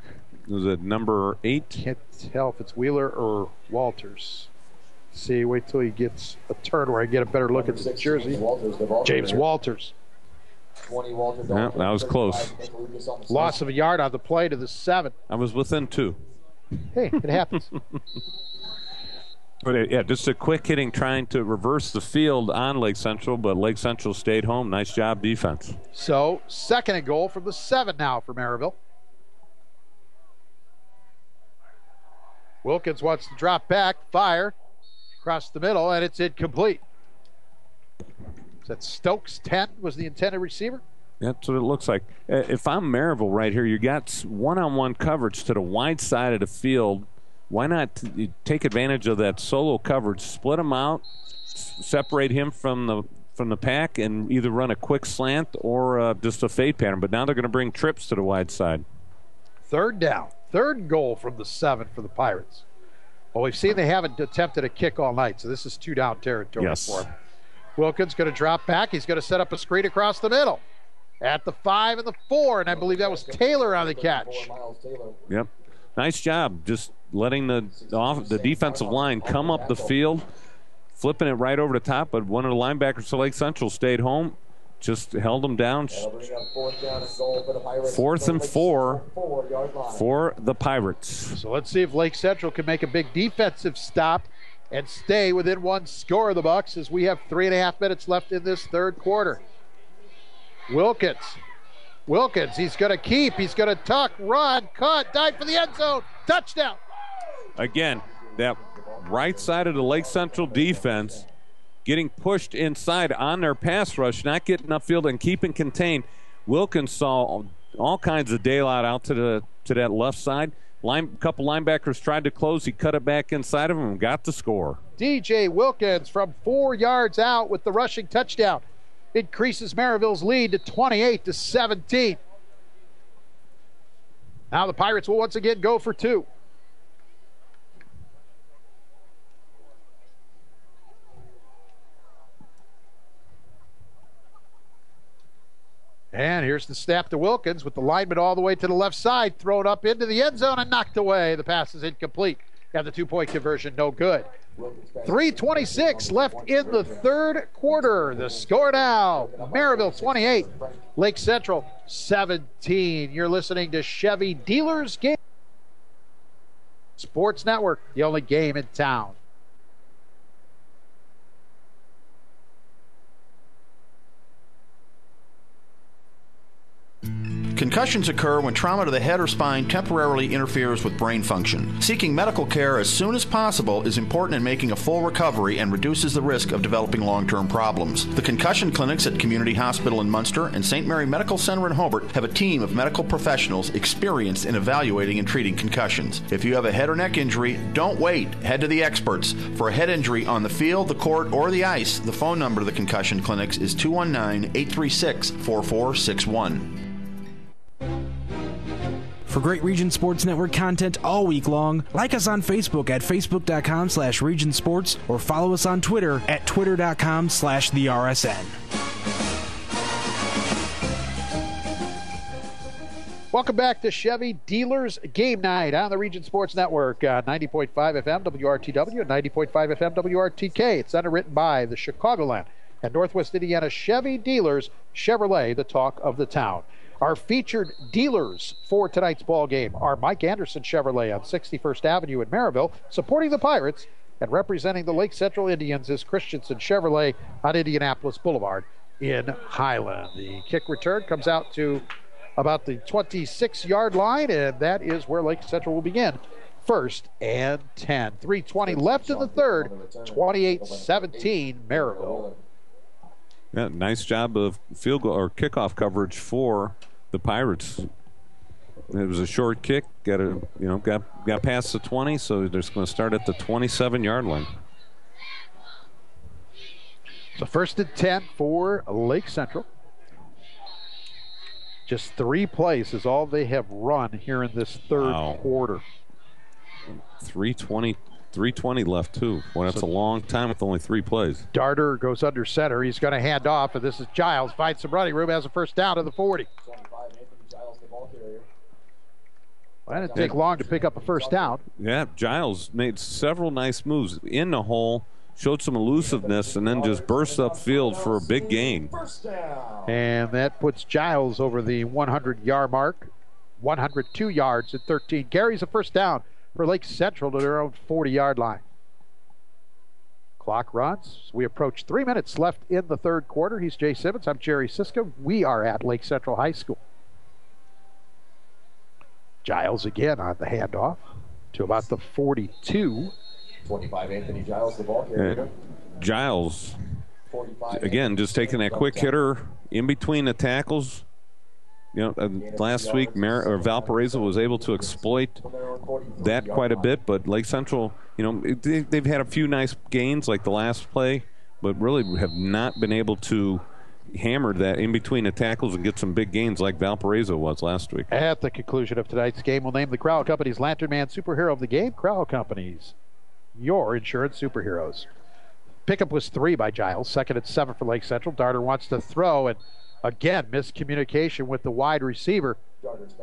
Was it number 8? Can't tell if it's Wheeler or Walters. See, wait till he gets a turn where I get a better look at the jersey. James Walters. Yeah, that was close. Loss of a yard on the play to the 7. I was within 2. Hey, it happens. But yeah, just a quick hitting trying to reverse the field on Lake Central, but Lake Central stayed home. Nice job defense. So, second and goal from the 7 now for Merrillville. Wilkins wants to drop back, fire, across the middle, and it's incomplete. Is that Stokes, 10, was the intended receiver? That's what it looks like. If I'm Merrillville right here, you got one-on-one coverage to the wide side of the field. Why not take advantage of that solo coverage, split him out, separate him from from the pack and either run a quick slant or just a fade pattern. But now they're going to bring trips to the wide side. Third down. Third goal from the 7 for the Pirates. Well, we've seen they haven't attempted a kick all night, so this is 2-down territory for him. Wilkins going to drop back. He's going to set up a screen across the middle. At the 5 and the 4, and I believe that was Taylor on the catch. Yep. Nice job just letting the defensive line come up the field, flipping it right over the top, but one of the linebackers for Lake Central stayed home, just held them down. 4th and 4 for the Pirates. So let's see if Lake Central can make a big defensive stop and stay within one score of the Bucks as we have 3.5 minutes left in this third quarter. Wilkins, he's going to keep, he's going to tuck, run, cut, dive for the end zone, touchdown. Again, that right side of the Lake Central defense getting pushed inside on their pass rush, not getting upfield and keeping contained. Wilkins saw all kinds of daylight out to that left side. Couple linebackers tried to close. He cut it back inside of him and got the score. DJ Wilkins from 4 yards out with the rushing touchdown. Increases Merrillville's lead to 28-17. Now the Pirates will once again go for 2. And here's the snap to Wilkins with the lineman all the way to the left side, thrown up into the end zone and knocked away. The pass is incomplete. And the 2-point conversion, no good. 3:26 left in the third quarter. The score now, Merrillville 28, Lake Central 17. You're listening to Chevy Dealers Game Sports Network, the only game in town. Concussions occur when trauma to the head or spine temporarily interferes with brain function. Seeking medical care as soon as possible is important in making a full recovery and reduces the risk of developing long-term problems. The concussion clinics at Community Hospital in Munster and St. Mary Medical Center in Hobart have a team of medical professionals experienced in evaluating and treating concussions. If you have a head or neck injury, don't wait. Head to the experts. For a head injury on the field, the court, or the ice, the phone number to the concussion clinics is 219-836-4461. For great Region Sports Network content all week long, like us on Facebook at facebook.com/Region Sports or follow us on Twitter at twitter.com/TheRSN. Welcome back to Chevy Dealers Game Night on the Region Sports Network, 90.5 FM WRTW and 90.5 FM WRTK. It's underwritten by the Chicagoland and Northwest Indiana Chevy Dealers, Chevrolet, the talk of the town. Our featured dealers for tonight's ball game are Mike Anderson Chevrolet on 61st Avenue in Merrillville, supporting the Pirates, and representing the Lake Central Indians is Christensen Chevrolet on Indianapolis Boulevard in Highland. The kick return comes out to about the 26-yard line, and that is where Lake Central will begin. 1st and 10. 3:20 left in the third, 28-17 Merrillville. Yeah, nice job of field goal or kickoff coverage for the Pirates. It was a short kick, got past the 20, so they're going to start at the 27-yard line. So 1st and 10 for Lake Central. Just 3 plays is all they have run here in this third quarter. 3:20 left, too. Well, that's a long time with only 3 plays. Darter goes under center. He's going to hand off, and this is Giles. Finds some running room, has a first down to the 40. Well, it didn't take long to pick up a first down. Yeah, Giles made several nice moves in the hole, showed some elusiveness, and then just burst upfield for a big gain. And that puts Giles over the 100-yard mark. 102 yards at 13. Carries a first down for Lake Central to their own 40-yard line. Clock runs. We approach 3 minutes left in the third quarter. He's Jay Simmons. I'm Jerry Siska. We are at Lake Central High School. Giles again on the handoff to about the 42. 25, Anthony Giles, the ball carrier. Giles, again, just taking that quick hitter in between the tackles. Last week, Valparaiso was able to exploit that quite a bit, but Lake Central, they've had a few nice gains like the last play, but really have not been able to hammer that in between the tackles and get some big gains like Valparaiso was last week. At the conclusion of tonight's game, we'll name the Crowell Companies Lantern Man Superhero of the game. Crowell Companies, your insurance superheroes. Pickup was 3 by Giles. Second and 7 for Lake Central. Darter wants to throw, and again, miscommunication with the wide receiver.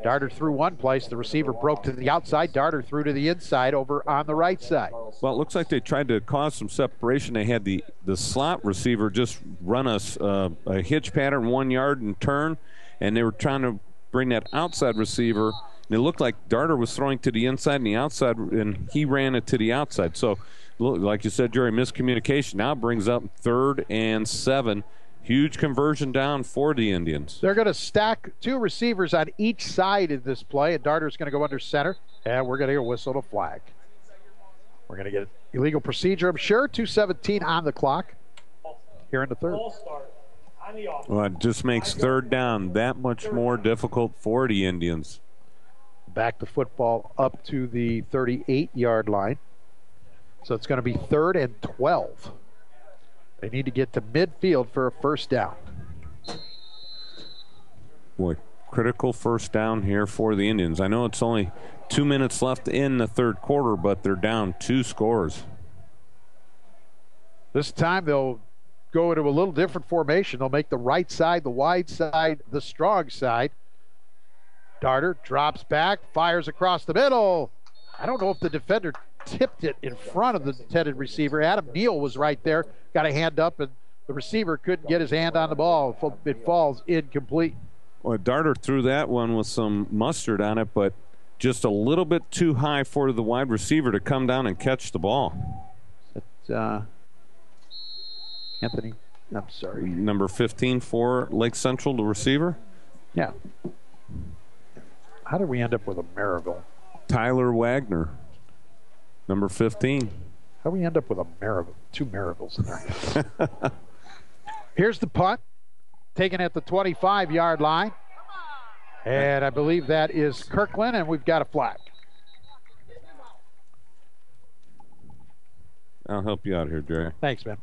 Darter threw one place. The receiver broke to the outside. Darter threw to the inside over on the right side. Well, it looks like they tried to cause some separation. They had the slot receiver just run a hitch pattern 1 yard and turn, and they were trying to bring that outside receiver. And it looked like Darter was throwing to the inside and the outside, and he ran it to the outside. So, like you said, Jerry, miscommunication now brings up 3rd and 7. Huge conversion down for the Indians. They're going to stack 2 receivers on each side in this play, and Darter's going to go under center, and we're going to get a whistle to flag. We're going to get illegal procedure, I'm sure. 2:17 on the clock here in the 3rd. Well, it just makes 3rd down that much more difficult for the Indians. Back the football up to the 38-yard line. So it's going to be 3rd and 12. They need to get to midfield for a first down. Boy, critical first down here for the Indians. I know it's only 2 minutes left in the 3rd quarter, but they're down 2 scores. This time they'll go into a little different formation. They'll make the right side, the wide side, the strong side. Darter drops back, fires across the middle. I don't know if the defender tipped it in front of the intended receiver. Adam Neal was right there, got a hand up, and the receiver couldn't get his hand on the ball. It falls incomplete. Well, Darter threw that one with some mustard on it, but just a little bit too high for the wide receiver to come down and catch the ball. It's Anthony, I'm sorry. Number 15 for Lake Central, the receiver? Yeah. How did we end up with a Merrillville? Tyler Wagner, number 15. How do we end up with a Merrillville? 2 Merrivilles in there. Here's the punt, taken at the 25-yard line. And I believe that is Kirkland, and we've got a flag. I'll help you out here, Jerry. Thanks, man.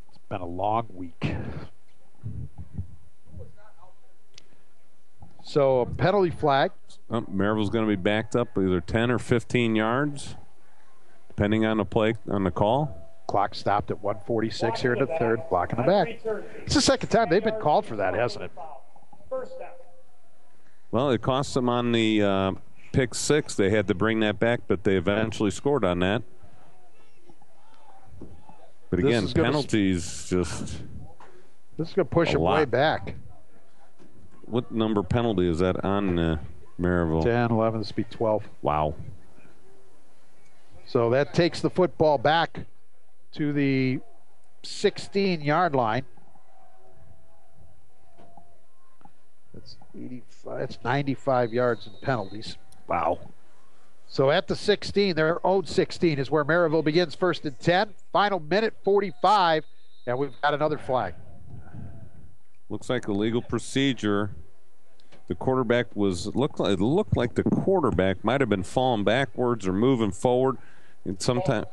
It's been a long week. So a penalty flag. Merrillville's going to be backed up either 10 or 15 yards, depending on the play, on the call. Clock stopped at 1:46 here in the 3rd. Clock in the back. It's the 2nd time they've been called for that, hasn't it? Well, it cost them on the pick 6. They had to bring that back, but they eventually scored on that. But again, penalties just... This is going to push them way back. What number penalty is that on Merrillville? 10, 11, this will be 12. Wow. So that takes the football back to the 16-yard line. That's 85. That's 95 yards in penalties. Wow. So at the 16, their own 16 is where Merrillville begins 1st and 10. Final minute 45, and we've got another flag. Looks like a legal procedure. The quarterback it looked like the quarterback might have been falling backwards or moving forward. And sometime.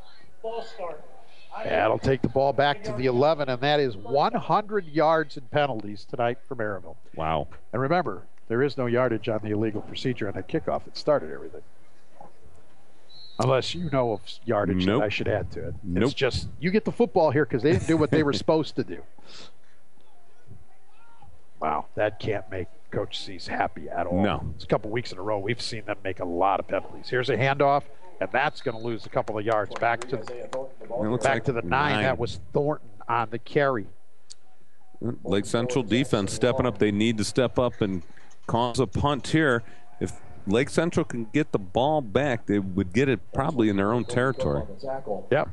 That'll take the ball back to the 11, and that is 100 yards in penalties tonight for Merrillville. Wow. And remember, there is no yardage on the illegal procedure on that kickoff. It started everything. Unless you know of yardage that I should add to it. It's just, you get the football here because they didn't do what they were supposed to do. Wow, that can't make Coach C's happy at all. No. It's a couple weeks in a row we've seen them make a lot of penalties. Here's a handoff, and that's going to lose a couple of yards back to the 9. That was Thornton on the carry. Lake Central defense stepping up. They need to step up and cause a punt here. If Lake Central can get the ball back, they would get it probably in their own territory. Yep.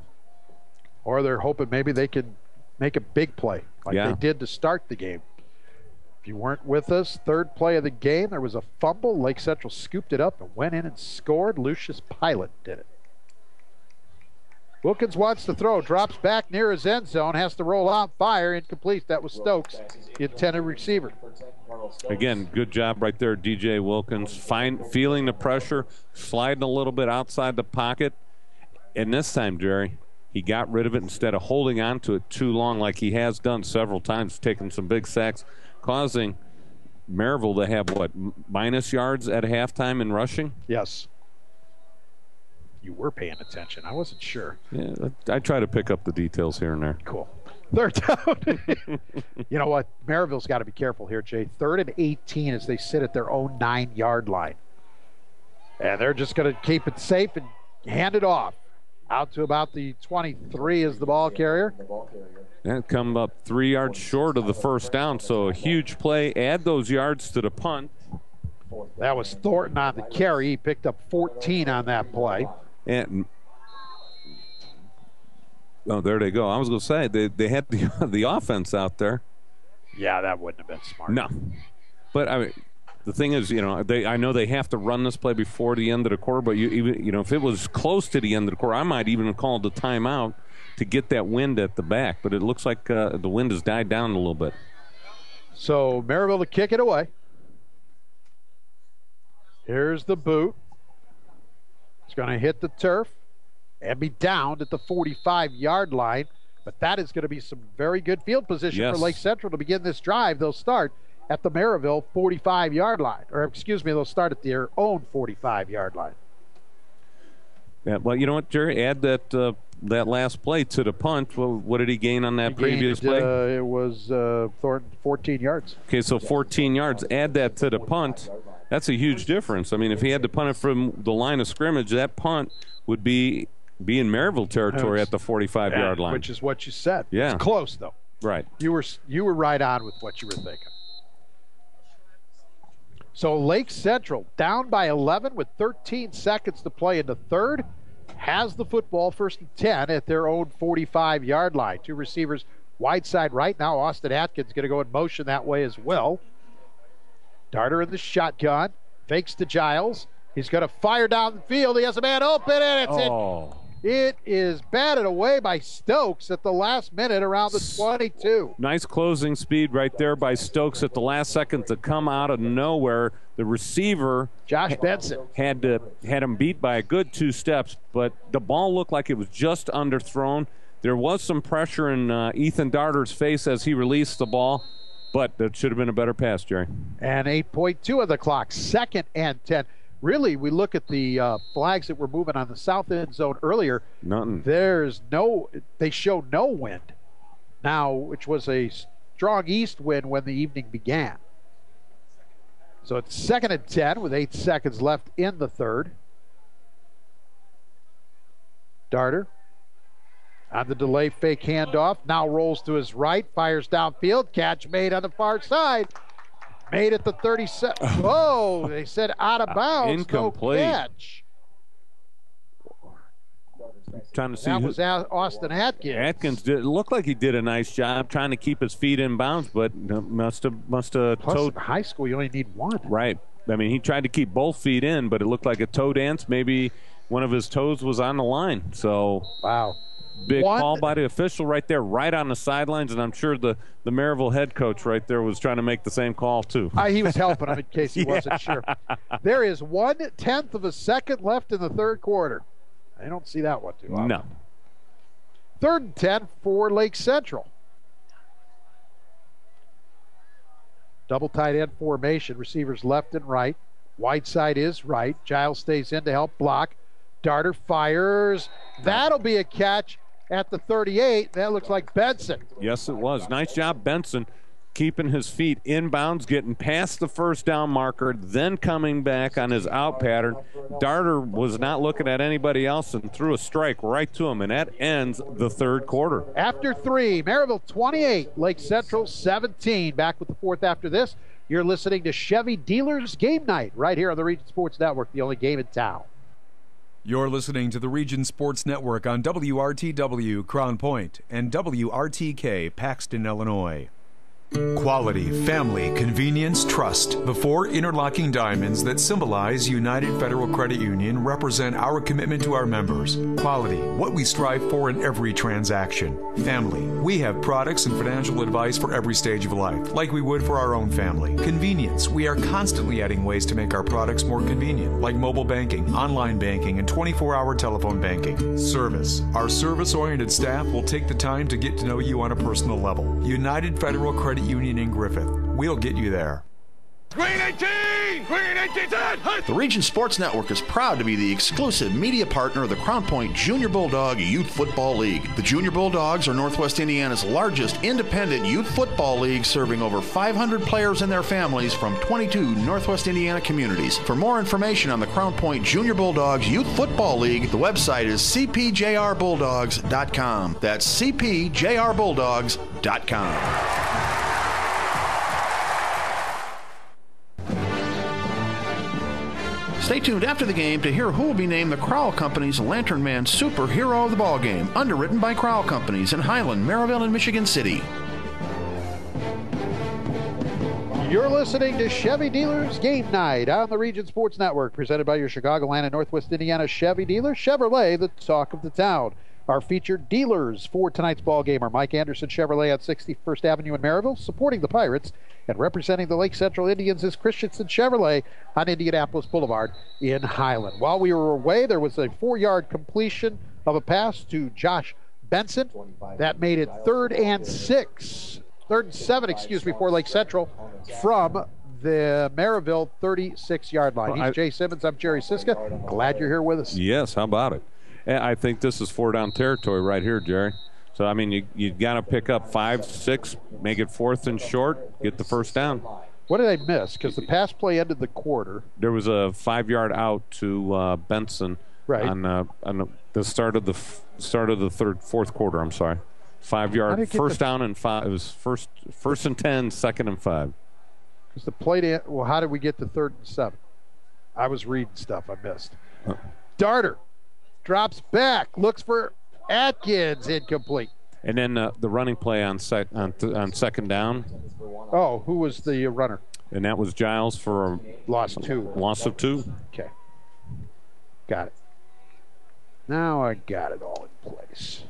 Or they're hoping maybe they could make a big play like they did to start the game. If you weren't with us, 3rd play of the game, there was a fumble. Lake Central scooped it up and went in and scored. Lucius Pilot did it. Wilkins wants to throw, drops back near his end zone, has to roll out, fire, incomplete. That was Stokes, the intended receiver. Again, good job right there, DJ Wilkins. Feeling the pressure, sliding a little bit outside the pocket, And this time, Jerry, he got rid of it instead of holding on to it too long like he has done several times, taking some big sacks, causing Merrillville to have, what, minus yards at halftime in rushing? Yes. You were paying attention. I wasn't sure. Yeah, I try to pick up the details here and there. Cool. Third down. You know what? Merrillville's got to be careful here, Jay. 3rd and 18 as they sit at their own 9-yard line. And they're just going to keep it safe and hand it off. Out to about the 23 is the ball carrier. That come up 3 yards short of the first down, so a huge play. Add those yards to the punt. That was Thornton on the carry. He picked up 14 on that play. And oh, there they go. I was going to say, they had the offense out there. Yeah, that wouldn't have been smart. No. But, I mean, the thing is, I know they have to run this play before the end of the quarter, but if it was close to the end of the quarter, I might even have called a timeout to get that wind at the back. But it looks like the wind has died down a little bit. So Merrillville to kick it away. Here's the boot. It's going to hit the turf and be downed at the 45-yard line. But that is going to be some very good field position for Lake Central to begin this drive. They'll start at the Merrillville 45-yard line. Or, excuse me, they'll start at their own 45-yard line. Yeah, well, you know what, Jerry? Add that last play to the punt. Well, what did he gain on that previous play? It was Thornton 14 yards. Okay, so 14 yards. Add that to the punt. That's a huge difference. I mean, if he had to punt it from the line of scrimmage, that punt would be in Merrillville territory at the 45-yard line. Which is what you said. Yeah. It's close, though. Right. You were right on with what you were thinking. So Lake Central down by 11 with 13 seconds to play in the third. Has the football 1st and 10 at their own 45-yard line. 2 receivers wide side right now. Austin Atkins going to go in motion that way as well. Darter in the shotgun. Fakes to Giles. He's going to fire down the field. He has a man open, and it's in. It is batted away by Stokes at the last minute around the 22. Nice closing speed right there by Stokes at the last second to come out of nowhere. The receiver, Josh Benson, had him beat by a good 2 steps, but the ball looked like it was just underthrown. There was some pressure in Ethan Darter's face as he released the ball, but that should have been a better pass, Jerry. And 8.2 of the clock, 2nd and 10. Really, we look at the flags that were moving on the south end zone earlier. Nothing. They show no wind now, which was a strong east wind when the evening began. So it's 2nd and 10 with 8 seconds left in the third. Darter on the delay fake handoff. Now rolls to his right, fires downfield. Catch made on the far side. Made at the 37. Whoa, they said out of bounds. Incomplete. No catch. Trying to see that was Austin Atkins. Atkins looked like he did a nice job trying to keep his feet in bounds, but must have Plus, in high school, you only need one. Right. I mean, he tried to keep both feet in, but it looked like a toe dance. Maybe one of his toes was on the line. So wow. Big call by the official right there, right on the sidelines, and I'm sure the Merrillville head coach right there was trying to make the same call too. He was helping him in case he wasn't sure. There is 1/10 of a second left in the third quarter. I don't see that one too often. No. 3rd and 10 for Lake Central. Double tight end formation, receivers left and right. Wide side is right. Giles stays in to help block. Darter fires. That'll be a catch at the 38. That looks like Benson. Yes, it was. Nice job, Benson, keeping his feet inbounds, getting past the first down marker, then coming back on his out pattern. Darter was not looking at anybody else and threw a strike right to him, and that ends the third quarter. After 3, Merrillville 28, Lake Central 17. Back with the fourth after this. You're listening to Chevy Dealers Game Night right here on the Region Sports Network, the only game in town. You're listening to the Region Sports Network on WRTW Crown Point and WRTK Paxton, Illinois. Quality, family, convenience, trust. The 4 interlocking diamonds that symbolize United Federal Credit Union represent our commitment to our members. Quality, what we strive for in every transaction. Family, we have products and financial advice for every stage of life, like we would for our own family. Convenience, we are constantly adding ways to make our products more convenient, like mobile banking, online banking, and 24-hour telephone banking. Service, our service-oriented staff will take the time to get to know you on a personal level. United Federal Credit Union in Griffith. We'll get you there. Green 18! Green 18! The Region Sports Network is proud to be the exclusive media partner of the Crown Point Junior Bulldog Youth Football League. The Junior Bulldogs are Northwest Indiana's largest independent youth football league, serving over 500 players and their families from 22 Northwest Indiana communities. For more information on the Crown Point Junior Bulldogs Youth Football League, the website is cpjrbulldogs.com. That's cpjrbulldogs.com. Stay tuned after the game to hear who will be named the Crowell Company's Lantern Man Superhero of the Ballgame, underwritten by Crowell Companies in Highland, Merrillville, and Michigan City. You're listening to Chevy Dealers Game Night on the Region Sports Network, presented by your Chicagoland and Northwest Indiana Chevy dealer, Chevrolet, the talk of the town. Our featured dealers for tonight's ball game are Mike Anderson Chevrolet at 61st Avenue in Merrillville, supporting the Pirates, and representing the Lake Central Indians is Christensen Chevrolet on Indianapolis Boulevard in Highland. While we were away, there was a 4-yard completion of a pass to Josh Benson. That made it 3rd and 7 for Lake Central from the Merrillville 36-yard line. He's Jay Simmons. I'm Jerry Siska. Glad you're here with us. Yes, how about it? I think this is 4-down territory right here, Jerry. So, I mean, you got to pick up 5, 6, make it 4th and short, get the first down. What did I miss? Because the pass play ended the quarter. There was a 5-yard out to Benson on the start of the fourth quarter. I'm sorry, 5-yard first down and 5. It was first and 10, 2nd and 5. Because the play how did we get to 3rd and 7? I was reading stuff I missed. Darter drops back, looks for Atkins, incomplete. And then the running play on second down. Oh, who was the runner? And that was Giles for a loss of 2. Loss of 2. Okay. Got it. Now I got it all in place.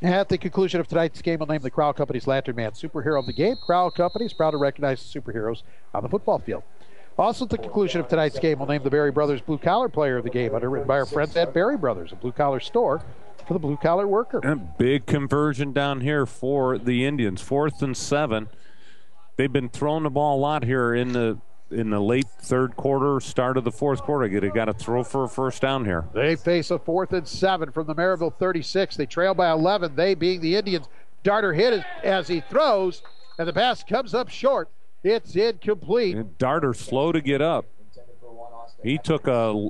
At the conclusion of tonight's game, we'll name the Crowell Company's Lantern Man Superhero of the game. Crowell Company is proud to recognize the superheroes on the football field. Also, at the conclusion of tonight's game, we'll name the Berry Brothers Blue Collar Player of the game, underwritten by our friends at Berry Brothers, a blue-collar store for the blue-collar worker. A big conversion down here for the Indians, 4th and 7. They've been throwing the ball a lot here in the late 3rd quarter, start of the 4th quarter. They got to throw for a first down here. They face a 4th and 7 from the Merrillville 36. They trail by 11, they being the Indians. Darter hit as he throws, and the pass comes up short. It's incomplete. And Darter slow to get up. He took a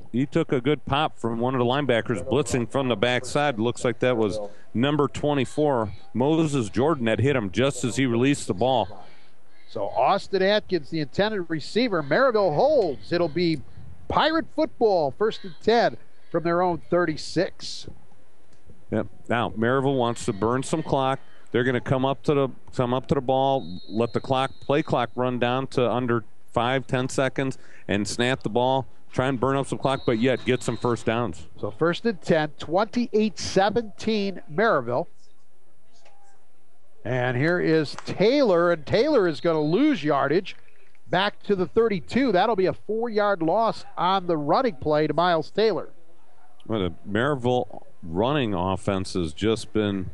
good pop from one of the linebackers blitzing from the backside. Looks like that was number 24, Moses Jordan, that hit him just as he released the ball. So Austin Atkins, the intended receiver. Merrillville holds. It'll be Pirate football, 1st and 10 from their own 36. Yep. Now Merrillville wants to burn some clock. They're going to come up to the ball, let the play clock run down to under 5-10 seconds, and snap the ball. Try and burn up some clock, but yet get some first downs. So 1st and 10, 28-17 Merrillville. And here is Taylor, and Taylor is going to lose yardage back to the 32. That'll be a 4-yard loss on the running play to Miles Taylor. Well, the Merrillville running offense has just been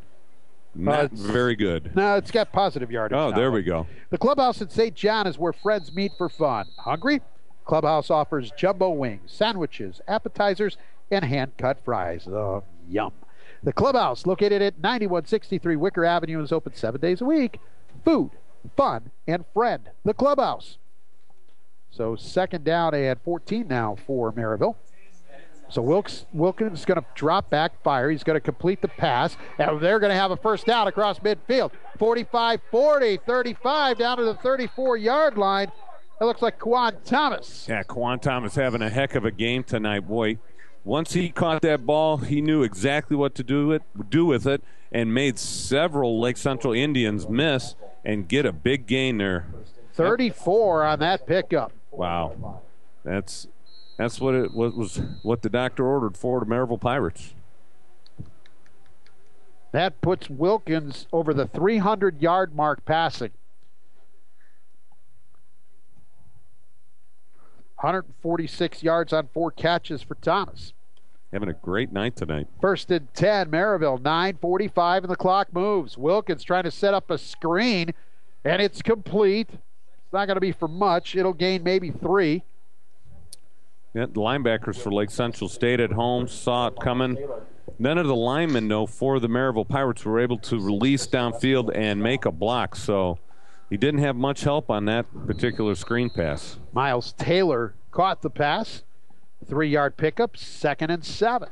not very good. No, it's got positive yardage. Oh, there we go. The clubhouse at St. John is where friends meet for fun. Hungry? Clubhouse offers jumbo wings, sandwiches, appetizers, and hand-cut fries. Oh, yum. The clubhouse, located at 9163 Wicker Avenue, is open 7 days a week. Food, fun, and friend. The clubhouse. So 2nd down and 14 now for Merrillville. So Wilkins is going to drop back, fire. He's going to complete the pass, and they're going to have a first down across midfield. 45-40, 35 down to the 34-yard line. That looks like Quan Thomas. Yeah, Quan Thomas having a heck of a game tonight, boy. Once he caught that ball, he knew exactly what to do with it, and made several Lake Central Indians miss and get a big gain there. 34 on that pickup. Wow, that's what it was what the doctor ordered for the Merrillville Pirates. That puts Wilkins over the 300-yard mark passing. 146 yards on 4 catches for Thomas. Having a great night tonight. 1st and 10, Merrillville, 9:45, and the clock moves. Wilkins trying to set up a screen, and it's complete. It's not going to be for much. It'll gain maybe 3. Yeah, the linebackers for Lake Central stayed at home, saw it coming. None of the linemen, though, for the Merrillville Pirates were able to release downfield and make a block, so he didn't have much help on that particular screen pass. Miles Taylor caught the pass. 3-yard pickup, 2nd and 7.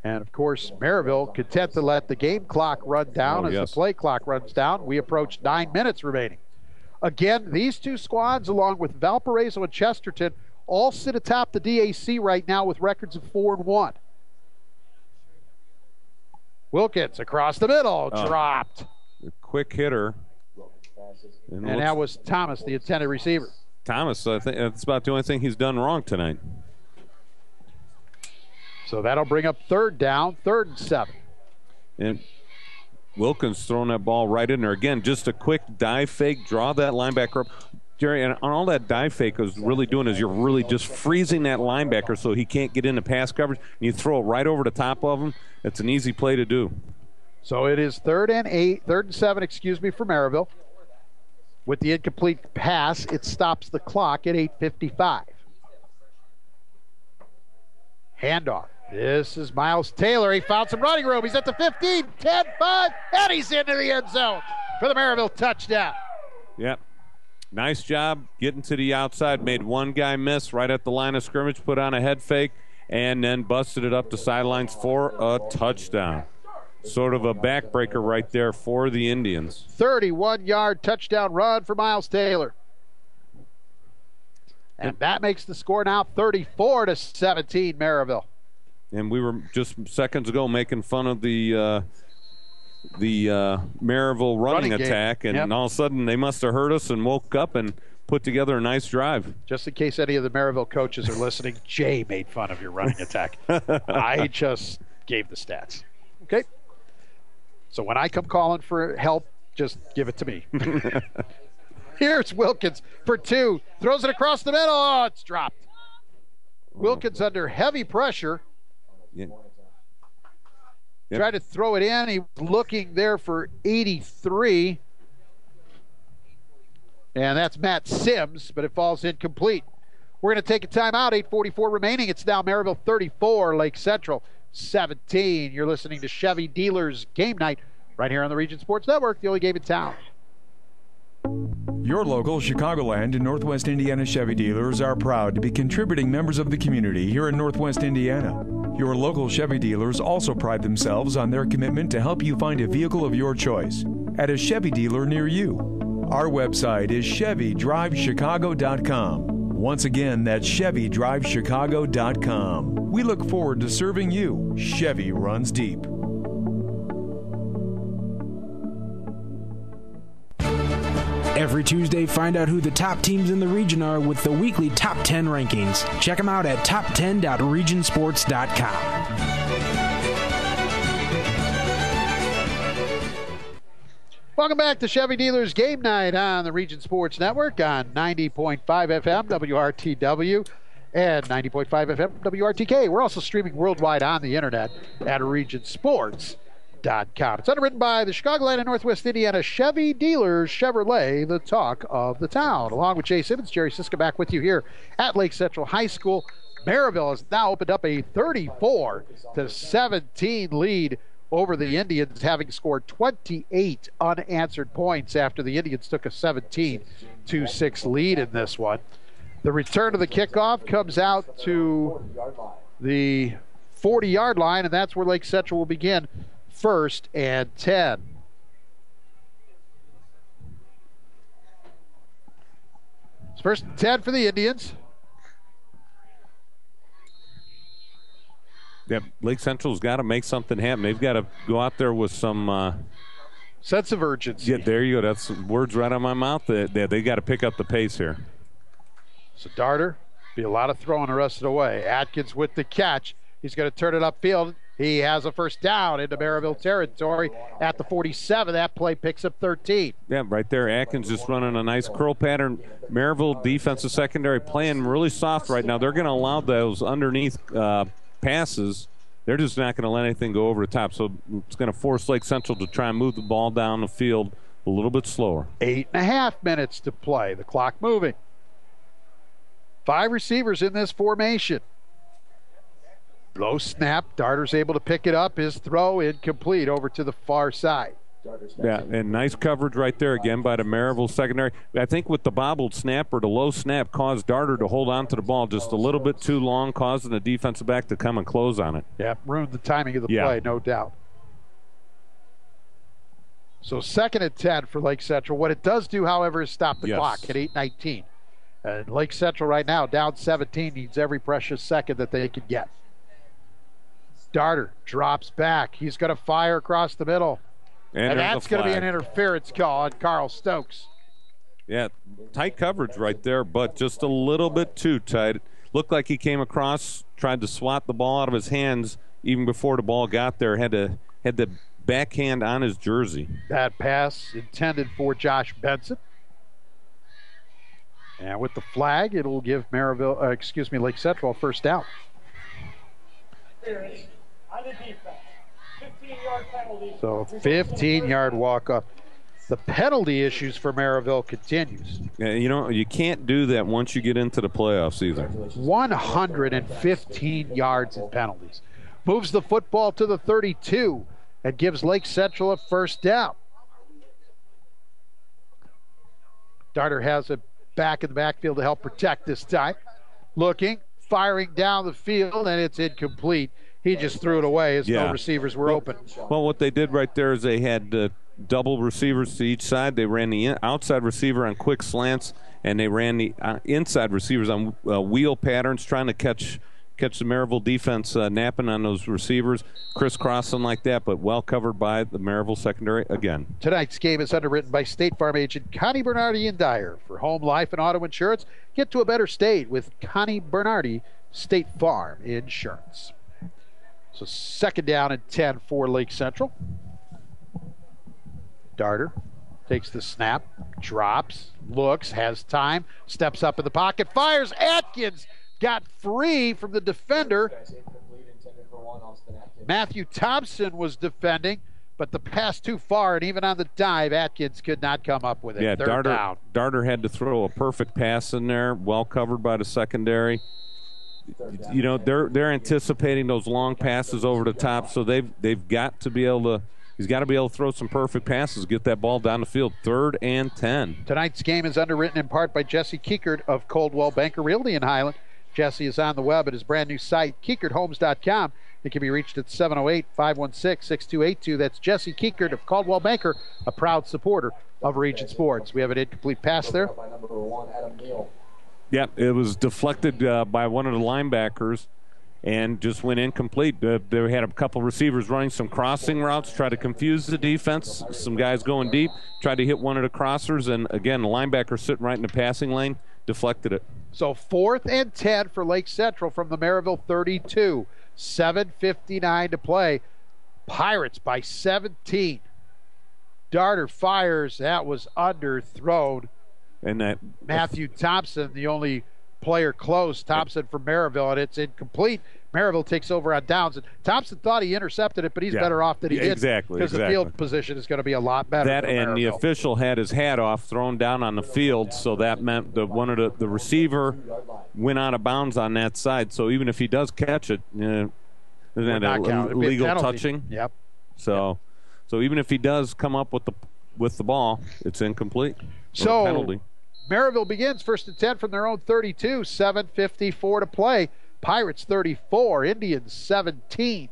And, of course, Merrillville content to let the game clock run down as the play clock runs down. We approach 9 minutes remaining. Again, these two squads, along with Valparaiso and Chesterton, all sit atop the DAC right now with records of 4-1. Wilkins across the middle, dropped. A quick hitter. And that was Thomas, the intended receiver. Thomas, I think that's about the only thing he's done wrong tonight. So that'll bring up 3rd down, 3rd and 7. And Wilkins throwing that ball right in there. Again, just a quick dive fake, draw that linebacker up. Jerry, and all that dive fake is really doing is you're really just freezing that linebacker so he can't get into pass coverage. And you throw it right over the top of him. It's an easy play to do. So it is 3rd and 7, for Merrillville. With the incomplete pass, it stops the clock at 8:55. Handoff. This is Miles Taylor. He found some running room. He's at the 15, 10, 5, and he's into the end zone for the Merrillville touchdown. Yep. Nice job getting to the outside. Made one guy miss right at the line of scrimmage, put on a head fake, and then busted it up the sidelines for a touchdown. Sort of a backbreaker right there for the Indians. 31-yard touchdown run for Miles Taylor. And that makes the score now 34-17, Merrillville. And we were just seconds ago making fun of the Merrillville running attack, and all of a sudden they must have heard us and woke up and put together a nice drive. Just in case any of the Merrillville coaches are listening, Jay made fun of your running attack. I just gave the stats. Okay? So when I come calling for help, just give it to me. Here's Wilkins for 2. Throws it across the middle. Oh, it's dropped. Wilkins under heavy pressure. Yep. Tried to throw it in. He was looking there for 83. And that's Matt Sims, but it falls incomplete. We're going to take a timeout. 8:44 remaining. It's now Merrillville 34, Lake Central 17. You're listening to Chevy Dealers Game Night right here on the Region Sports Network, the only game in town. Your local Chicagoland and Northwest Indiana Chevy dealers are proud to be contributing members of the community here in Northwest Indiana. Your local Chevy dealers also pride themselves on their commitment to help you find a vehicle of your choice at a Chevy dealer near you. Our website is ChevyDriveChicago.com. Once again, that's ChevyDriveChicago.com. We look forward to serving you. Chevy runs deep. Every Tuesday, find out who the top teams in the region are with the weekly Top 10 rankings. Check them out at top10.regionsports.com. Welcome back to Chevy Dealers Game Night on the Region Sports Network on 90.5 FM WRTW and 90.5 FM WRTK. We're also streaming worldwide on the internet at regionsports.com. It's underwritten by the Chicagoland and Northwest Indiana Chevy Dealers Chevrolet, the talk of the town. Along with Jay Simmons, Jerry Siska back with you here at Lake Central High School. Merrillville has now opened up a 34-17 lead over the Indians, having scored 28 unanswered points after the Indians took a 17-6 lead in this one. The return of the kickoff comes out to the 40-yard line, and that's where Lake Central will begin. 1st and 10. It's 1st and 10 for the Indians. Yeah, Lake Central's got to make something happen. They've got to go out there with some sense of urgency. Yeah, there you go. That's words right on my mouth. They got to pick up the pace here. So Darter, be a lot of throwing the rest of the way. Atkins with the catch. He's going to turn it upfield. He has a first down into Merrillville territory at the 47. That play picks up 13. Yeah, right there. Atkins just running a nice curl pattern. Merrillville defensive secondary playing really soft right now. They're going to allow those underneath passes. They're just not going to let anything go over the top. So it's going to force Lake Central to try and move the ball down the field a little bit slower. 8.5 minutes to play. The clock moving. 5 receivers in this formation. Low snap. Darter's able to pick it up. His throw incomplete over to the far side. Yeah, and nice coverage right there again by the Merrillville secondary. I think with the bobbled snap or the low snap caused Darter to hold on to the ball just a little bit too long, causing the defensive back to come and close on it. Yeah, ruined the timing of the play, no doubt. So 2nd and 10 for Lake Central. What it does do, however, is stop the clock at 8:19. And Lake Central right now, down 17, needs every precious second that they can get. Darter drops back. He's going to fire across the middle. And that's going to be an interference call on Carl Stokes. Yeah, tight coverage right there, but just a little bit too tight. Looked like he came across, tried to swat the ball out of his hands even before the ball got there. Had the backhand on his jersey. That pass intended for Josh Benson. And with the flag, it'll give Lake Central a first down. On the defense, 15-yard penalty. So 15-yard walk-off. The penalty issues for Merrillville continues. Yeah, you can't do that once you get into the playoffs either. 115 yards in penalties. Moves the football to the 32 and gives Lake Central a first down. Darter has it back in the backfield to help protect this time. Looking, firing down the field, and it's incomplete. He just threw it away as no receivers were open. Well, what they did right there is they had double receivers to each side. They ran the outside receiver on quick slants, and they ran the inside receivers on wheel patterns, trying to catch the Merrillville defense napping on those receivers, crisscrossing like that, but well covered by the Merrillville secondary again. Tonight's game is underwritten by State Farm agent Connie Bernardi and Dyer. For home, life, and auto insurance, get to a better state with Connie Bernardi, State Farm Insurance. So 2nd down and 10 for Lake Central. Darter takes the snap, drops, looks, has time, steps up in the pocket, fires. Atkins got free from the defender. Matthew Thompson was defending, but the pass too far, and even on the dive, Atkins could not come up with it. Yeah, Third down. Darter had to throw a perfect pass in there, well covered by the secondary. They're anticipating those long passes over the top, so they've got to be able to. He's got to be able to throw some perfect passes, get that ball down the field. 3rd and 10. Tonight's game is underwritten in part by Jesse Kiekert of Coldwell Banker Realty in Highland. Jesse is on the web at his brand new site, KiekertHomes.com. It can be reached at 708-516-6282. That's Jesse Kiekert of Coldwell Banker, a proud supporter of Region Sports. We have an incomplete pass there. Yeah, it was deflected by one of the linebackers and just went incomplete. They had a couple receivers running some crossing routes, try to confuse the defense. Some guys going deep, tried to hit one of the crossers, and again, the linebacker sitting right in the passing lane, deflected it. So 4th and 10 for Lake Central from the Merrillville 32. 7:59 to play. Pirates by 17. Darter fires. That was underthrown. And that Matthew Thompson, the only player close. Thompson from Merrillville, and it's incomplete. Merrillville takes over on downs. And Thompson thought he intercepted it, but he's better off that he did. Exactly. Because the field position is going to be a lot better. That and the official had his hat off, thrown down on the field, so that meant that one of the receiver went out of bounds on that side. So even if he does catch it, isn't that illegal touching? Yep. So even if he does come up with the ball, it's incomplete. So penalty. Merrillville begins 1st and 10 from their own 32. 7:54 to play. Pirates 34, Indians 17.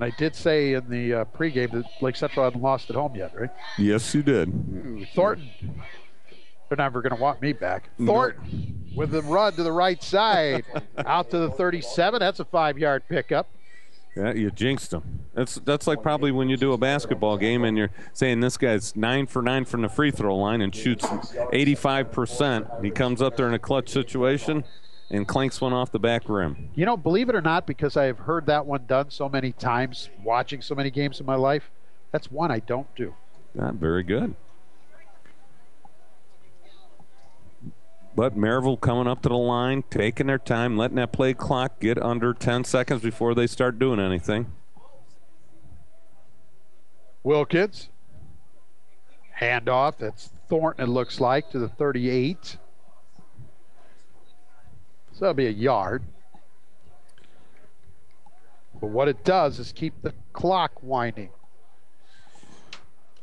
I did say in the pregame that Lake Central hadn't lost at home yet, right? Yes, you did. Thornton. They're never going to want me back. Thornton with the run to the right side. Out to the 37. That's a 5-yard pickup. Yeah, you jinxed him. That's like probably when you do a basketball game and you're saying this guy's 9 for 9 from the free throw line and shoots 85%. He comes up there in a clutch situation and clanks one off the back rim. You know, believe it or not, because I've heard that one done so many times, watching so many games in my life, that's one I don't do. Not very good. But Merrillville coming up to the line, taking their time, letting that play clock get under 10 seconds before they start doing anything. Wilkins. Handoff. That's Thornton, it looks like, to the 38. So that'll be a yard. But what it does is keep the clock winding.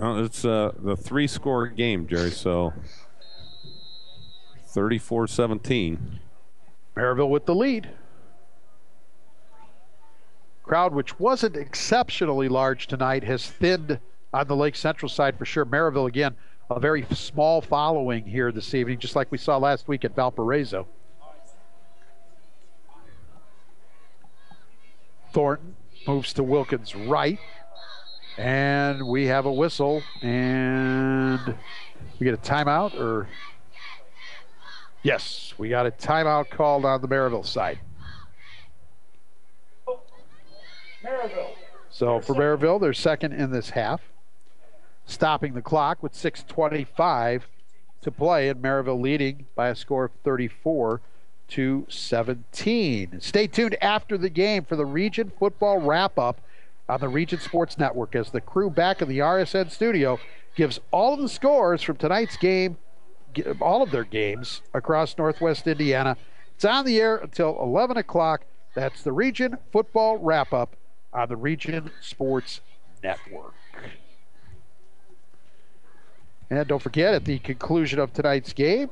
Oh, it's the 3-score game, Jerry, so 34-17. Merrillville with the lead. Crowd, which wasn't exceptionally large tonight, has thinned on the Lake Central side for sure. Merrillville, again, a very small following here this evening, just like we saw last week at Valparaiso. Thornton moves to Wilkins' right. And we have a whistle. And we get a timeout, or... Yes, we got a timeout called on the Merrillville side. Merrillville. So for Merrillville, they're second in this half. Stopping the clock with 6:25 to play, and Merrillville leading by a score of 34-17. Stay tuned after the game for the Region Football Wrap-Up on the Region Sports Network as the crew back in the RSN studio gives all of the scores from tonight's game, all of their games across Northwest Indiana. It's on the air until 11 o'clock. That's the Region Football Wrap-Up on the Region Sports Network. And don't forget, at the conclusion of tonight's game,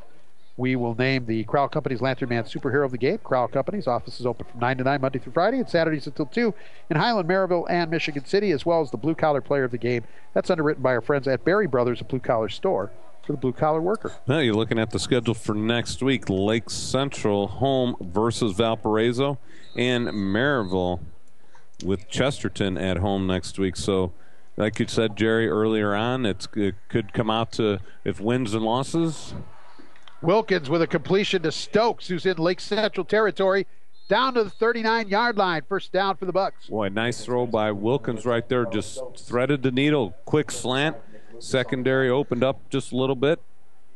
we will name the Crowell Companies Lantern Man Superhero of the Game. Crowell Companies office is open from 9 to 9 Monday through Friday and Saturdays until 2 in Highland, Merrillville, and Michigan City, as well as the Blue Collar Player of the Game. That's underwritten by our friends at Berry Brothers, a blue collar store for the blue collar worker. Now you're looking at the schedule for next week. Lake Central home versus Valparaiso, and Merrillville with Chesterton at home next week. So like you said, Jerry, earlier on, it could come out to if wins and losses. Wilkins with a completion to Stokes, who's in Lake Central territory, down to the 39-yard line. First down for the Bucks. Boy, nice throw by Wilkins right there. Just threaded the needle. Quick slant. Secondary opened up just a little bit.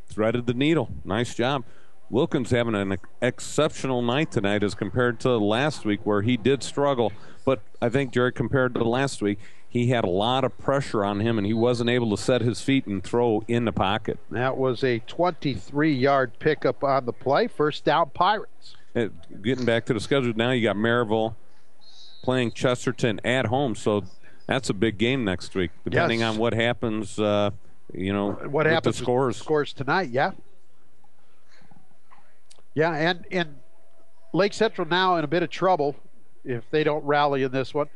Threaded the needle. Nice job. Wilkins having an exceptional night tonight as compared to last week where he did struggle. But I think, Jerry, compared to last week, he had a lot of pressure on him, and he wasn't able to set his feet and throw in the pocket. That was a 23-yard pickup on the play. First down, Pirates. Getting back to the schedule now, you got Merrillville playing Chesterton at home, so that's a big game next week, depending on what happens, what happens with scores tonight, yeah. Yeah, and Lake Central now in a bit of trouble if they don't rally in this one.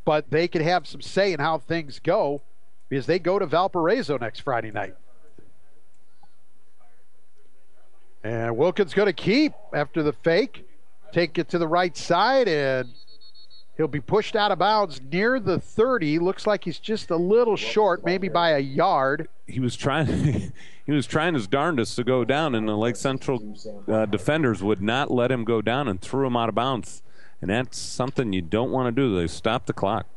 But they could have some say in how things go because they go to Valparaiso next Friday night. And Wilkins going to keep after the fake. Take it to the right side, and he'll be pushed out of bounds near the 30. Looks like he's just a little short, maybe by a yard. He was trying his darndest to go down, and the Lake Central defenders would not let him go down and threw him out of bounds. And that's something you don't want to do. They stop the clock.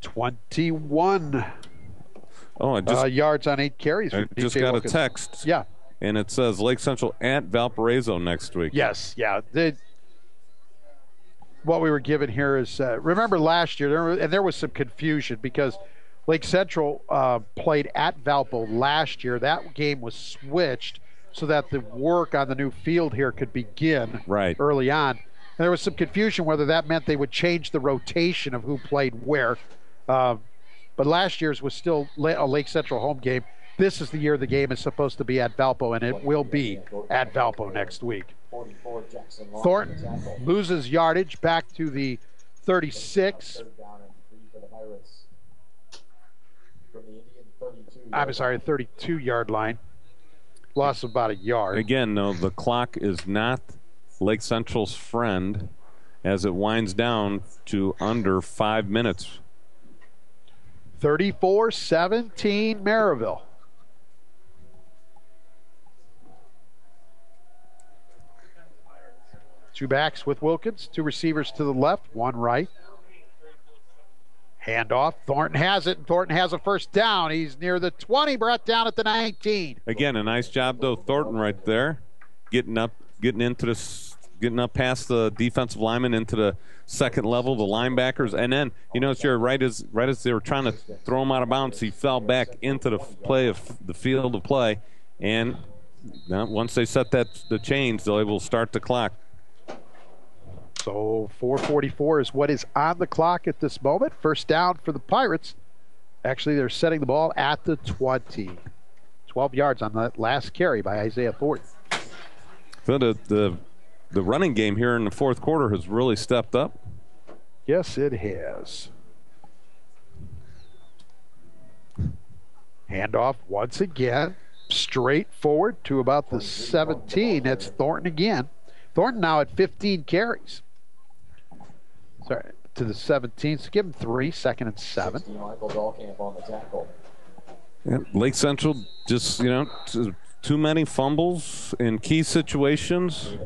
21 yards on 8 carries. I just got Wilkins. A text. Yeah. And it says Lake Central at Valparaiso next week. Yes, yeah. What we were given here is, remember last year, there was some confusion because Lake Central played at Valpo last year. That game was switched so that the work on the new field here could begin early on. And there was some confusion whether that meant they would change the rotation of who played where. But last year's was still a Lake Central home game. This is the year the game is supposed to be at Valpo, and it will be at Valpo next week. Thornton loses yardage back to the 36. I'm sorry, 32-yard line. Loss of about a yard. Again, though, the clock is not Lake Central's friend as it winds down to under 5 minutes. 34-17 Merrillville. Two backs with Wilkins, two receivers to the left, one right. Handoff. Thornton has it, and Thornton has a first down. He's near the 20, brought down at the 19. Again, a nice job, though, Thornton right there, getting up past the defensive lineman into the second level, the linebackers, and then right as they were trying to throw him out of bounds, he fell back into the field of play, and once they set the chains, they will start the clock. So 4:44 is what is on the clock at this moment. First down for the Pirates. Actually, they're setting the ball at the 20. 12 yards on that last carry by Isaiah Thornton. So the running game here in the fourth quarter has really stepped up. Yes, it has. Handoff once again. Straight forward to about the 17. That's Thornton again. Thornton now at 15 carries. Sorry, to the 17. So give him 3, 2nd and 7. Michael Dahlkamp on the tackle. Yeah, Lake Central just, too many fumbles in key situations.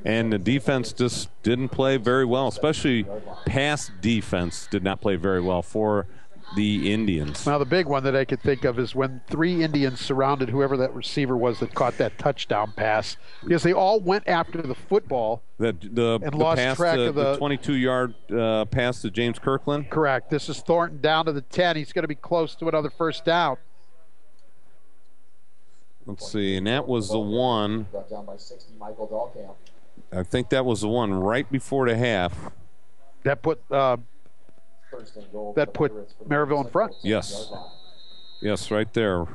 And the defense just didn't play very well, especially pass defense did not play very well for the Indians. Now, the big one that I could think of is when 3 Indians surrounded whoever that receiver was that caught that touchdown pass, because they all went after the football and lost track of the 22-yard pass to James Kirkland. Correct. This is Thornton down to the 10. He's going to be close to another first down. Let's see, and that was the one. Brought down by 60, Michael Dahlkamp. I think that was the one right before the half. That put Merrillville in front. Yes, right there.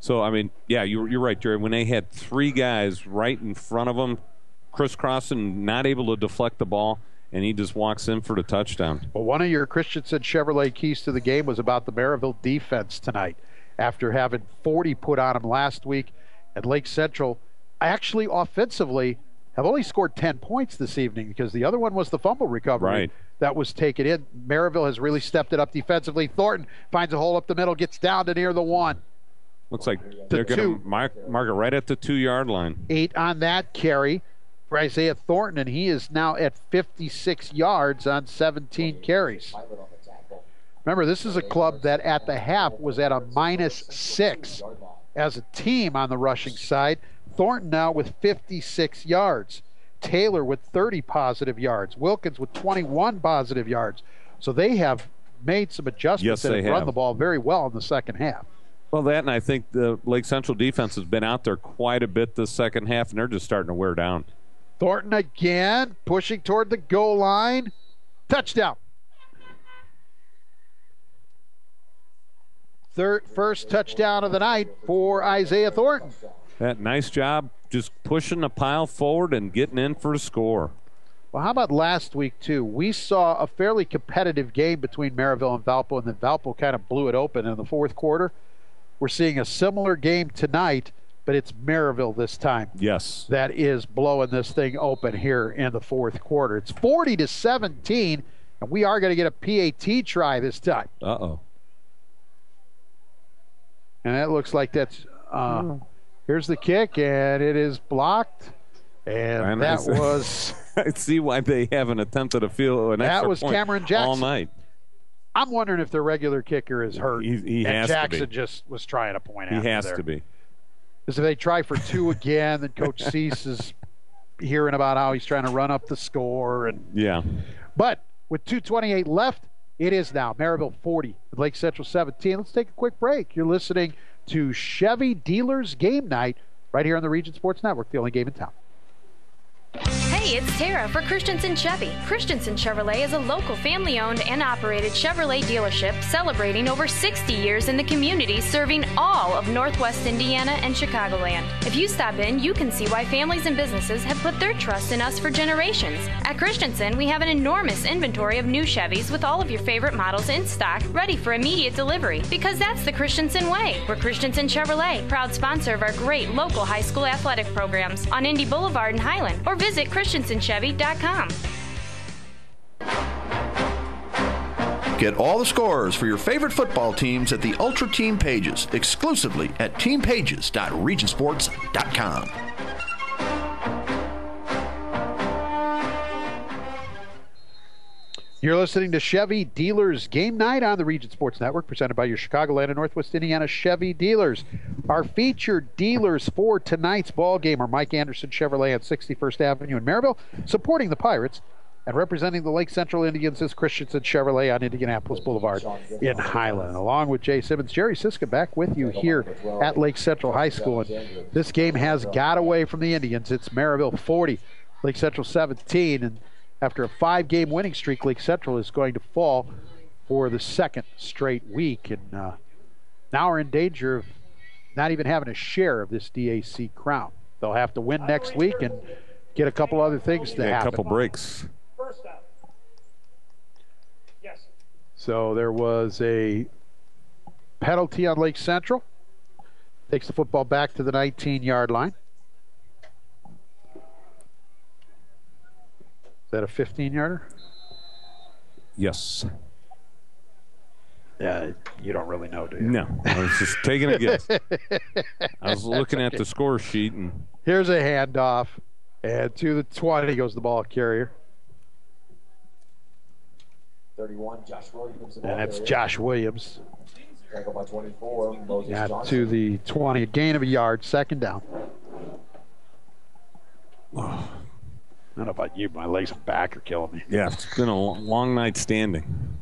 So, you're right, Jerry. When they had 3 guys right in front of them, crisscrossing, not able to deflect the ball, and he just walks in for the touchdown. Well, one of your Christensen Chevrolet keys to the game was about the Merrillville defense tonight. After having 40 put on them last week at Lake Central, actually offensively have only scored 10 points this evening because the other one was the fumble recovery that was taken in. Merrillville has really stepped it up defensively. Thornton finds a hole up the middle, gets down to near the 1. Looks like they're going to mark it right at the 2-yard line. 8 on that carry for Isaiah Thornton, and he is now at 56 yards on 17 carries. Remember, this is a club that at the half was at a -6 as a team on the rushing side. Thornton now with 56 yards. Taylor with 30 positive yards. Wilkins with 21 positive yards. So they have made some adjustments and have run the ball very well in the second half. Well, that, and I think the Lake Central defense has been out there quite a bit this second half, and they're just starting to wear down. Thornton again, pushing toward the goal line. Touchdown. First touchdown of the night for Isaiah Thornton. That nice job just pushing the pile forward and getting in for a score. Well, how about last week, too? We saw a fairly competitive game between Merrillville and Valpo, and then Valpo kind of blew it open in the fourth quarter. We're seeing a similar game tonight, but it's Merrillville this time. Yes. That is blowing this thing open here in the fourth quarter. It's 40-17, and we are going to get a PAT try this time. Uh-oh. And that looks like that's here's the kick, and it is blocked. And that was... I see why they haven't attempted a field an extra point Cameron Jackson all night. I'm wondering if their regular kicker is hurt. He and has Jackson to be. just was trying to point out. He has to be. Because if they try for 2 again, then Coach Cease is hearing about how he's trying to run up the score. But with 2:28 left, it is now Merrillville 40, Lake Central 17. Let's take a quick break. You're listening to Chevy Dealers Game Night right here on the Region Sports Network, the only game in town. Hey, Hey, it's Tara for Christensen Chevy. Christensen Chevrolet is a local family-owned and operated Chevrolet dealership celebrating over 60 years in the community, serving all of Northwest Indiana and Chicagoland. If you stop in, you can see why families and businesses have put their trust in us for generations. At Christensen, we have an enormous inventory of new Chevys with all of your favorite models in stock, ready for immediate delivery, because that's the Christensen way. We're Christensen Chevrolet, proud sponsor of our great local high school athletic programs on Indy Boulevard in Highland, or visit ChristensenChevy.com. Get all the scores for your favorite football teams at the Ultra Team pages, exclusively at teampages.regionsports.com. You're listening to Chevy Dealers Game Night on the Region Sports Network, presented by your Chicagoland and Northwest Indiana Chevy dealers. Our featured dealers for tonight's ball game are Mike Anderson Chevrolet at 61st Avenue in Merrillville, supporting the Pirates, and representing the Lake Central Indians is Christensen Chevrolet on Indianapolis Boulevard in Highland. Along with Jay Simmons, Jerry Siska back with you here at Lake Central High School. And this game has got away from the Indians. It's Merrillville 40, Lake Central 17, and after a 5-game winning streak, Lake Central is going to fall for the second straight week. And now are in danger of not even having a share of this DAC crown. They'll have to win next week and get a couple other things to happen. A couple breaks. So there was a penalty on Lake Central. Takes the football back to the 19-yard line. Is that a 15-yarder? Yes. Yeah, you don't really know, do you? No, I was just taking a guess. I was looking at the score sheet. And here's a handoff, and to the 20 goes the ball carrier. 31, Josh Williams. And it's Josh Williams. Tackled by 24, Moses Johnson. To the 20, a gain of a yard, second down. I don't know about you, my legs and back are killing me. Yeah, it's been a long night standing.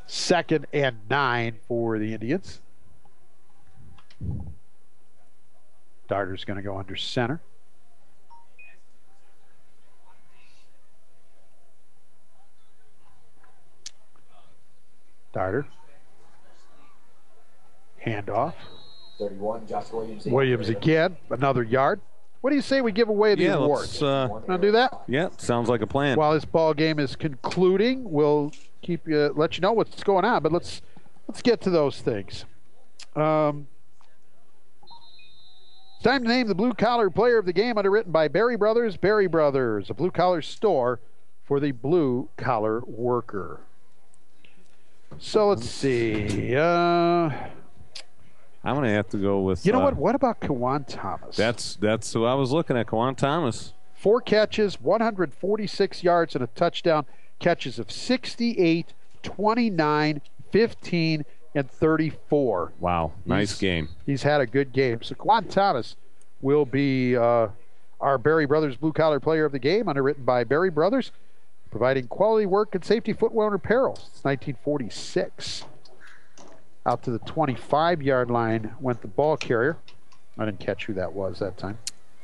2nd and 9 for the Indians. Darter's going to go under center. Darter. Handoff. 31, Josh Williams. Williams again, another yard. What do you say we give away the awards? Want to do that? Yeah, sounds like a plan. While this ball game is concluding, we'll let you know what's going on. But let's get to those things. Time to name the blue-collar player of the game, underwritten by Berry Brothers. Berry Brothers, a blue-collar store for the blue-collar worker. So let's see. I'm going to have to go with... You know what? What about Kawan Thomas? That's who I was looking at, Kawan Thomas. 4 catches, 146 yards, and a touchdown. Catches of 68, 29, 15, and 34. Wow, nice game. He's had a good game. So Kawan Thomas will be our Berry Brothers Blue Collar Player of the Game, underwritten by Berry Brothers, providing quality work and safety footwear and apparel since 1946. Out to the 25-yard line went the ball carrier. I didn't catch who that was that time.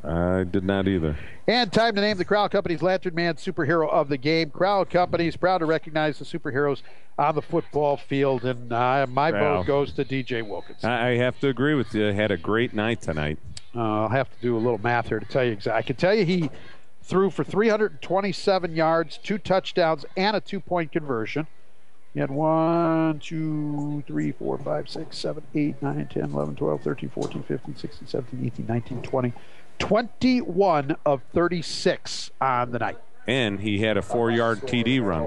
I did not either. And time to name the Crowell Companies Lantern Man Superhero of the Game. Crowell Companies proud to recognize the superheroes on the football field, and my vote goes to DJ Wilkinson. I have to agree with you. Had a great night tonight. I'll have to do a little math here to tell you exactly. I can tell you he threw for 327 yards, 2 touchdowns, and a 2-point conversion. He had 1, 2, 3, 4, 5, 6, 7, 8, 9, 10, 11, 12, 13, 14, 15, 16, 17, 18, 19, 20. 21 of 36 on the night. And he had a 4-yard TD run.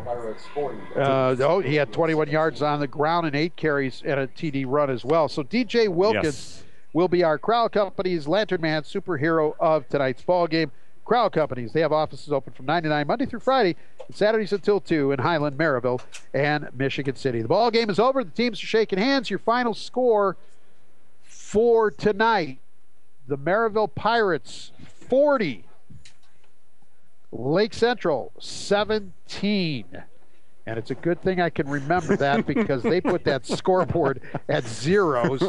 He had 21 yards on the ground and 8 carries and a TD run as well. So DJ Wilkins will be our Crowell Companies Lantern Man Superhero of tonight's ball game. Crowell Companies, they have offices open from 9 to 9 Monday through Friday, and Saturdays until 2 in Highland, Merrillville, and Michigan City. The ball game is over. The teams are shaking hands. Your final score for tonight: the Merrillville Pirates 40, Lake Central 17. And it's a good thing I can remember that because they put that scoreboard at zeros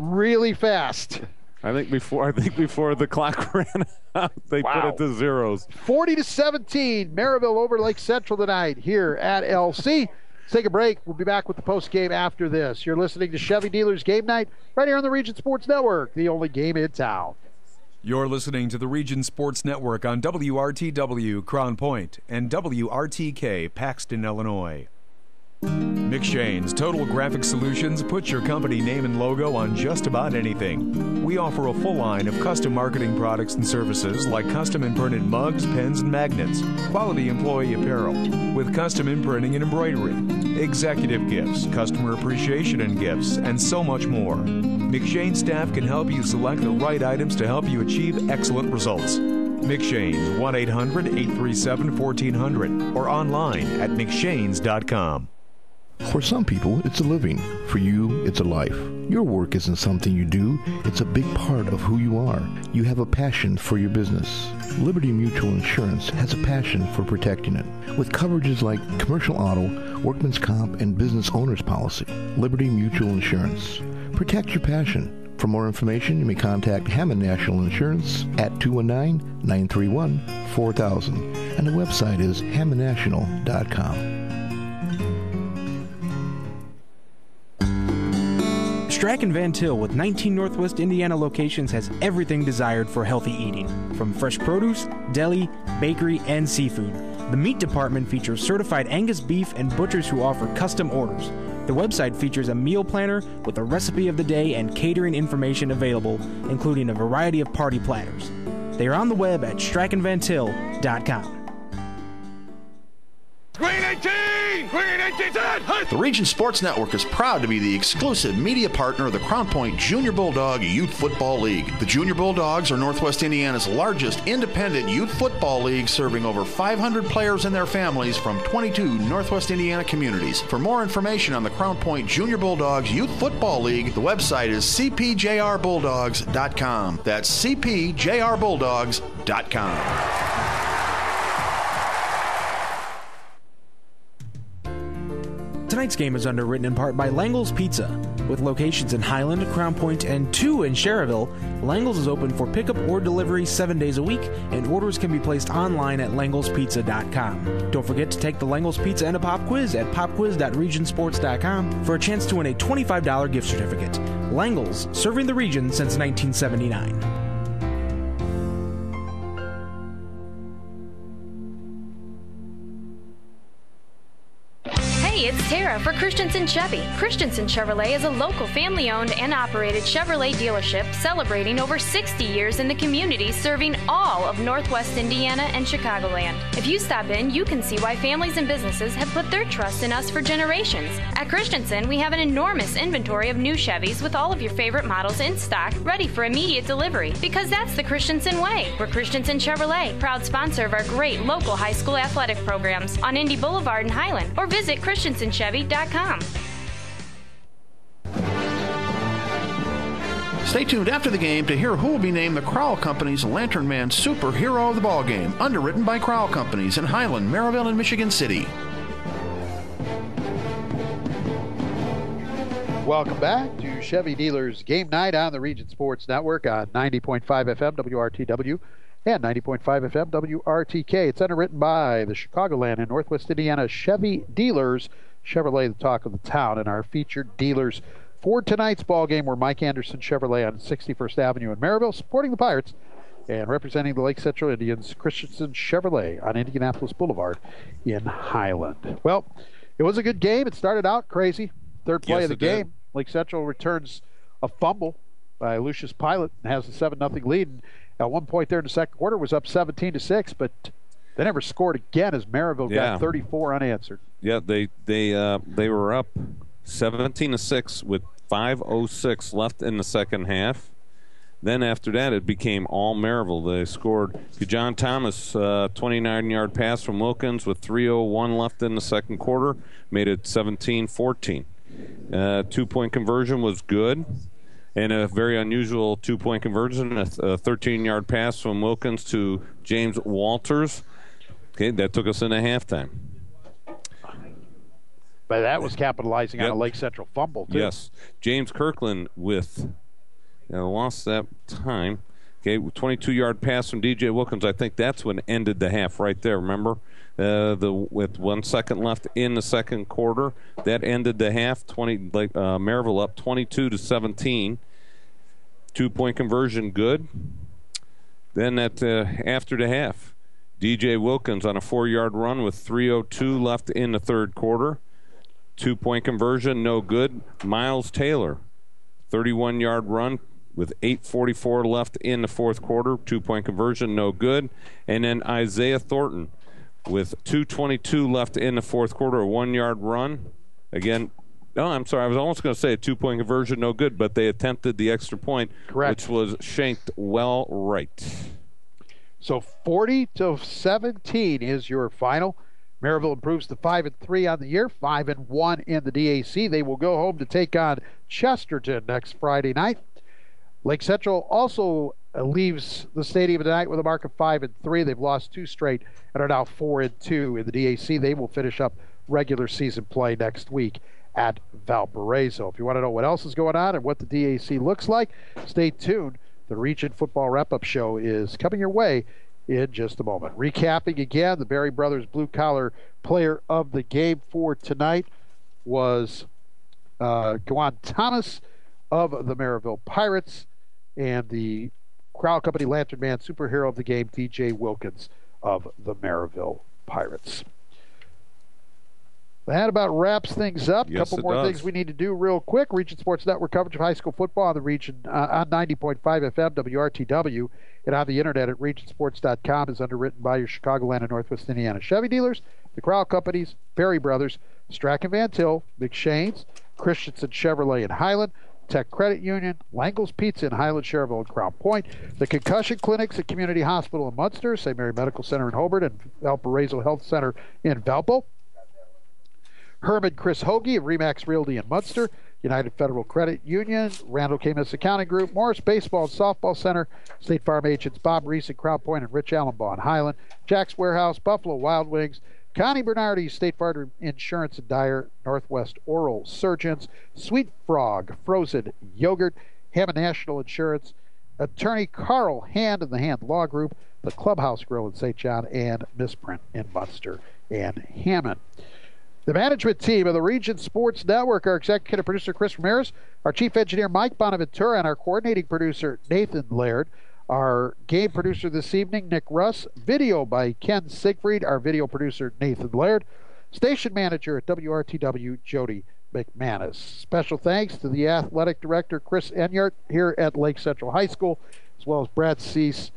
really fast. I think before the clock ran out, they put it to zeros. 40-17, Merrillville over Lake Central tonight here at LC. Let's take a break. We'll be back with the post game after this. You're listening to Chevy Dealers Game Night right here on the Region Sports Network, the only game in town. You're listening to the Region Sports Network on WRTW Crown Point and WRTK Paxton, Illinois. McShane's Total Graphic Solutions puts your company name and logo on just about anything. We offer a full line of custom marketing products and services like custom imprinted mugs, pens, and magnets, quality employee apparel, with custom imprinting and embroidery, executive gifts, customer appreciation and gifts, and so much more. McShane staff can help you select the right items to help you achieve excellent results. McShane's 1-800-837-1400 or online at mcshanes.com. For some people, it's a living. For you, it's a life. Your work isn't something you do. It's a big part of who you are. You have a passion for your business. Liberty Mutual Insurance has a passion for protecting it. With coverages like commercial auto, workman's comp, and business owner's policy. Liberty Mutual Insurance. Protect your passion. For more information, you may contact Hammond National Insurance at 219-931-4000. And the website is hammondnational.com. Strack & Van Til with 19 Northwest Indiana locations has everything desired for healthy eating. From fresh produce, deli, bakery, and seafood. The meat department features certified Angus beef and butchers who offer custom orders. The website features a meal planner with a recipe of the day and catering information available, including a variety of party platters. They are on the web at strackandvantil.com. Green 18! Green 18! The Region Sports Network is proud to be the exclusive media partner of the Crown Point Junior Bulldog Youth Football League. The Junior Bulldogs are Northwest Indiana's largest independent youth football league, serving over 500 players and their families from 22 Northwest Indiana communities. For more information on the Crown Point Junior Bulldogs Youth Football League, the website is cpjrbulldogs.com. That's cpjrbulldogs.com. Tonight's game is underwritten in part by Langle's Pizza. With locations in Highland, Crown Point, and 2 in Sherrville, Langle's is open for pickup or delivery 7 days a week, and orders can be placed online at langlespizza.com. Don't forget to take the Langle's Pizza and a pop quiz at popquiz.regionsports.com for a chance to win a $25 gift certificate. Langle's, serving the region since 1979. Hey, it's Tara for Christensen Chevy. Christensen Chevrolet is a local family-owned and operated Chevrolet dealership celebrating over 60 years in the community, serving all of Northwest Indiana and Chicagoland. If you stop in, you can see why families and businesses have put their trust in us for generations. At Christensen, we have an enormous inventory of new Chevys with all of your favorite models in stock, ready for immediate delivery, because that's the Christensen way. We're Christensen Chevrolet, proud sponsor of our great local high school athletic programs on Indy Boulevard in Highland, or visit christensenchevy.com. Stay tuned after the game to hear who will be named the Crowell Company's Lantern Man Superhero of the Ballgame, underwritten by Crowell Companies in Highland, Merrillville, and Michigan City. Welcome back to Chevy Dealers Game Night on the Region Sports Network on 90.5 FM WRTW and 90.5 FM WRTK. It's underwritten by the Chicagoland and Northwest Indiana Chevy Dealers. Chevrolet, the talk of the town, and our featured dealers for tonight's ball game were Mike Anderson Chevrolet on 61st Avenue in Merrillville, supporting the Pirates, and representing the Lake Central Indians, Christensen Chevrolet on Indianapolis Boulevard in Highland. Well, it was a good game. It started out crazy. Third play of the game, Lake Central returns a fumble by Lucius Pilot and has a 7-0 lead. And at one point there in the second quarter was up 17-6, but they never scored again as Merrillville got 34 unanswered. Yeah, they were up 17-6 with 5:06 left in the second half. Then after that, it became all Merrillville. They scored John Thomas, 29-yard pass from Wilkins with 3:01 left in the second quarter, made it 17-14. Two-point conversion was good, and a very unusual two-point conversion, a 13-yard pass from Wilkins to James Walters. Okay, that took us into halftime. But that was capitalizing on a Lake Central fumble, too. Yes. James Kirkland with Lost that time. Okay, 22-yard pass from D.J. Wilkins. I think that's when ended the half right there, remember? With 1 second left in the second quarter. That ended the half. Merrillville up 22-17. 2-point conversion good. Then after the half, D.J. Wilkins on a 4-yard run with 3:02 left in the third quarter. 2-point conversion, no good. Miles Taylor, 31-yard run with 8:44 left in the fourth quarter. 2-point conversion, no good. And then Isaiah Thornton with 2:22 left in the fourth quarter, a 1-yard run. Again, no, I'm sorry. I was almost going to say a 2-point conversion, no good, but they attempted the extra point, correct, which was shanked well right. So 40-17 is your final. Merrillville improves to 5-3 on the year, 5-1 in the DAC. They will go home to take on Chesterton next Friday night. Lake Central also leaves the stadium tonight with a mark of 5-3. They've lost 2 straight and are now 4-2 in the DAC. They will finish up regular season play next week at Valparaiso. If you want to know what else is going on and what the DAC looks like, stay tuned. The Region Football Wrap-Up Show is coming your way in just a moment. Recapping again, the Berry Brothers Blue Collar Player of the Game for tonight was Gwan Thomas of the Merrillville Pirates, and the Crowell Company Lantern Man Superhero of the Game, D.J. Wilkins of the Merrillville Pirates. That about wraps things up. A couple more things we need to do real quick. Region Sports Network coverage of high school football on the region on 90.5 FM WRTW and on the internet at regionsports.com is underwritten by your Chicagoland and Northwest Indiana Chevy dealers, the Crowell Companies, Berry Brothers, Strachan Van Til, McShane's, Christensen Chevrolet in Highland, Tech Credit Union, Langle's Pizza in Highland, Cherville, and Crown Point, the Concussion Clinics at Community Hospital in Munster, St. Mary Medical Center in Hobart, and Valparaiso Health Center in Valpo. Herman Chris Hoagie of Remax Realty in Munster, United Federal Credit Union, Randall Camus Accounting Group, Morris Baseball and Softball Center, State Farm agents Bob Reese at Crown Point and Rich Allenbaugh in Highland, Jack's Warehouse, Buffalo Wild Wings, Connie Bernardi, State Farm Insurance and Dyer, Northwest Oral Surgeons, Sweet Frog, Frozen Yogurt, Hammond National Insurance, Attorney Carl Hand of the Hand Law Group, the Clubhouse Grill in St. John, and Misprint in Munster and Hammond. The management team of the Region Sports Network, our executive producer, Chris Ramirez, our chief engineer, Mike Bonaventura, and our coordinating producer, Nathan Laird. Our game producer this evening, Nick Russ. Video by Ken Siegfried, our video producer, Nathan Laird. Station manager at WRTW, Jody McManus. Special thanks to the athletic director, Chris Enyart, here at Lake Central High School, as well as Brad Cease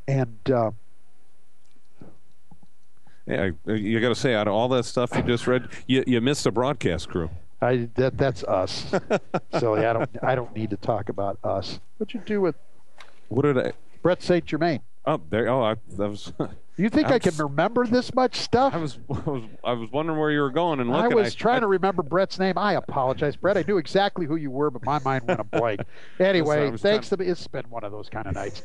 and... Yeah, you got to say, out of all that stuff you just read, you missed the broadcast crew. That's us. So I don't need to talk about us. What'd you do with? What did I? Brett St. Germain. Oh, there. Oh, that was. You think I can remember this much stuff? I was wondering where you were going and looking. I was trying to remember Brett's name. I apologize, Brett. I knew exactly who you were, but my mind went a blank. Anyway, thanks to me. It's been one of those kind of nights.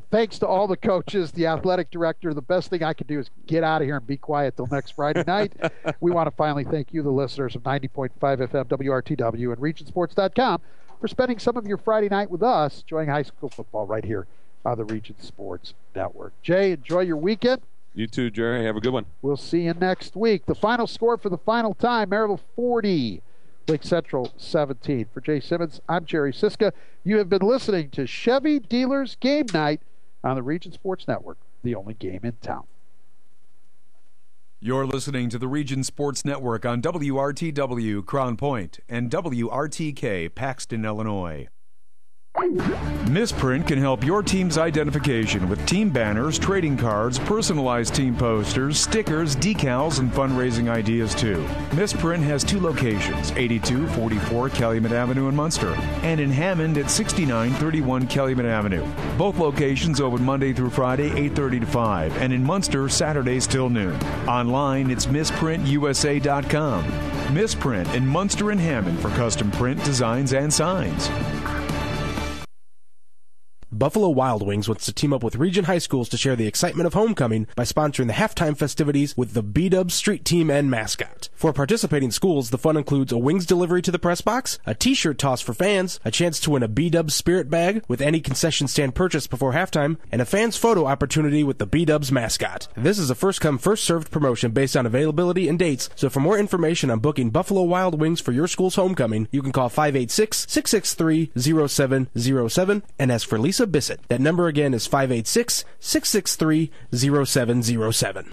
Thanks to all the coaches, the athletic director. The best thing I can do is get out of here and be quiet till next Friday night. We want to finally thank you, the listeners of 90.5 FM WRTW and RegionSports.com, for spending some of your Friday night with us, enjoying high school football right here on the Region Sports Network. Jay, enjoy your weekend. You too, Jerry. Have a good one. We'll see you next week. The final score for the final time, Merrillville 40, Lake Central 17. For Jay Simmons, I'm Jerry Siska. You have been listening to Chevy Dealers Game Night on the Region Sports Network, the only game in town. You're listening to the Region Sports Network on WRTW Crown Point and WRTK Paxton, Illinois. Misprint can help your team's identification with team banners, trading cards, personalized team posters, stickers, decals, and fundraising ideas too. Misprint has 2 locations, 8244 Calumet Avenue in Munster and in Hammond at 6931 Calumet Avenue. Both locations open Monday through Friday, 8:30 to 5, and in Munster, Saturdays till noon. Online, it's misprintusa.com. Misprint in Munster and Hammond for custom print, designs, and signs. Buffalo Wild Wings wants to team up with Region High Schools to share the excitement of homecoming by sponsoring the halftime festivities with the B-Dubs street team and mascot. For participating schools, the fun includes a wings delivery to the press box, a t-shirt toss for fans, a chance to win a B-Dubs spirit bag with any concession stand purchase before halftime, and a fans photo opportunity with the B-Dubs mascot. This is a first-come, first-served promotion based on availability and dates, so for more information on booking Buffalo Wild Wings for your school's homecoming, you can call 586-663-0707 and ask for Lisa Bissett. That number again is 586-663-0707.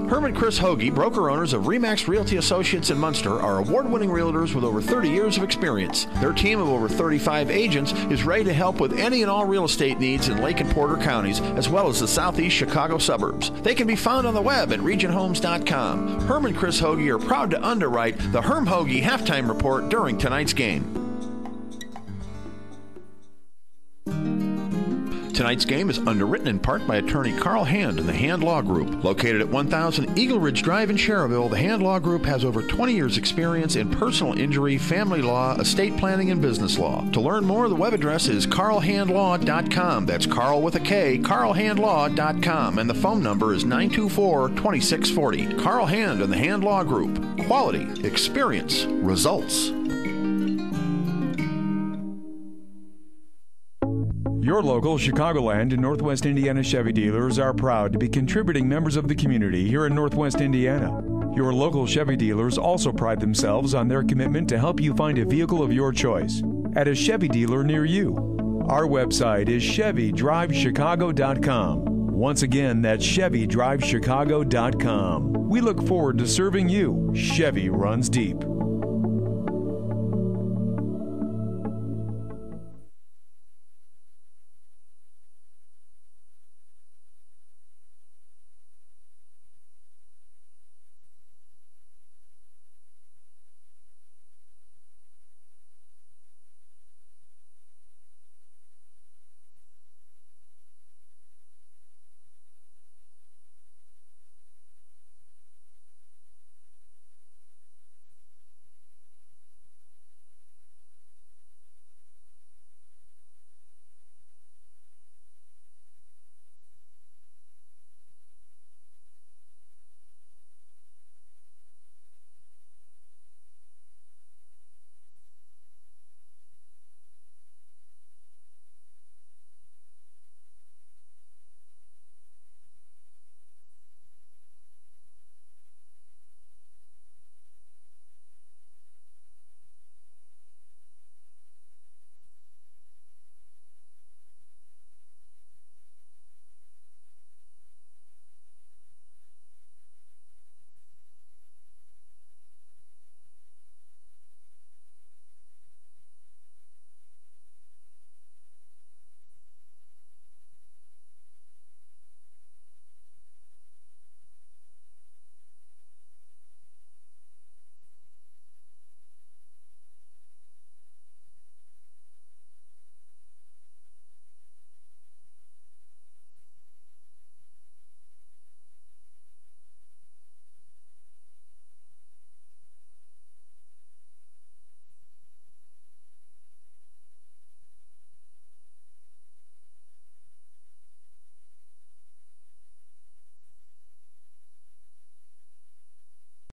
Herm and Chris Hoagie, broker owners of RE/MAX Realty Associates in Munster, are award-winning realtors with over 30 years of experience. Their team of over 35 agents is ready to help with any and all real estate needs in Lake and Porter counties, as well as the southeast Chicago suburbs. They can be found on the web at regionhomes.com. Herm and Chris Hoagie are proud to underwrite the Herm Hoagie halftime report during tonight's game. Tonight's game is underwritten in part by attorney Carl Hand and the Hand Law Group. Located at 1000 Eagle Ridge Drive in Cherryville, the Hand Law Group has over 20 years' experience in personal injury, family law, estate planning, and business law. To learn more, the web address is carlhandlaw.com. That's Carl with a K, carlhandlaw.com, and the phone number is 924-2640. Carl Hand and the Hand Law Group. Quality, experience, results. Your local Chicagoland and Northwest Indiana Chevy dealers are proud to be contributing members of the community here in Northwest Indiana. Your local Chevy dealers also pride themselves on their commitment to help you find a vehicle of your choice at a Chevy dealer near you. Our website is ChevyDriveChicago.com. Once again, that's ChevyDriveChicago.com. We look forward to serving you. Chevy runs deep.